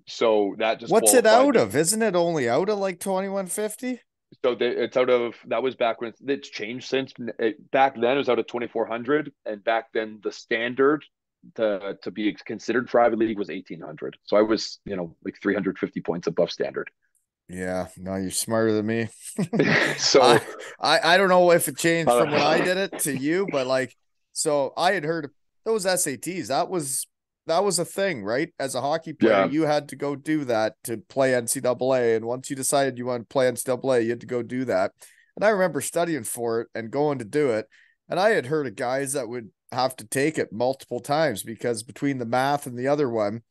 So that just What's it qualified out me. of? Isn't it only out of like 2150? So it's out of that was back when it's changed since back then it was out of 2400, and back then the standard to be considered for Ivy League was 1800. So I was like 350 points above standard. Yeah, no, you're smarter than me. I, So I don't know if it changed from when I uh, did it to you, but like, so I had heard of those SATs. That was a thing, right? As a hockey player, yeah, you had to go do that to play NCAA, and once you decided you wanted to play NCAA, you had to go do that. And I remember studying for it and going to do it, and I had heard of guys that would have to take it multiple times because between the math and the other one,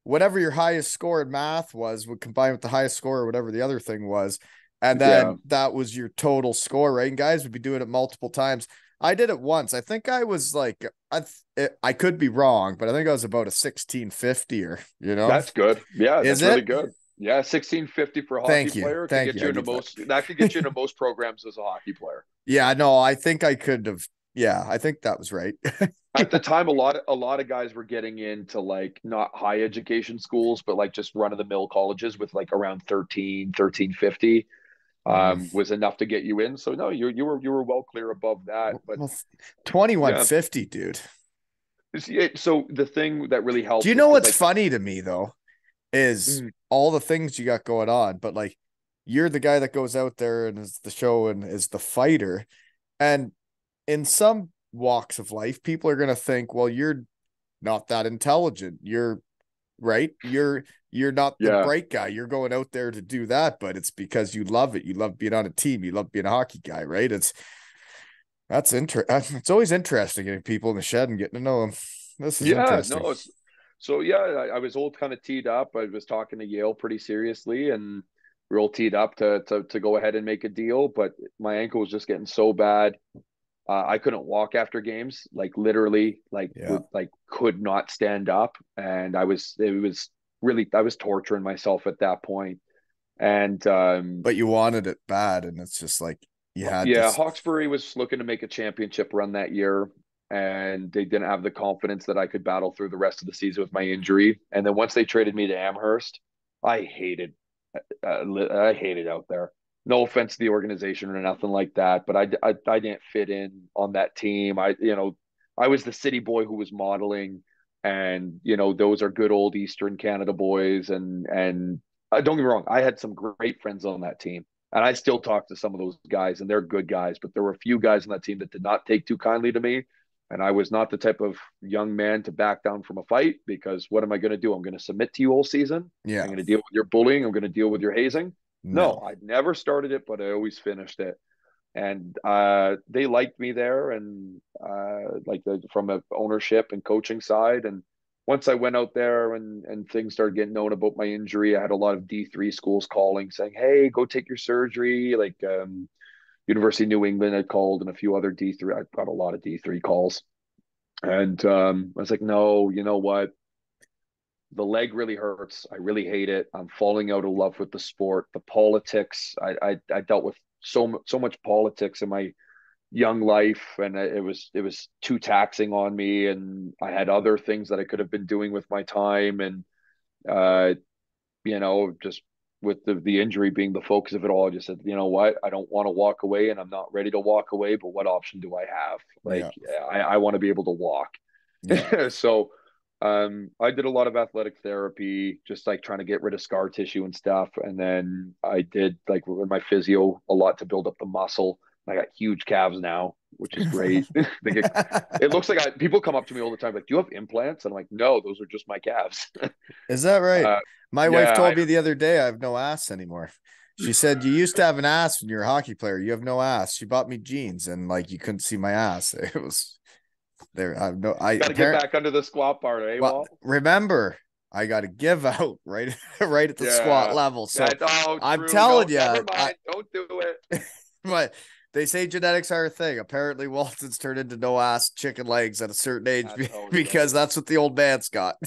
whatever your highest score in math was would combine with the highest score or whatever the other thing was. And yeah. then that was your total score, right? And guys would be doing it multiple times. I did it once. I think I was like, I could be wrong, but I think I was about a 1650 or, That's good. Yeah, is that's really it? good. Yeah, 1650 for a hockey Thank you. player could Thank get you. you I into give that. most. That could get you into most programs as a hockey player. Yeah, no, I think I could have. Yeah, I think that was right. At the time, a lot of guys were getting into like not high education schools, but like just run of the mill colleges with like around 1350 Mm. was enough to get you in. So no, you were well clear above that. But Well, yeah, 2150, dude. so the thing that really Do helped you was know because what's like funny to me though? Is mm, all the things you got going on, but like you're the guy that goes out there and is the show and is the fighter. And in some walks of life, people are going to think, well, you're not that intelligent. You're right? You're not the Yeah. bright guy. You're going out there to do that, but it's because you love it. You love being on a team. You love being a hockey guy, right? It's always interesting getting people in the shed and getting to know them. This is Yeah, interesting. no, it's so yeah, I was all kind of teed up. I was talking to Yale pretty seriously, and we are all teed up to go ahead and make a deal, but my ankle was just getting so bad. I couldn't walk after games, like literally, like Yeah. would like could not stand up, and it was really I was torturing myself at that point. And But you wanted it bad, and it's just like you had yeah, this. Hawkesbury was looking to make a championship run that year, and they didn't have the confidence that I could battle through the rest of the season with my injury. And then once they traded me to Amherst, I hated, I hated out there. No offense to the organization or nothing like that, but I didn't fit in on that team. I was the city boy who was modeling, and those are good old Eastern Canada boys, and don't get me wrong, I had some great friends on that team. And I still talk to some of those guys, and they're good guys. But there were a few guys on that team that did not take too kindly to me. And I was not the type of young man to back down from a fight, because what am I going to do? I'm going to submit to you all season. I'm Yeah. going to deal with your bullying. I'm going to deal with your hazing. No, No. I never started it, but I always finished it. And they liked me there, and from a ownership and coaching side. And once I went out there and things started getting known about my injury, I had a lot of D3 schools calling saying, "Hey, go take your surgery." Like University of New England had called, and a few other D3. I got a lot of D3 calls, and I was like, "No, you know what? The leg really hurts. I really hate it. I'm falling out of love with the sport. The politics. I dealt with so much politics in my young life, and it was too taxing on me, and I had other things that I could have been doing with my time. And uh just with the injury being the focus of it all, I just said, you know what, I don't want to walk away, and I'm not ready to walk away, but what option do I have? Like, Yeah. I want to be able to walk. Yeah. So I did a lot of athletic therapy, just like trying to get rid of scar tissue and stuff. And then I did like with my physio a lot to build up the muscle. I got huge calves now, which is great. It looks like people come up to me all the time like, "Do you have implants?" And I'm like, "No, those are just my calves." Is that right? uh, My wife yeah, told me the other day I have no ass anymore. She said, "You used to have an ass when you were a hockey player. You have no ass." She bought me jeans and like you couldn't see my ass. It was there. I have no I got to get apparent back under the squat bar, eh, well, Wall? remember, I got to give out right right at the squat Yeah. level. So That, oh, I'm true. telling Don't, you, never I mind. Don't do it. but they say genetics are a thing. Apparently, Walton's turned into no ass chicken legs at a certain age That's how he because goes. that's what the old man's got.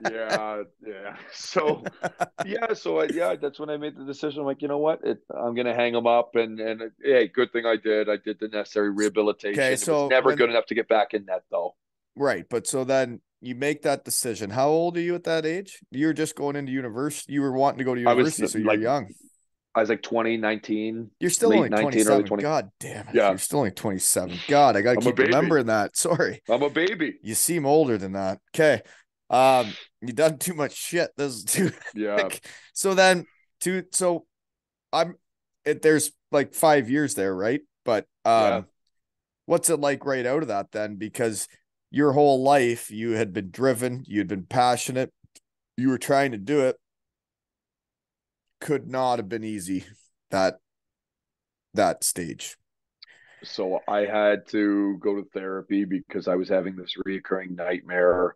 Yeah, yeah. So that's when I made the decision. I'm like, you know what? I'm gonna hang him up, and hey, good thing I did. I did the necessary Okay, rehabilitation. It was so never when good enough to get back in net, though. right, but so then you make that decision. How old are you at that age? You're just going into university. You were wanting to go to I was university, so you're like, young. I was like 2019, You're still late only 19, early 27. 20. God damn it. Yeah, You're still only 27. God, I got to I'm a keep baby. remembering that. Sorry. I'm a baby. You seem older than that. Okay. You done too much shit. This is too Yeah, like, so then so I'm there's like 5 years there, right? But yeah. what's it like right out of that then? Because your whole life you had been driven, you'd been passionate, you were trying to do it. Could not have been easy that that stage. So I had to go to therapy because I was having this reoccurring nightmare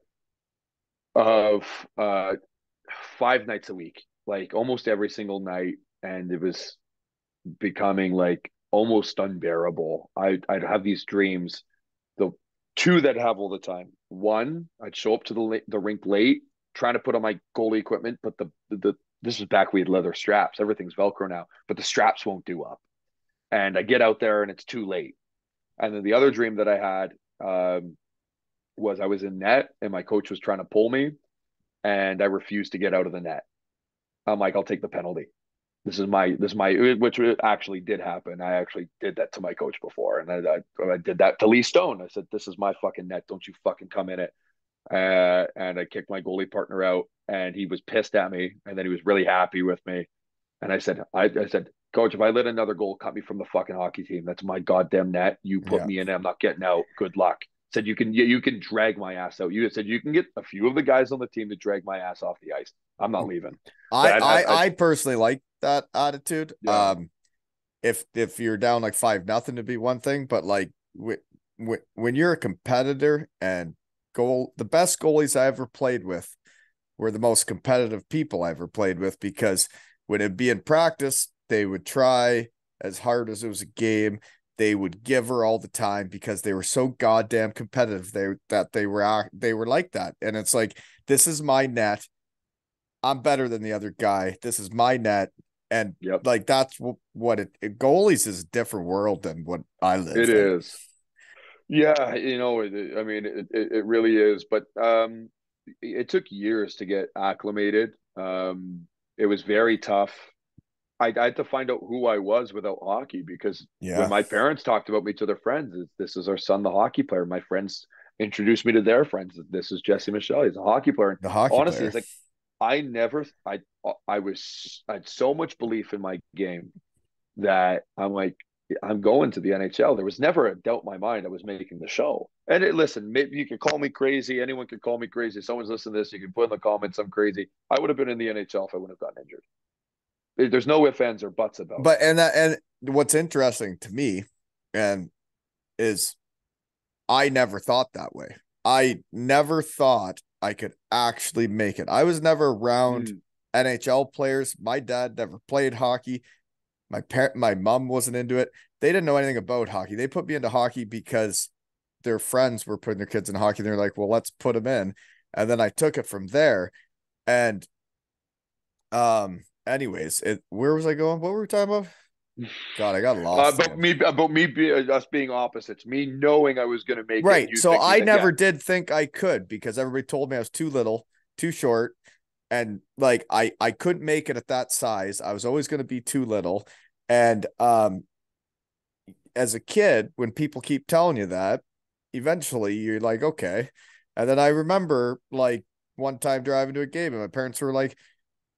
of 5 nights a week, like almost every single night, and it was becoming like almost unbearable. I'd have these dreams, the two that I have all the time. One, I'd show up to the rink late, trying to put on my goalie equipment, but the this was back we had leather straps. Everything's Velcro now, but the straps won't do up. And I get out there and it's too late. And then the other dream that I had was I was in net and my coach was trying to pull me, and I refused to get out of the net. I'm like, I'll take the penalty. This is my which actually did happen. I actually did that to my coach before, and I did that to Lee Stone. I said, "This is my fucking net. Don't you fucking come in it." And I kicked my goalie partner out, and he was pissed at me, and then he was really happy with me. And I said, "Coach, if I let another goal cut me from the fucking hockey team, that's my goddamn net. You put Yeah. me in, I'm not getting out. Good luck." Said you can drag my ass out. You said you can get a few of the guys on the team to drag my ass off the ice. I'm not leaving. But I personally like that attitude. Yeah, If you're down like 5-0 to be one thing, but like when you're a competitor and the best goalies I ever played with were the most competitive people I ever played with, because when it'd be in practice, they would try as hard as it was a game. They would give her all the time because they were so goddamn competitive. They were like that. And it's like, this is my net. I'm better than the other guy. This is my net. And yep, like that's what goalies is a different world than what I it lived in. is. Yeah, I mean, it really is. But it took years to get acclimated. It was very tough. I had to find out who I was without hockey, because when Yeah. my parents talked about me to their friends, this is our son, the hockey player. My friends introduced me to their friends. This is Jesse Michel. He's a hockey player. And The hockey honestly, player. it's like I never, I had so much belief in my game that I'm like, I'm going to the NHL. There was never a doubt in my mind I was making the show. And listen, maybe you can call me crazy. Anyone can call me crazy. If someone's listening to this, you can put in the comments I'm crazy. I would have been in the NHL if I wouldn't have gotten injured. There's no ifs, ands, or buts about it. And what's interesting to me and is I never thought that way. I never thought I could actually make it. I was never around Mm, NHL players. My dad never played hockey. My mom wasn't into it. They didn't know anything about hockey. They put me into hockey because their friends were putting their kids in hockey. They're like, well, let's put them in. And then I took it from there. And anyways, where was I going? What were we talking about? God, I got lost about again. me, us being opposites. Me knowing I was going to make it, and Right. you So thinking I that, yeah, never did think I could because everybody told me I was too little, too short, and like I couldn't make it at that size. I was always going to be too little. And as a kid, when people keep telling you that, eventually you're like, okay. And then I remember like one time driving to a game and my parents were like,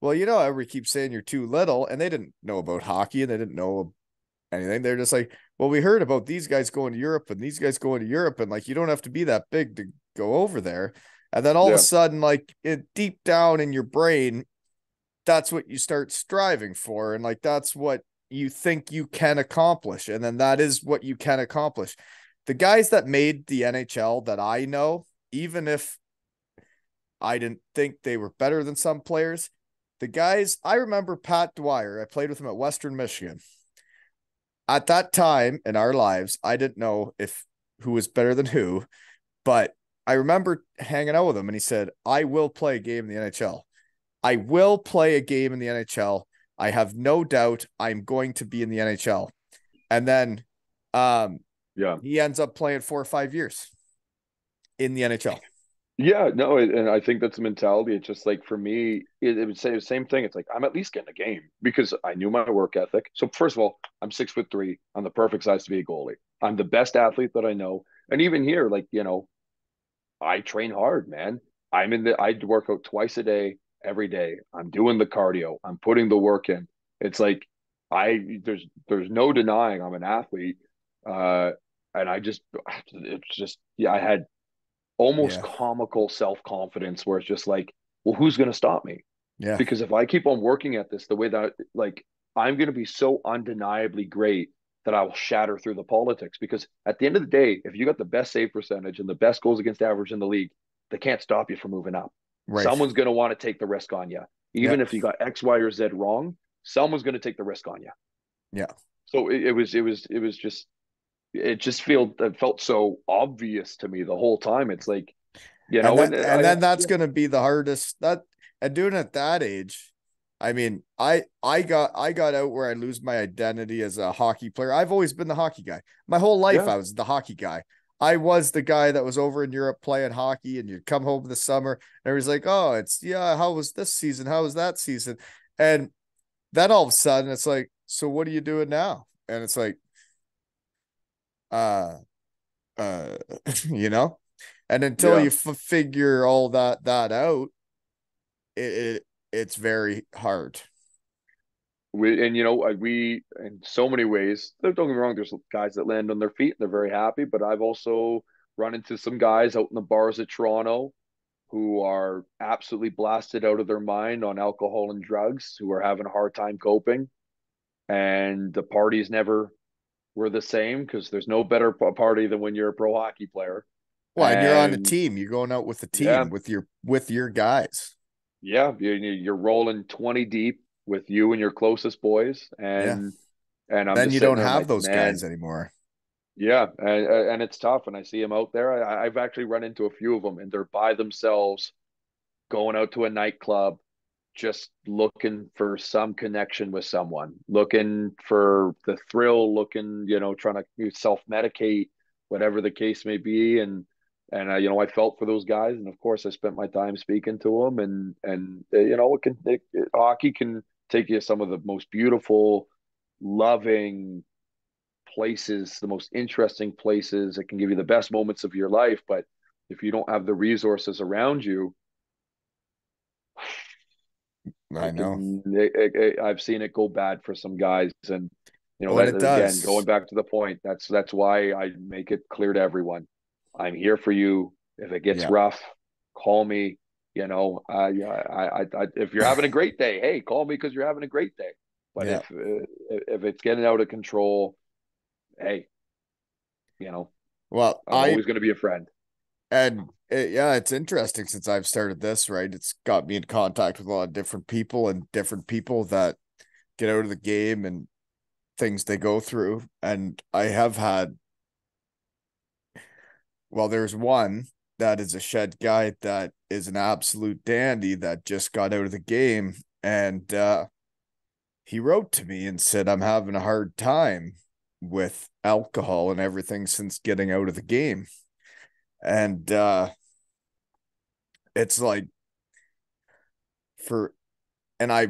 well, everybody keeps saying you're too little, and they didn't know about hockey and they didn't know anything. They're just like, well, we heard about these guys going to Europe and these guys going to Europe, and like you don't have to be that big to go over there. And then all of a yeah, sudden, like deep down in your brain, that's what you start striving for, and like that's what you think you can accomplish, and then that is what you can accomplish. The guys that made the NHL that I know, even if I didn't think they were better than some players, the guys I remember Pat Dwyer, I played with him at Western Michigan. At that time in our lives, I didn't know if who was better than who, but I remember hanging out with him and he said, I will play a game in the NHL. I will play a game in the NHL. I have no doubt I'm going to be in the NHL. And then um, yeah. he ends up playing 4 or 5 years in the NHL. Yeah, no, and I think that's the mentality. It's just like for me, it would say the same thing. It's like I'm at least getting a game because I knew my work ethic. So first of all, I'm 6'3". I'm the perfect size to be a goalie. I'm the best athlete that I know. And even here, like, I train hard, man. I work out twice a day, every day. I'm doing the cardio. I'm putting the work in. It's like there's no denying I'm an athlete. Uh, and it's just, yeah, I had almost Yeah. comical self-confidence where it's just like, well, who's going to stop me? Yeah. Because if I keep on working at this the way that, like, I'm going to be so undeniably great that I will shatter through the politics. Because at the end of the day, if you got the best save percentage and the best goals against average in the league, they can't stop you from moving up. Right. Someone's going to want to take the risk on you. Yeah. Even if you got X, Y, or Z wrong, someone's going to take the risk on you. Yeah. So it was just, it felt so obvious to me the whole time. It's like, And that and and I then that's yeah, gonna be the hardest that and doing it at that age. I mean, I got out where I lose my identity as a hockey player. I've always been the hockey guy. My whole life yeah, I was the hockey guy. I was the guy that was over in Europe playing hockey, and you'd come home in the summer and everybody's like, oh, it's yeah, how was this season? How was that season? And then all of a sudden it's like, so what are you doing now? And it's like, uh uh you know? And until yeah. you figure all that out, it, it's very hard. We in so many ways. Don't get me wrong. There's guys that land on their feet and they're very happy, but I've also run into some guys out in the bars of Toronto who are absolutely blasted out of their mind on alcohol and drugs, who are having a hard time coping. And the parties never were the same because there's no better party than when you're a pro hockey player. Well, and you're on a And team. You're going out with a yeah, team with your guys. yeah, you're rolling 20 deep with you and your closest boys. Yeah. And I'm Then just you sitting don't there have like, those man, guys anymore. yeah, and it's tough. And I see them out there. I've actually run into a few of them, and they're by themselves, going out to a nightclub, just looking for some connection with someone, looking for the thrill, looking, trying to self-medicate, whatever the case may be. I felt for those guys. And of course I spent my time speaking to them, hockey can take you to some of the most beautiful, loving places, the most interesting places. It can give you the best moments of your life. But if you don't have the resources around you, I know. I've seen it go bad for some guys. And Oh, and that it again, going does. back to the point, that's why I make it clear to everyone, I'm here for you. If it gets Yeah. rough, call me. If you're having a great day, hey, call me because you're having a great day. But Yeah. if it's getting out of control, hey, you know Well, I'm always going to be a friend. yeah, it's interesting since I've started this, right? It's got me in contact with a lot of different people and different people that get out of the game and things they go through. And I have had, well, there's one that is a shed guy that is an absolute dandy that just got out of the game. And he wrote to me and said, I'm having a hard time with alcohol and everything since getting out of the game. And it's like, for, and I,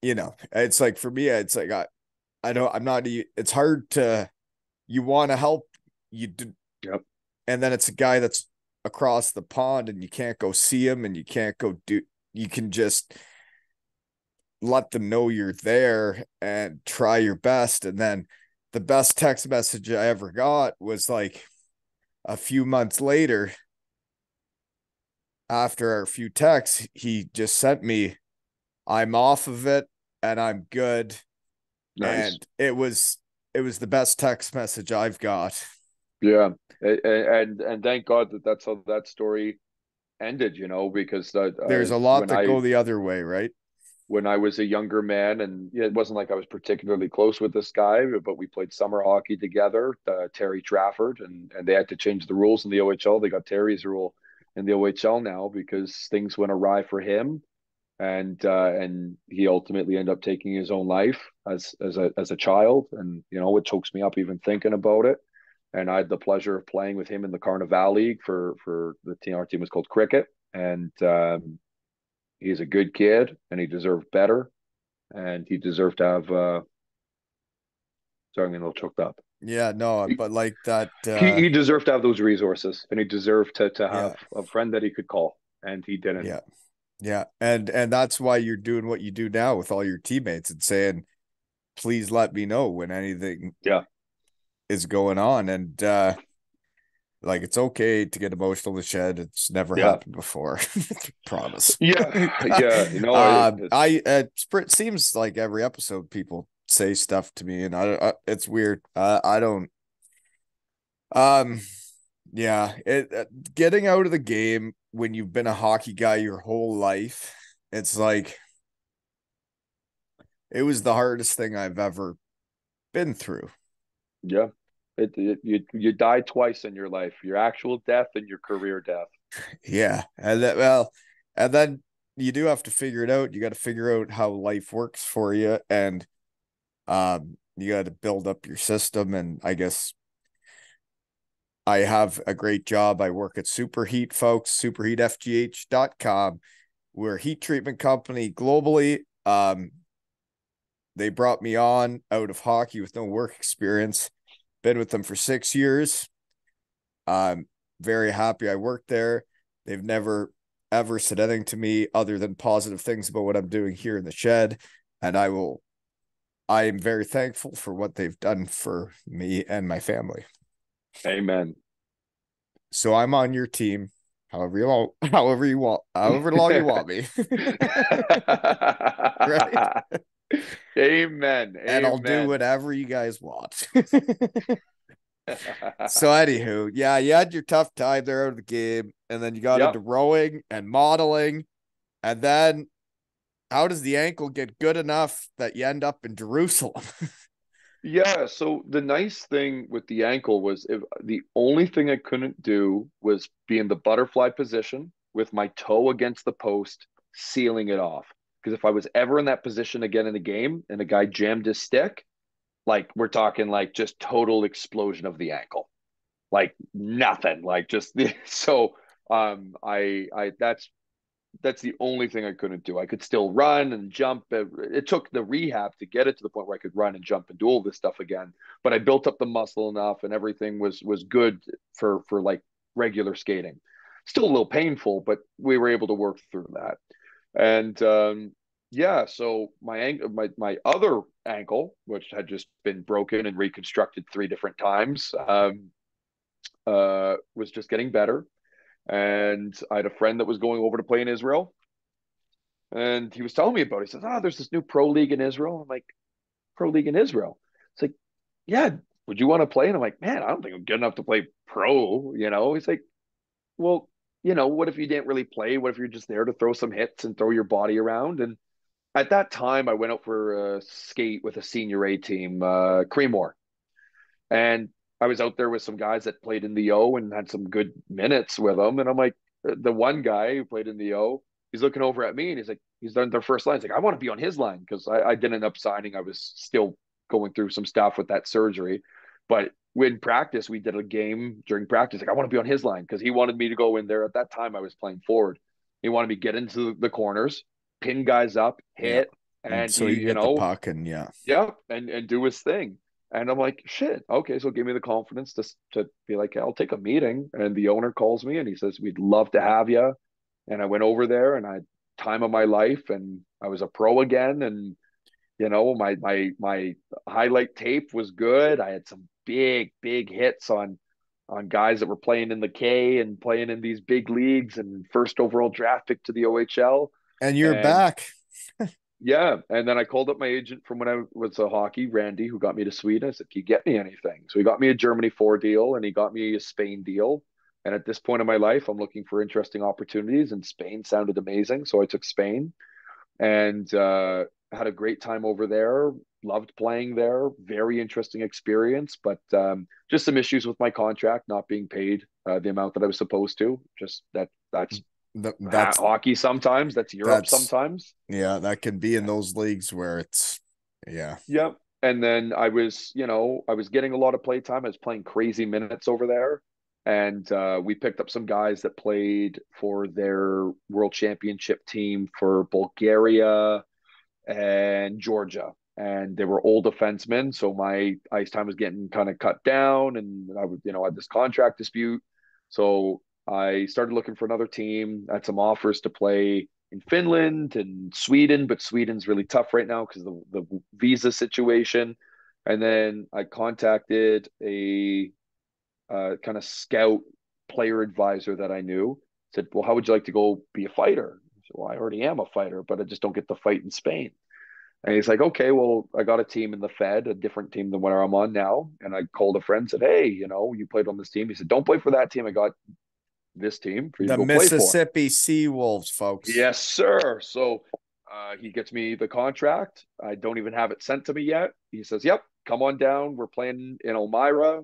it's like for me, it's like, I don't, I'm not, it's hard to, you want to help, you do, Yep. and then it's a guy that's across the pond and you can't go see him and you can't go do, you can just let them know you're there and try your best. And then the best text message I ever got was like a few months later, after our few texts, he just sent me, I'm off of it and I'm good. Nice. And it was the best text message I've got. Yeah. And thank God that's how that story ended, because There's a lot when that I go the other way, right? was a younger man, and it wasn't like I was particularly close with this guy, but we played summer hockey together, Terry Trafford, and they had to change the rules in the OHL. They got Terry's rule in the OHL now because things went awry for him, and he ultimately ended up taking his own life as a child, and it chokes me up even thinking about it. And I had the pleasure of playing with him in the Carnival League for the team. Our team was called Cricket, and he's a good kid, and he deserved better, and he deserved to have. Sorry, I'm getting a little choked up. Yeah, no, He, but like that, he deserved to have those resources, and he deserved to have yeah, a friend that he could call, and he didn't. yeah, yeah. And that's why you're doing what you do now with all your teammates and saying, please let me know when anything Yeah, is going on. And like it's okay to get emotional in the shed. It's never yeah, happened before. Promise. yeah, yeah. It seems like every episode people say stuff to me, and it's weird. I don't. Um, yeah, getting out of the game when you've been a hockey guy your whole life, it's like it was the hardest thing I've ever been through. Yeah. You die twice in your life, your actual death and your career death. Yeah, and then you do have to figure it out. You got to figure out how life works for you, and you got to build up your system. And I guess I have a great job. I work at Superheat, folks, superheatfgh.com. We're a heat treatment company globally. They brought me on out of hockey with no work experience. Been with them for 6 years. I'm very happy I worked there. They've never ever said anything to me other than positive things about what I'm doing here in the shed. And I am very thankful for what they've done for me and my family. Amen. So I'm on your team, however long you want me. Right? Amen. And I'll do Amen. whatever you guys want. So anywho, yeah, you had your tough time there out of the game, and then you got into Yep. rowing and modeling, and then how does the ankle get good enough that you end up in Jerusalem? Yeah, so the nice thing with the ankle was if the only thing I couldn't do was be in the butterfly position with my toe against the post, sealing it off. Because if I was ever in that position again in the game and the guy jammed his stick, like we're talking like just total explosion of the ankle. Like nothing. Like just so I that's the only thing I couldn't do. I could still run and jump. It took the rehab to get it to the point where I could run and jump and do all this stuff again. But I built up the muscle enough, and everything was good for like regular skating. Still a little painful, but we were able to work through that. And yeah, so my other ankle, which had just been broken and reconstructed three different times, was just getting better. And I had a friend that was going over to play in Israel, and he was telling me about it. He says, "Oh, there's this new pro league in Israel." I'm like, "Pro league in Israel?" It's like, "Yeah, would you want to play?" And I'm like, "Man, I don't think I'm good enough to play pro." He's like, "Well, what if you didn't really play? What if you're just there to throw some hits and throw your body around?" And at that time, I went out for a skate with a senior A team, Creemore, and I was out there with some guys that played in the O and had some good minutes with them. And I'm like, the one guy who played in the O, he's looking over at me and he's like, he's done their first line. He's like, I want to be on his line because I didn't end up signing. I was still going through some stuff with that surgery. But in practice, we did a game during practice. Like, I want to be on his line because he wanted me to go in there. At that time, I was playing forward. He wanted me to get into the corners, pin guys up, Yeah. hit, and So he, you get the puck and yeah. yeah, and do his thing. And I'm like, shit, okay, so give me the confidence to be like, I'll take a meeting. And the owner calls me and he says, we'd love to have you. And I went over there and I had time of my life and I was a pro again. And my highlight tape was good. I had some big hits on guys that were playing in the K and playing in these big leagues and first overall draft pick to the OHL. And you're And back. yeah, and then I called up my agent from when I was a hockey, Randy, who got me to Sweden. I said, "Can you get me anything?" So he got me a Germany 4 deal and he got me a Spain deal. And at this point in my life, I'm looking for interesting opportunities, and Spain sounded amazing. So I took Spain and had a great time over there. Loved playing there. Very interesting experience, but just some issues with my contract not being paid the amount that I was supposed to. Just that's That's hockey sometimes. That's Europe that's sometimes. yeah, that can be in those leagues where it's yeah. Yep. And then I was getting a lot of play time. I was playing crazy minutes over there. And we picked up some guys that played for their world championship team for Bulgaria and Georgia. And they were old defensemen. So my ice time was getting kind of cut down. And I would, had this contract dispute. So I started looking for another team. I had some offers to play in Finland and Sweden, but Sweden's really tough right now because of the visa situation. And then I contacted a kind of scout player advisor that I knew. Said, "Well, how would you like to go be a fighter?" I said, "Well, I already am a fighter, but I just don't get to fight in Spain." And he's like, "Okay, well, I got a team in the Fed, a different team than where I'm on now." And I called a friend, said, "Hey, you played on this team." He said, "Don't play for that team. I got this team for you to The go play for." Mississippi Sea Wolves, folks. Yes, sir. So he gets me the contract. I don't even have it sent to me yet. He says, "Yep, come on down. We're playing in Elmira.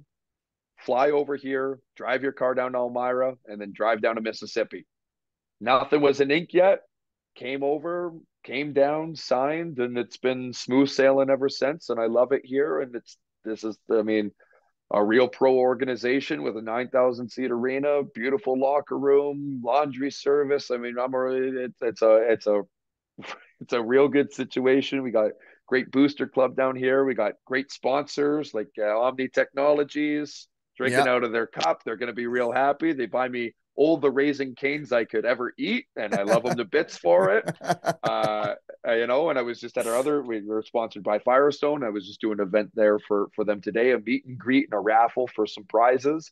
Fly over here, drive your car down to Elmira, and then drive down to Mississippi." Nothing was in ink yet. Came over, came down, signed, and it's been smooth sailing ever since. And I love it here. And I mean, a real pro organization with a 9,000 seat arena, beautiful locker room, laundry service. I mean, it's a real good situation. We got great booster club down here. We got great sponsors like Omni Technologies drinking Yeah. out of their cup. They're going to be real happy. They buy me all the Raising Canes I could ever eat, and I love them to bits for it. Uh, and I was just at we were sponsored by Firestone. I was just doing an event there for them today, a meet and greet and a raffle for some prizes.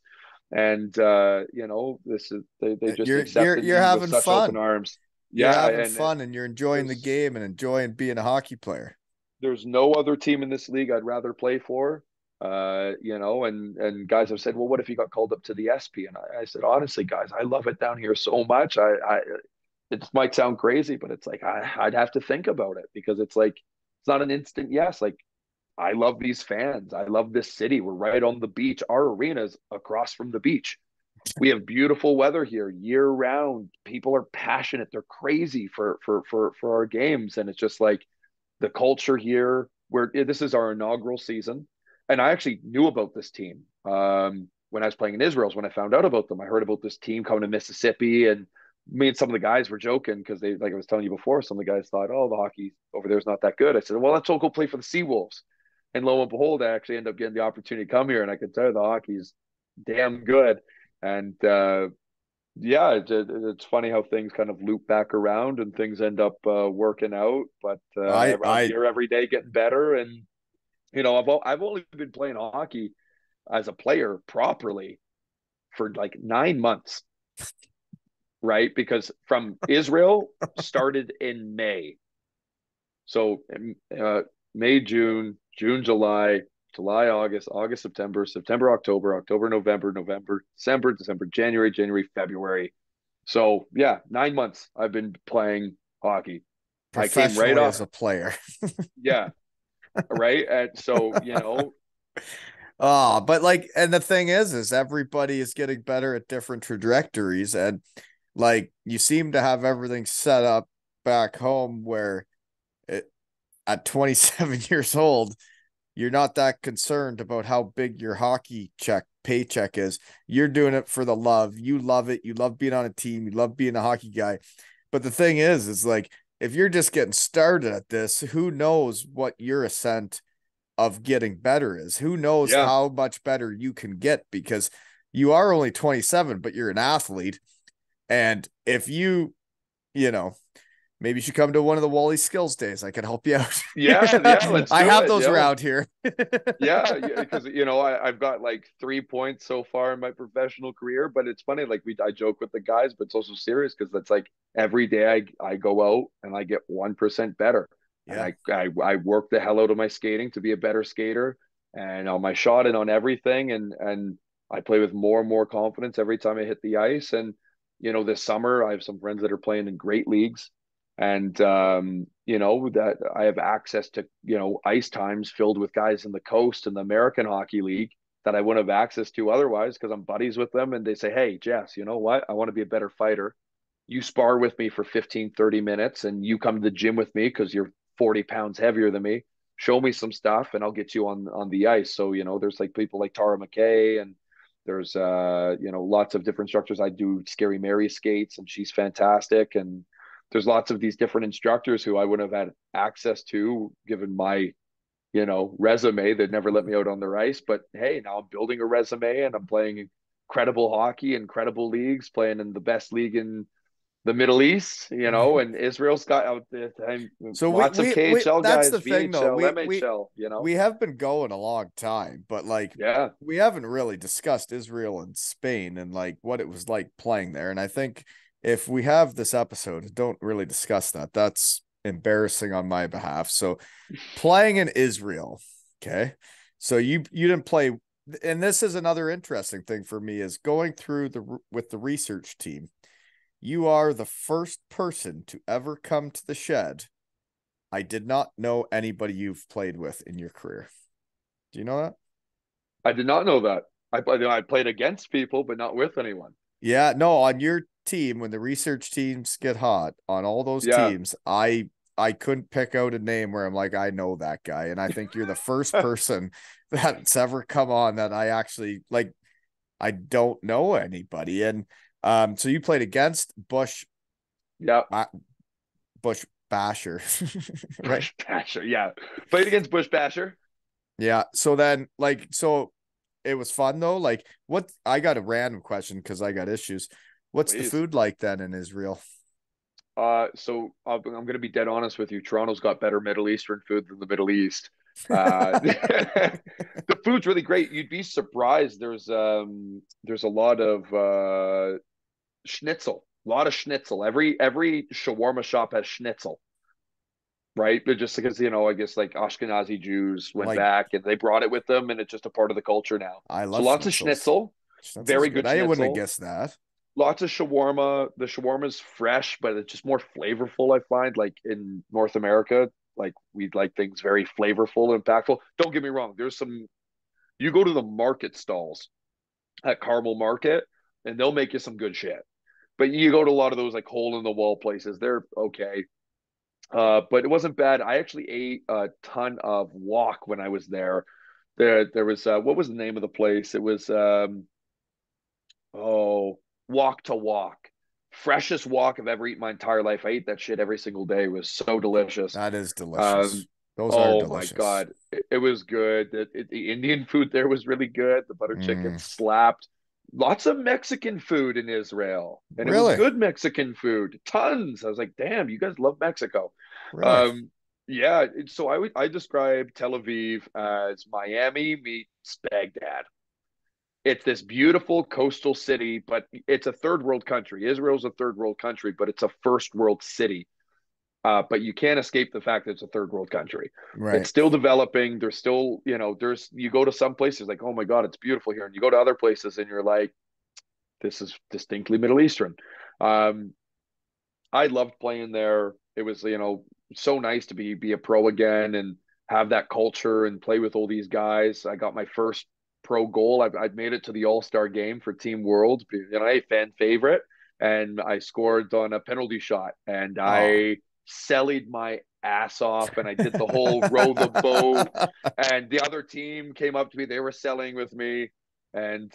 And this is they just You're accepted you're me with having such open fun. arms. You're Yeah, having and fun and you're enjoying the there's game and enjoying being a hockey player. there's no other team in this league I'd rather play for. And guys have said, well, what if you got called up to the SP? And I said, honestly, guys, I love it down here so much. It might sound crazy, but it's like I'd have to think about it because it's like it's not an instant yes. Like I love these fans. I love this city. We're right on the beach. Our arena's across from the beach. We have beautiful weather here year round. People are passionate. They're crazy for our games, and it's just like the culture here. Where this is our inaugural season, and I actually knew about this team when I was playing in Israel. When I found out about them, I heard about this team coming to Mississippi, and me and some of the guys were joking because they, like I was telling you before, some of the guys thought, "Oh, the hockey over there is not that good." I said, "Well, let's all go play for the Seawolves." And lo and behold, I actually end up getting the opportunity to come here, and I could tell you the hockey's damn good. And yeah, it's funny how things kind of loop back around and things end up working out. But I I'm I here every day getting better, and I've only been playing hockey as a player properly for like 9 months, right? Because from Israel started in May, so May, June, July, August, September, October, November, December, January, February. So yeah, 9 months I've been playing hockey. I came right professionally as off, a player. yeah, right. And so Oh, but like, and the thing is everybody is getting better at different trajectories. And like, you seem to have everything set up back home where it, at 27 years old, you're not that concerned about how big your hockey paycheck is. You're doing it for the love. You love it. You love being on a team. You love being a hockey guy. But the thing is like, if you're just getting started at this, who knows what your ascent of getting better is? Who knows yeah, how much better you can get because you are only 27, but you're an athlete. And if you know, maybe you should come to one of the Wally Skills days. I can help you out. yeah, let's I do have it. those around here. Yeah, because I've got like 3 points so far in my professional career, but it's funny. Like I joke with the guys, but it's also serious because that's like every day I go out and I get 1% better, and Yeah. I work the hell out of my skating to be a better skater, and on my shot and on everything, and I play with more and more confidence every time I hit the ice. And this summer I have some friends that are playing in great leagues, and that I have access to ice times filled with guys in the coast and the American Hockey League that I wouldn't have access to otherwise because I'm buddies with them, and they say, hey Jess, you know what, I want to be a better fighter. You spar with me for 15-30 minutes and you come to the gym with me because you're 40 pounds heavier than me. Show me some stuff and I'll get you on the ice. So there's like people like Tara McKay, and there's lots of different instructors. I do Scary Mary skates and she's fantastic, and there's lots of these different instructors who I wouldn't have had access to given my resume. They'd never let me out on their ice, but hey, now I'm building a resume and I'm playing incredible hockey, incredible leagues, playing in the best league in the Middle East, and Israel's got out there So lots of we KHL that's the guys, thing though. VHL, We MHL. we have been going a long time, but like Yeah. we haven't really discussed Israel and Spain and like what it was like playing there. And I think if we have this episode, don't really discuss that. That's embarrassing on my behalf. So playing in Israel, okay? So you didn't play, and this is another interesting thing for me is going through with the research team. You are the first person to ever come to the shed. I did not know anybody you've played with in your career. Do you know that? I did not know that. I played against people, but not with anyone. Yeah, no, on your team, when the research teams get hot, on all those Yeah. teams, I couldn't pick out a name where I'm like, I know that guy. And I think you're the first person that's ever come on that I actually like. I don't know anybody. And so you played against Yeah. Bush Basher, right? Bush Basher. Yeah. Played against Bush Basher. Yeah. So then, like, so it was fun though. Like, what I got a random question because I got issues. What's the Please. food like then in Israel? So I'm going to be dead honest with you. Toronto's got better Middle Eastern food than the Middle East. The food's really great. You'd be surprised. There's a lot of schnitzel. A lot of schnitzel. Every shawarma shop has schnitzel, right? But just because, I guess like Ashkenazi Jews went Like, back and they brought it with them, and it's just a part of the culture now. I So love lots of schnitzels. schnitzel, Schnitzel's very good. good I wouldn't have schnitzel. guessed that. Lots of shawarma. The shawarma's fresh, but it's just more flavorful, I find. Like in North America, like we like things very flavorful and impactful. Don't get me wrong. You go to the market stalls at Carmel Market, and they'll make you some good shit. But you go to a lot of those like hole in the wall places, they're okay. But it wasn't bad. I actually ate a ton of wok when I was there. There was what was the name of the place? It was oh, Walk to Walk. Freshest wok I've ever eaten my entire life. I ate that shit every single day. It was so delicious. That is Um, delicious. Those are oh my delicious. God, it was good. The Indian food there was really good. The butter chicken Mm, slapped. Lots of Mexican food in Israel, and it was really? good Mexican food. Tons. I was like, damn, you guys love Mexico. Really? Um, yeah. So I describe Tel Aviv as Miami meets Baghdad. It's this beautiful coastal city, but it's a third world country. Israel's a third world country, but it's a first world city. But you can't escape the fact that it's a third world country. It's Right. still developing. There's still, you go to some places like, oh my God, it's beautiful here. And you go to other places and you're like, this is distinctly Middle Eastern. Um, I loved playing there. It was, so nice to be a pro again and have that culture and play with all these guys. I got my first pro goal. I've made it to the All-Star game for Team World, a fan favorite, and I scored on a penalty shot, and Oh. I sellied my ass off, and I did the whole row the boat, and the other team came up to me. They were selling with me, and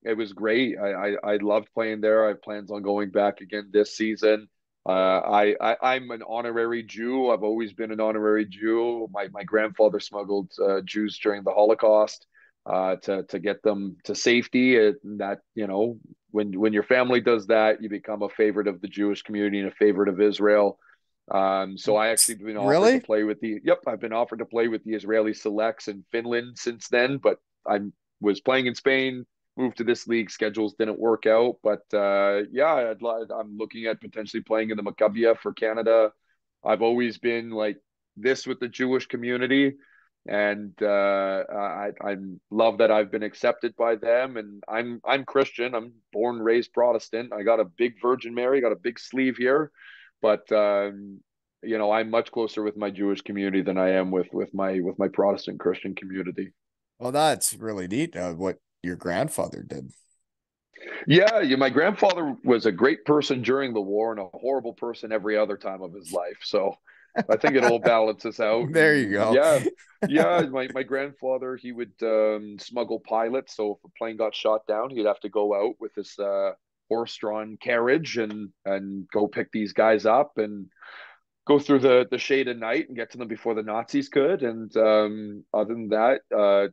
it was great. I loved playing there. I have plans on going back again this season. I'm an honorary Jew. I've always been an honorary Jew. My grandfather smuggled Jews during the Holocaust to get them to safety. That when your family does that, you become a favorite of the Jewish community and a favorite of Israel. So I actually been offered to Really? play with the yep, I've been offered to play with the Israeli selects in Finland since then, but I was playing in Spain, moved to this league. Schedules didn't work out, but yeah, I'm looking at potentially playing in the Maccabia for Canada. I've always been like this with the Jewish community, and I love that I've been accepted by them. And I'm Christian. I'm born raised Protestant. I got a big Virgin Mary, got a big sleeve here, but I'm much closer with my Jewish community than I am with my Protestant Christian community. Well, that's really neat. What your grandfather did. Yeah, my grandfather was a great person during the war and a horrible person every other time of his life. So I think it all balances out. There you And go. yeah, yeah, my grandfather, he would smuggle pilots. So if a plane got shot down, he'd have to go out with his horse-drawn carriage and go pick these guys up and go through the shade of night and get to them before the Nazis could. And other than that,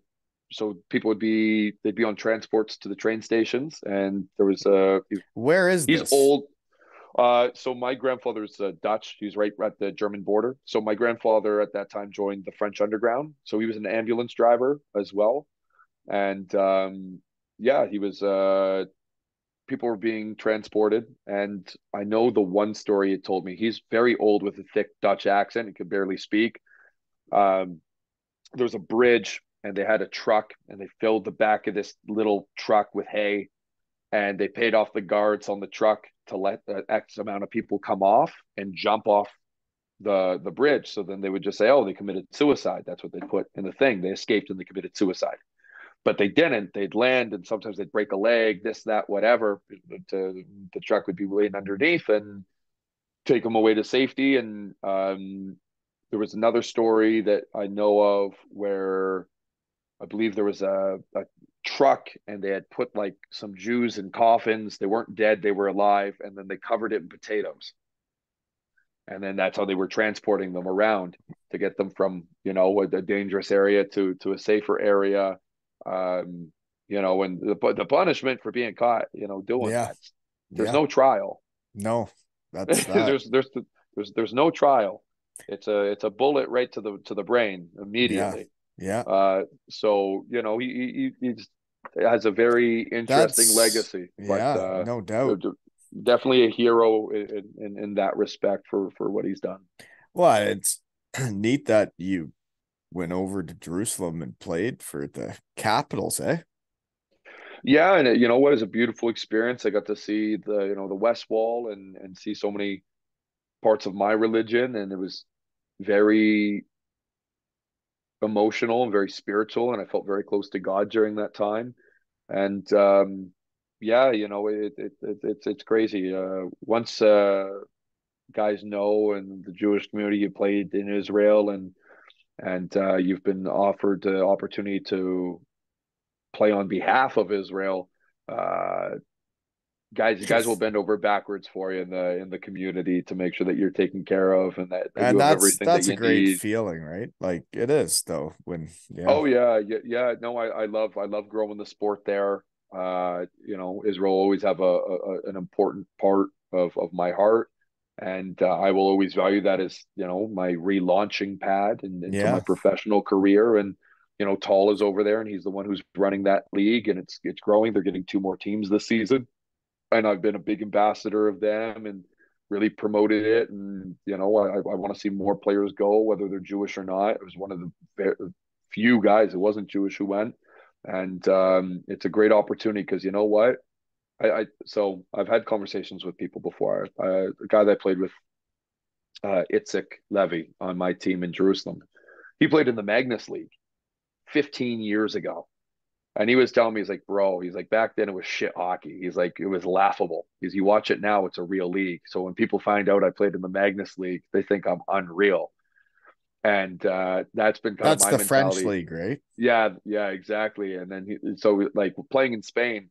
so people they'd be on transports to the train stations, and there was Where is he's this? old. So my grandfather's Dutch. He's right at the German border. So my grandfather at that time joined the French Underground. So he was an ambulance driver as well, and yeah, he was. People were being transported, and I know the one story he told me. He's very old with a thick Dutch accent. He could barely speak. Um, there was a bridge and they had a truck and they filled the back of this little truck with hay and they paid off the guards on the truck to let the X amount of people come off and jump off the bridge. So then they would just say, oh, they committed suicide. That's what they put in the thing. They escaped and they committed suicide. But they didn't. They'd land and sometimes they'd break a leg, this, that, whatever. The truck would be waiting underneath and take them away to safety. And there was another story that I know of where I believe there was a truck and they had put like some Jews in coffins. They weren't dead, they were alive, and then they covered it in potatoes. And then that's how they were transporting them around to get them from, a dangerous area to a safer area. Um, and the punishment for being caught, doing Yeah. that, there's Yeah. no trial. No, that's that. there's no trial. it's a bullet right to the brain Yeah. immediately. Yeah. So he's has a very interesting That's legacy, but yeah, no doubt. definitely a hero in that respect for what he's done. Well, it's neat that you went over to Jerusalem and played for the Capitals, eh? Yeah, and you know what is a beautiful experience. I got to see the West Wall and see so many parts of my religion, and it was very emotional and very spiritual, and I felt very close to God during that time. And yeah, it's crazy. Once guys know in the Jewish community you played in Israel and you've been offered the opportunity to play on behalf of Israel, uh, guys will bend over backwards for you in the community to make sure that you're taken care of and that you And have that's everything that that's a you great need. feeling, right? Like it is though when yeah. Oh yeah, yeah, yeah. No, I love growing the sport there. Israel always have an important part of my heart, and I will always value that as my relaunching pad into my Yeah. professional career. And Tall is over there, and he's the one who's running that league, and it's growing. They're getting two more teams this season, and I've been a big ambassador of them and really promoted it. And I want to see more players go, whether they're Jewish or not. It was one of the few guys who wasn't Jewish who went, and it's a great opportunity because you know what. So I've had conversations with people before. The guy that I played with, Itzik Levy, on my team in Jerusalem, he played in the Magnus League 15 years ago. And he was telling me, he's like, bro, he's like, back then it was shit hockey. He's like, it was laughable. You watch it now, it's a real league. So when people find out I played in the Magnus League, they think I'm unreal. And that's been kind of That's my the French mentality. league, right? Yeah, yeah, exactly. And then so like playing in Spain,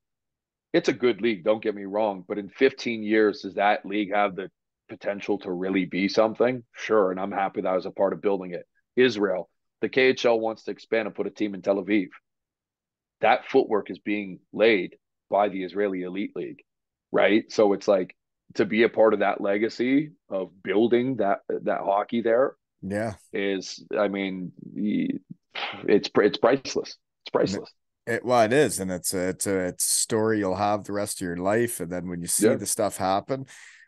it's a good league, don't get me wrong. But in 15 years, does that league have the potential to really be something? Sure. And I'm happy that I was a part of building it. Israel, the KHL wants to expand and put a team in Tel Aviv. That footwork is being laid by the Israeli Elite League, right? So it's like to be a part of that legacy of building that hockey there Yeah. is, I mean, it's priceless. It's priceless. Well, it is, and it's a story you'll have the rest of your life. And then when you see Yeah, the stuff happen,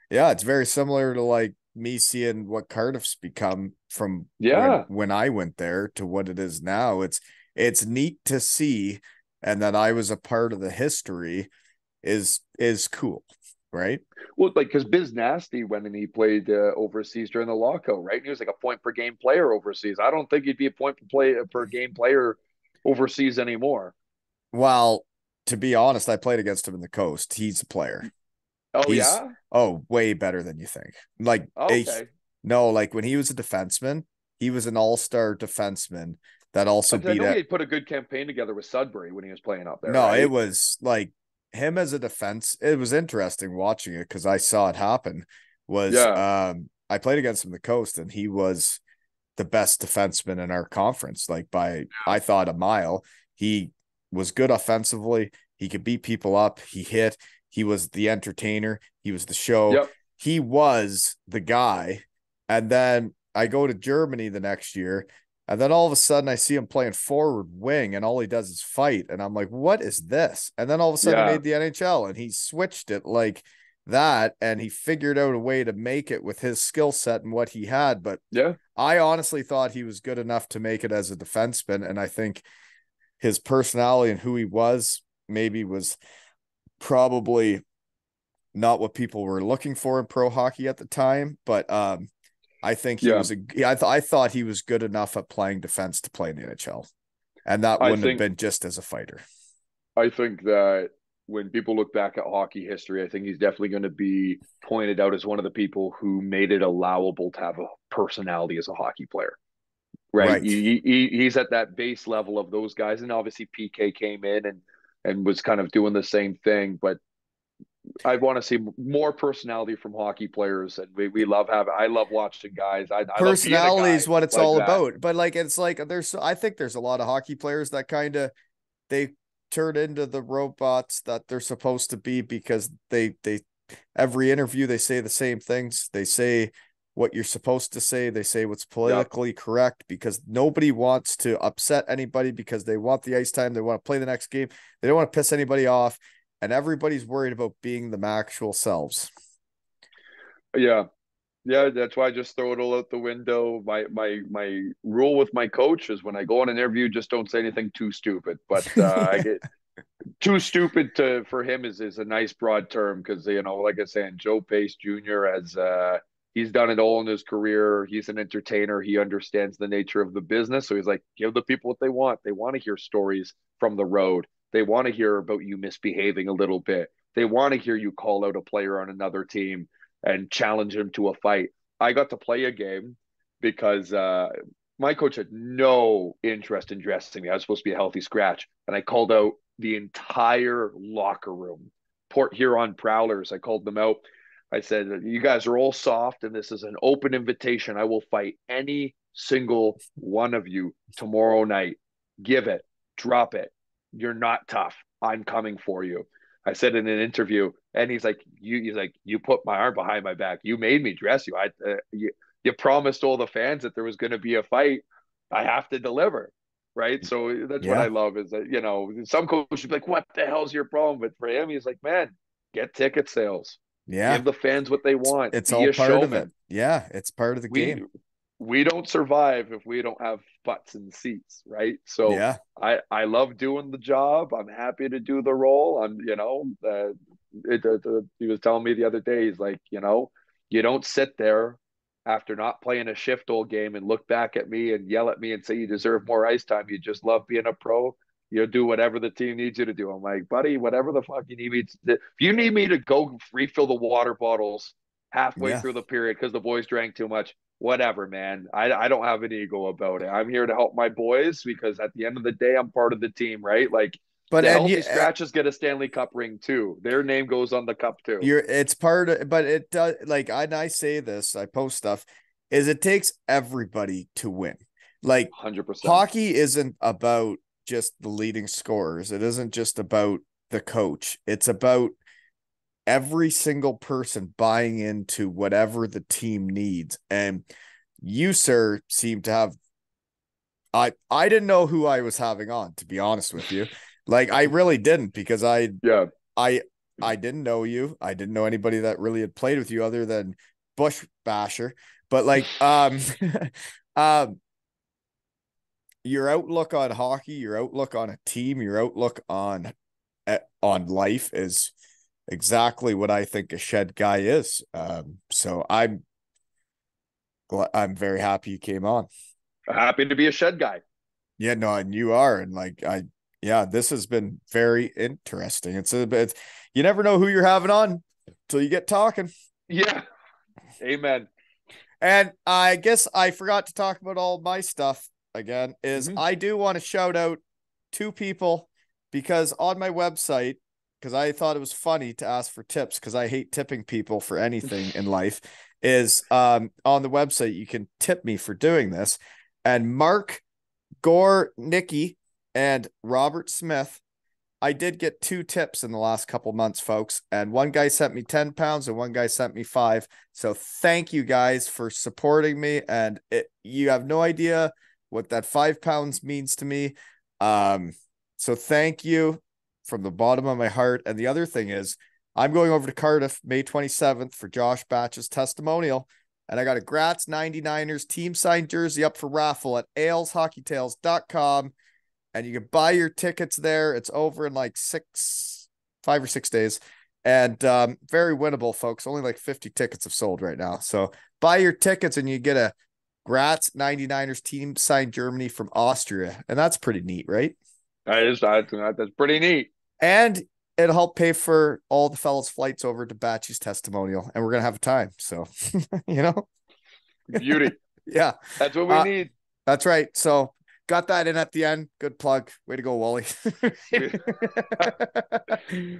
yeah, it's very similar to like me seeing what Cardiff's become from when yeah. I went there to what it is now. It's neat to see, and that I was a part of the history is cool, right? Well, like because Biz Nasty went and he played overseas during the lockout, right? And he was like a point per game player overseas. I don't think he'd be a point per game player overseas anymore. Well, to be honest, I played against him in the coast. He's a player. Oh He's yeah. way better than you think. Like a Okay. no, like when he was a defenseman, he was an all-star defenseman that also I beat know he it. had put a good campaign together with Sudbury when he was playing up there, No, it right? was like him as a defense. It was interesting watching it because I saw it happen. Was Yeah. I played against him the coast and he was the best defenseman in our conference, like by I thought a mile. He was good offensively. He could beat people up. He hit. He was the entertainer. He was the show. Yep. He was the guy. And then I go to Germany the next year. And then all of a sudden I see him playing forward wing and all he does is fight. And I'm like, what is this? And then all of a sudden he Yeah. made the NHL and he switched it like that. And he figured out a way to make it with his skill set and what he had. But Yeah. I honestly thought he was good enough to make it as a defenseman. And I think his personality and who he was maybe was probably not what people were looking for in pro hockey at the time. But I think he Yeah. was I thought he was good enough at playing defense to play in the NHL. And that I wouldn't have think been just as a fighter. I think that when people look back at hockey history, I think he's definitely going to be pointed out as one of the people who made it allowable to have a personality as a hockey player. Right? Right. He's at that base level of those guys, and obviously PK came in and was kind of doing the same thing. But I want to see more personality from hockey players, and we love having. I love watching guys. I love being a Personality is guy what it's like all that. about. But like it's like I think there's a lot of hockey players that kind of they turn into the robots that they're supposed to be because they every interview they say the same things. They say what you're supposed to say. They say what's politically correct because nobody wants to upset anybody because they want the ice time. They want to play the next game. They don't want to piss anybody off. And everybody's worried about being them actual selves. Yeah. Yeah, that's why I just throw it all out the window. My rule with my coach is when I go on an interview, just don't say anything too stupid. But I get too stupid to for him is a nice broad term because like I said, Joe Pace Jr. as he's done it all in his career. He's an entertainer. He understands the nature of the business. So he's like, give the people what they want. They want to hear stories from the road. They want to hear about you misbehaving a little bit. They want to hear you call out a player on another team and challenge him to a fight. I got to play a game because my coach had no interest in dressing me. I was supposed to be a healthy scratch, and I called out the entire locker room. Port Huron Prowlers. I called them out. I said, you guys are all soft, and this is an open invitation. I will fight any single one of you tomorrow night. Give it, drop it. You're not tough. I'm coming for you. I said in an interview, and he's like, you put my arm behind my back. You made me dress you. You promised all the fans that there was going to be a fight. I have to deliver. Right. So that's what Yeah. I love is that, some coaches be like, what the hell's your problem? But for him, he's like, man, get ticket sales, Yeah. give the fans what they want, It's be all a part of it. showman. Yeah. It's part of the We game. we don't survive if we don't have butts and seats, right? So Yeah. I love doing the job. I'm happy to do the role. He was telling me the other day, he's like, you don't sit there after not playing a shift all game and look back at me and yell at me and say you deserve more ice time. You just love being a pro. You do whatever the team needs you to do. I'm like, buddy, whatever the fuck you need me to do. If you need me to go refill the water bottles halfway Yeah. through the period because the boys drank too much, whatever, man. I don't have an ego about it. I'm here to help my boys because at the end of the day, I'm part of the team, right? Like But, the and healthy scratches get a Stanley Cup ring too. Their name goes on the cup too. it's part of, but it does, like, I say this, I post stuff, is it takes everybody to win. Like, 100%. hockey isn't about just the leading scorers. It isn't just about the coach. It's about every single person buying into whatever the team needs. And you, sir, seem to have, I didn't know who I was having on, to be honest with you. Like, I really didn't, because Yeah. I I didn't know you. I didn't know anybody that really had played with you other than Bush Basher. But like um your outlook on hockey, your outlook on a team, your outlook on life is exactly what I think a shed guy is. So I'm very happy you came on. Happy to be a shed guy. Yeah, no, and you are, and like yeah, this has been very interesting. It's a bit, you never know who you're having on until you get talking. Yeah. Amen. And I guess I forgot to talk about all my stuff again. Is Mm-hmm. I do want to shout out two people because on my website, because I thought it was funny to ask for tips because I hate tipping people for anything in life, is on the website you can tip me for doing this. And Mark, Gore, Nikki, and Robert Smith, I did get two tips in the last couple months, folks. And one guy sent me £10 and one guy sent me 5. So thank you guys for supporting me. And you have no idea what that £5 means to me. So thank you from the bottom of my heart. And the other thing is, I'm going over to Cardiff May 27th for Josh Batch's testimonial. And I got a Gratz 99ers team signed jersey up for raffle at aleshockeytales.com. And you can buy your tickets there. It's over in like 5 or 6 days. And very winnable, folks. Only like 50 tickets have sold right now. So buy your tickets and you get a Gratz 99ers team signed Germany from Austria. And that's pretty neat, right? That's pretty neat. And it'll help pay for all the fellas' flights over to Batchy's testimonial. And we're going to have a time. So, Beauty. Yeah. That's what we need. That's right. So got that in at the end. Good plug. Way to go, Wally.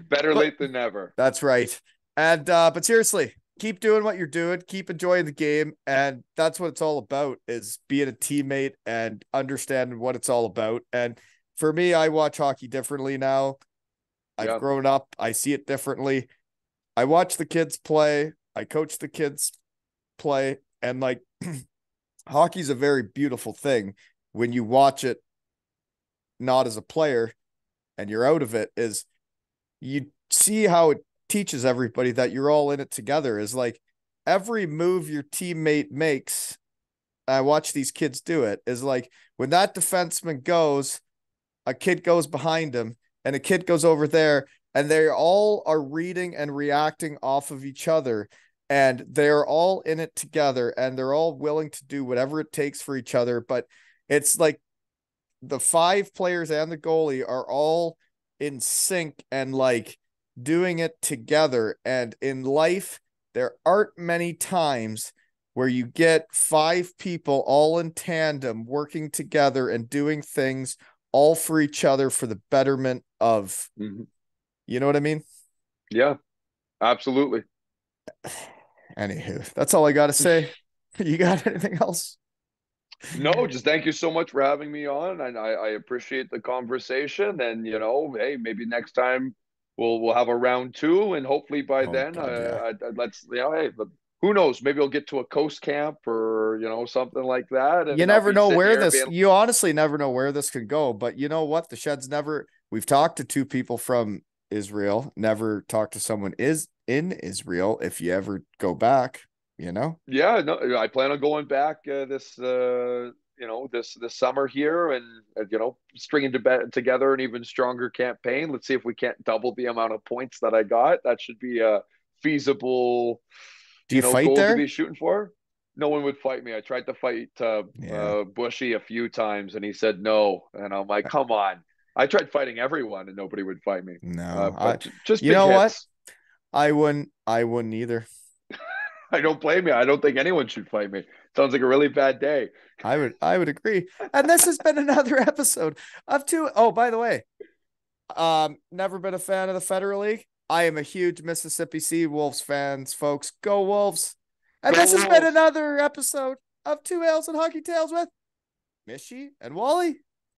Better late than never. That's right. And but seriously, keep doing what you're doing, keep enjoying the game, and that's what it's all about, is being a teammate and understanding what it's all about. And for me, I watch hockey differently now. I've grown up, I see it differently. I watch the kids play, I coach the kids play, And like hockey's a very beautiful thing when you watch it not as a player and you're out of it, is you see how it teaches everybody that you're all in it together. Is like every move your teammate makes, I watch these kids do it, is like when that defenseman goes, a kid goes behind him and a kid goes over there, and they all are reading and reacting off of each other, and they're all in it together and they're all willing to do whatever it takes for each other. But it's like the five players and the goalie are all in sync and like doing it together. And in life, there aren't many times where you get five people all in tandem working together and doing things all for each other for the betterment of, Mm-hmm. you know what I mean? Yeah, absolutely. Anywho, that's all I got to say. You got anything else? No, just thank you so much for having me on, and I appreciate the conversation. And hey, maybe next time we'll have a round two, and hopefully by Oh then, God, yeah. let's hey, but who knows? Maybe we'll get to a coast camp or something like that, You and I'll never be know sitting where here this, being you honestly never know where this can go. But you know what? The Shed's never, we've talked to two people from Israel, never talked to someone is in Israel. If you ever go back, you know? yeah, no, I plan on going back this this summer here, and stringing together an even stronger campaign. Let's see if we can't double the amount of points that I got. That should be a feasible Do you fight goal to there? be shooting for. No one would fight me. I tried to fight Yeah. Bushy a few times, and he said no. And I'm like, come on. I tried fighting everyone, and nobody would fight me. No, But just you big know what? hits. I wouldn't either. I don't blame you. I don't think anyone should fight me. Sounds like a really bad day. I would agree. And this has been another episode of two. Oh, by the way, never been a fan of the Federal League. I am a huge Mississippi Sea Wolves fans, folks. Go Wolves. And Go this has been Wolves. another episode of Two Ales and Hockey Tales with Mishy and Wally.